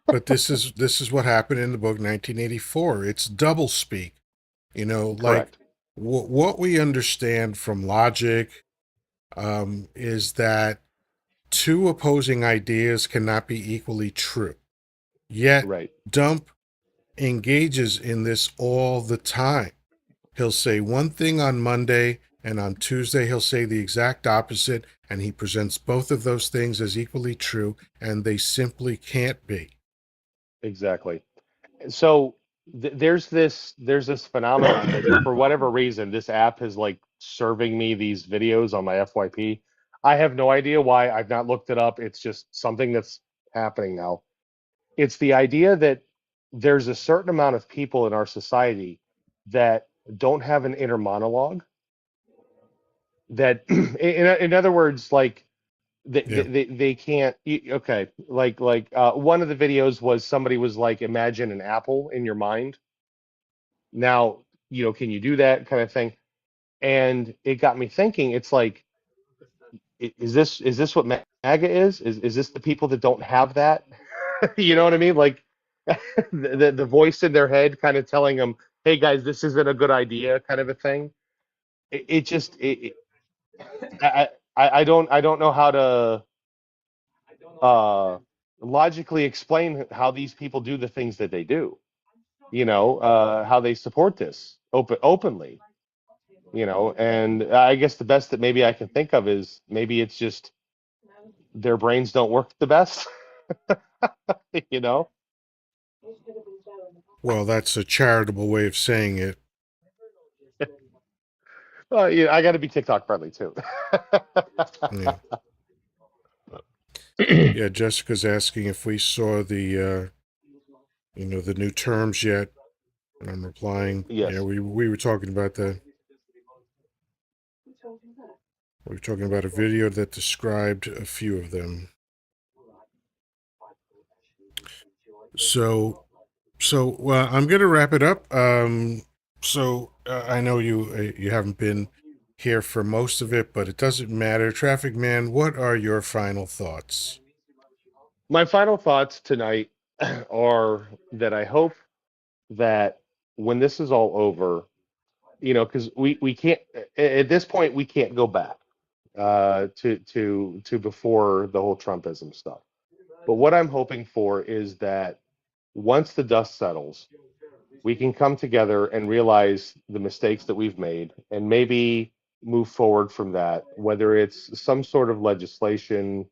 But this is what happened in the book 1984. It's double speak. You know, like correct, what we understand from logic is that two opposing ideas cannot be equally true. Yet right, Dump engages in this all the time. He'll say one thing on Monday, and on Tuesday he'll say the exact opposite, and he presents both of those things as equally true, and they simply can't be. exactly. So there's this phenomenon that for whatever reason this app is like serving me these videos on my FYP. I have no idea why. I've not looked it up. It's just something that's happening now. It's the idea that there's a certain amount of people in our society that don't have an inner monologue. That, in other words, like Yeah. They can't. Okay, one of the videos was somebody was like, imagine an apple in your mind. Now, can you do that kind of thing? And it got me thinking. It's like, is this what MAGA is? Is this the people that don't have that? You know what I mean? Like the voice in their head kind of telling them, "Hey guys, this isn't a good idea," kind of a thing. It just I don't know how to uh logically explain how these people do the things that they do. How they support this openly. And I guess the best that maybe I can think of is maybe it's just their brains don't work the best. you know Well, that's a charitable way of saying it. yeah, I got to be TikTok friendly too. Yeah. Yeah, Jessica's asking if we saw the new terms yet, and I'm replying, yeah, Yes. we were talking about that. We were talking about a video that described a few of them. So, well, I'm gonna wrap it up. I know you haven't been here for most of it, but it doesn't matter. Traffic Man, what are your final thoughts? My final thoughts tonight are that I hope that when this is all over, because we can't at this point we can't go back to before the whole Trumpism stuff. But what I'm hoping for is that once the dust settles, we can come together and realize the mistakes that we've made and maybe move forward from that, whether it's some sort of legislation,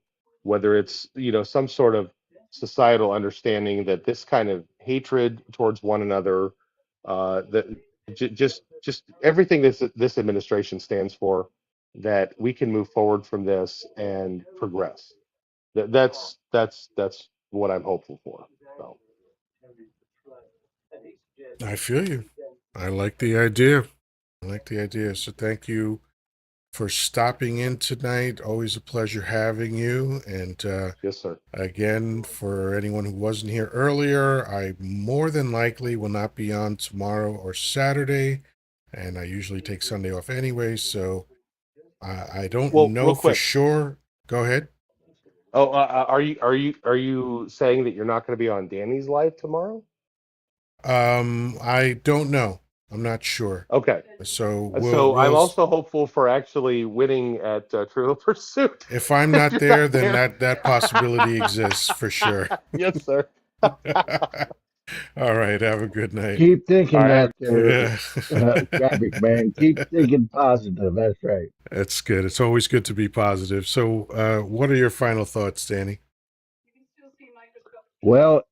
whether it's some sort of societal understanding that this kind of hatred towards one another, that just everything this administration stands for, that we can move forward from this and progress. That's what I'm hopeful for. So I feel you. I like the idea. I like the idea. So thank you for stopping in tonight. Always a pleasure having you. And yes, sir. again, for anyone who wasn't here earlier, I more than likely will not be on tomorrow or Saturday. And I usually take Sunday off anyway. So I don't Well, know real for quick. sure. Go ahead. Oh, are you saying that you're not going to be on Danny's live tomorrow? I don't know. I'm not sure. Okay. So So I'm also hopeful for actually winning at Trivial Pursuit. if I'm If not you're there, not then there. that possibility exists for sure. Yes, sir. All right. Have a good night. Keep All thinking right. that there, Yeah. traffic man. Keep thinking positive. That's right. That's good. It's always good to be positive. So, what are your final thoughts, Danny? Well,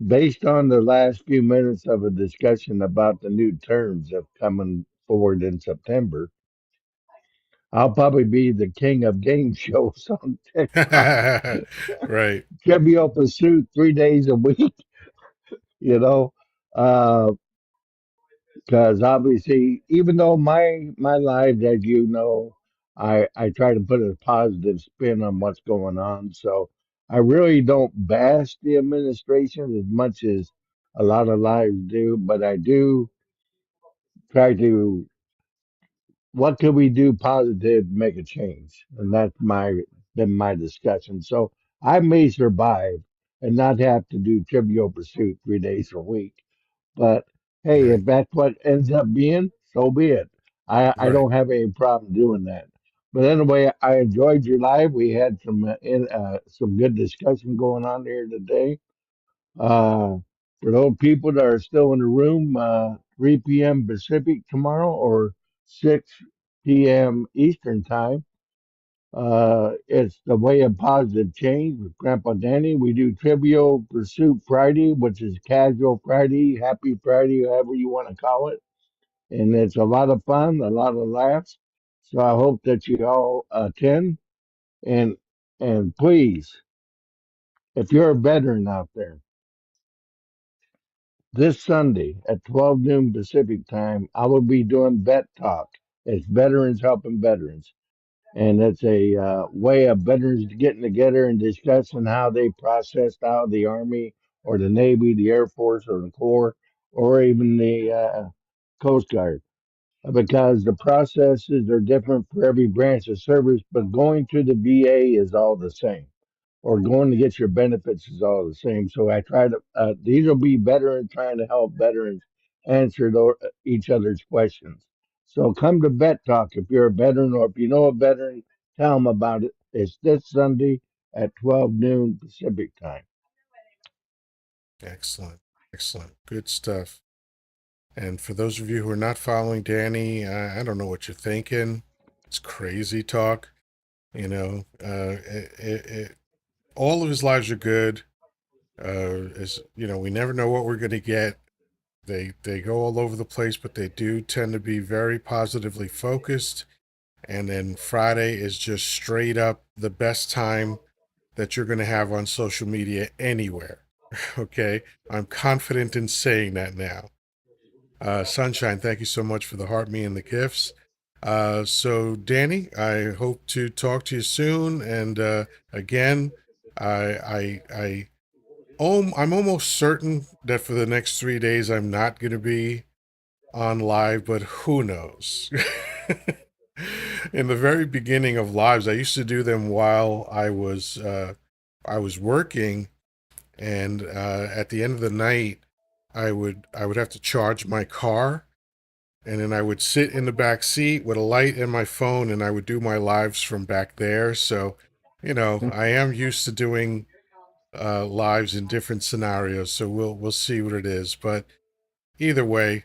based on the last few minutes of a discussion about the new terms of coming forward in September, I'll probably be the king of game shows on TikTok. Right. Trivial Pursuit 3 days a week, you know. Uh, because obviously, even though my life, as you know, I try to put a positive spin on what's going on. So I really don't bash the administration as much as a lot of lives do, but I do try to. What can we do positive to make a change? And that's been my discussion. So I may survive and not have to do Trivial Pursuit 3 days a week. But hey, Right. if that's what ends up being, so be it. I Right. don't have any problem doing that. But anyway, I enjoyed your live. We had some good discussion going on here today. For those people that are still in the room, 3 p.m. Pacific tomorrow or 6 p.m. Eastern time. It's the way of positive change with Grandpa Danny. We do Trivial Pursuit Friday, which is Casual Friday, Happy Friday, however you want to call it. And it's a lot of fun, a lot of laughs. So I hope that you all attend. And and please, if you're a veteran out there, this Sunday at 12 noon Pacific time, I will be doing Vet Talk. It's Veterans Helping Veterans. and it's a way of veterans getting together and discussing how they processed out of the Army or the Navy, the Air Force, or the Corps, or even the Coast Guard, because the processes are different for every branch of service, but going to the VA is all the same, or going to get your benefits is all the same. So I try to, these will be veterans trying to help veterans answer each other's questions. So come to Vet Talk if you're a veteran, or if you know a veteran, tell them about it. It's this Sunday at 12 noon Pacific time. Excellent. Excellent. Good stuff. And for those of you who are not following Danny, I don't know what you're thinking. It's crazy talk. You know, all of his lives are good. We never know what we're going to get. They go all over the place, but they do tend to be very positively focused. And then Friday is just straight up the best time that you're going to have on social media anywhere. Okay, I'm confident in saying that now. Sunshine, thank you so much for the heart, me, and the gifts. So, Danny, I hope to talk to you soon. And again, I'm almost certain that for the next 3 days I'm not going to be on live, but who knows? In the very beginning of lives, I used to do them while I was working, and at the end of the night, I would have to charge my car, and then I would sit in the back seat with a light and my phone, and I would do my lives from back there. So, I am used to doing lives in different scenarios. So we'll see what it is. But either way,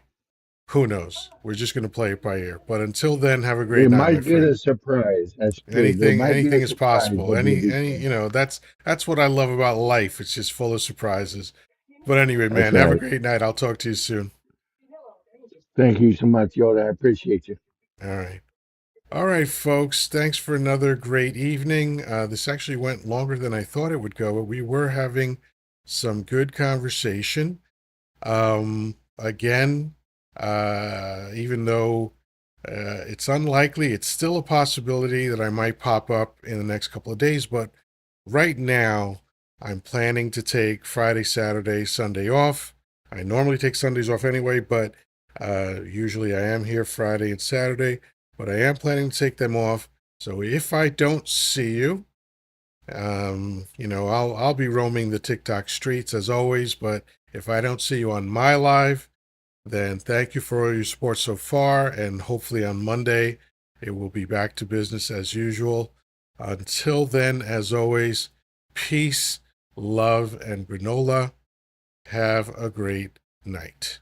who knows? We're just going to play it by ear. But until then, have a We great night, my might get a friend. surprise. That's true. There Anything might be a anything is surprise possible. over the Any weekend. that's what I love about life. It's just full of surprises. But anyway, That's man, have a right. great night. I'll talk to you soon. Thank you so much, Yoda. I appreciate you. All right. All right, folks. Thanks for another great evening. This actually went longer than I thought it would go, but we were having some good conversation. Again, even though it's unlikely, it's still a possibility that I might pop up in the next couple of days. But right now, I'm planning to take Friday, Saturday, Sunday off. I normally take Sundays off anyway, but usually I am here Friday and Saturday. But I am planning to take them off. So if I don't see you, I'll be roaming the TikTok streets as always. But if I don't see you on my live, then thank you for all your support so far, and hopefully on Monday it will be back to business as usual. Until then, as always, peace, love, and granola. Have a great night.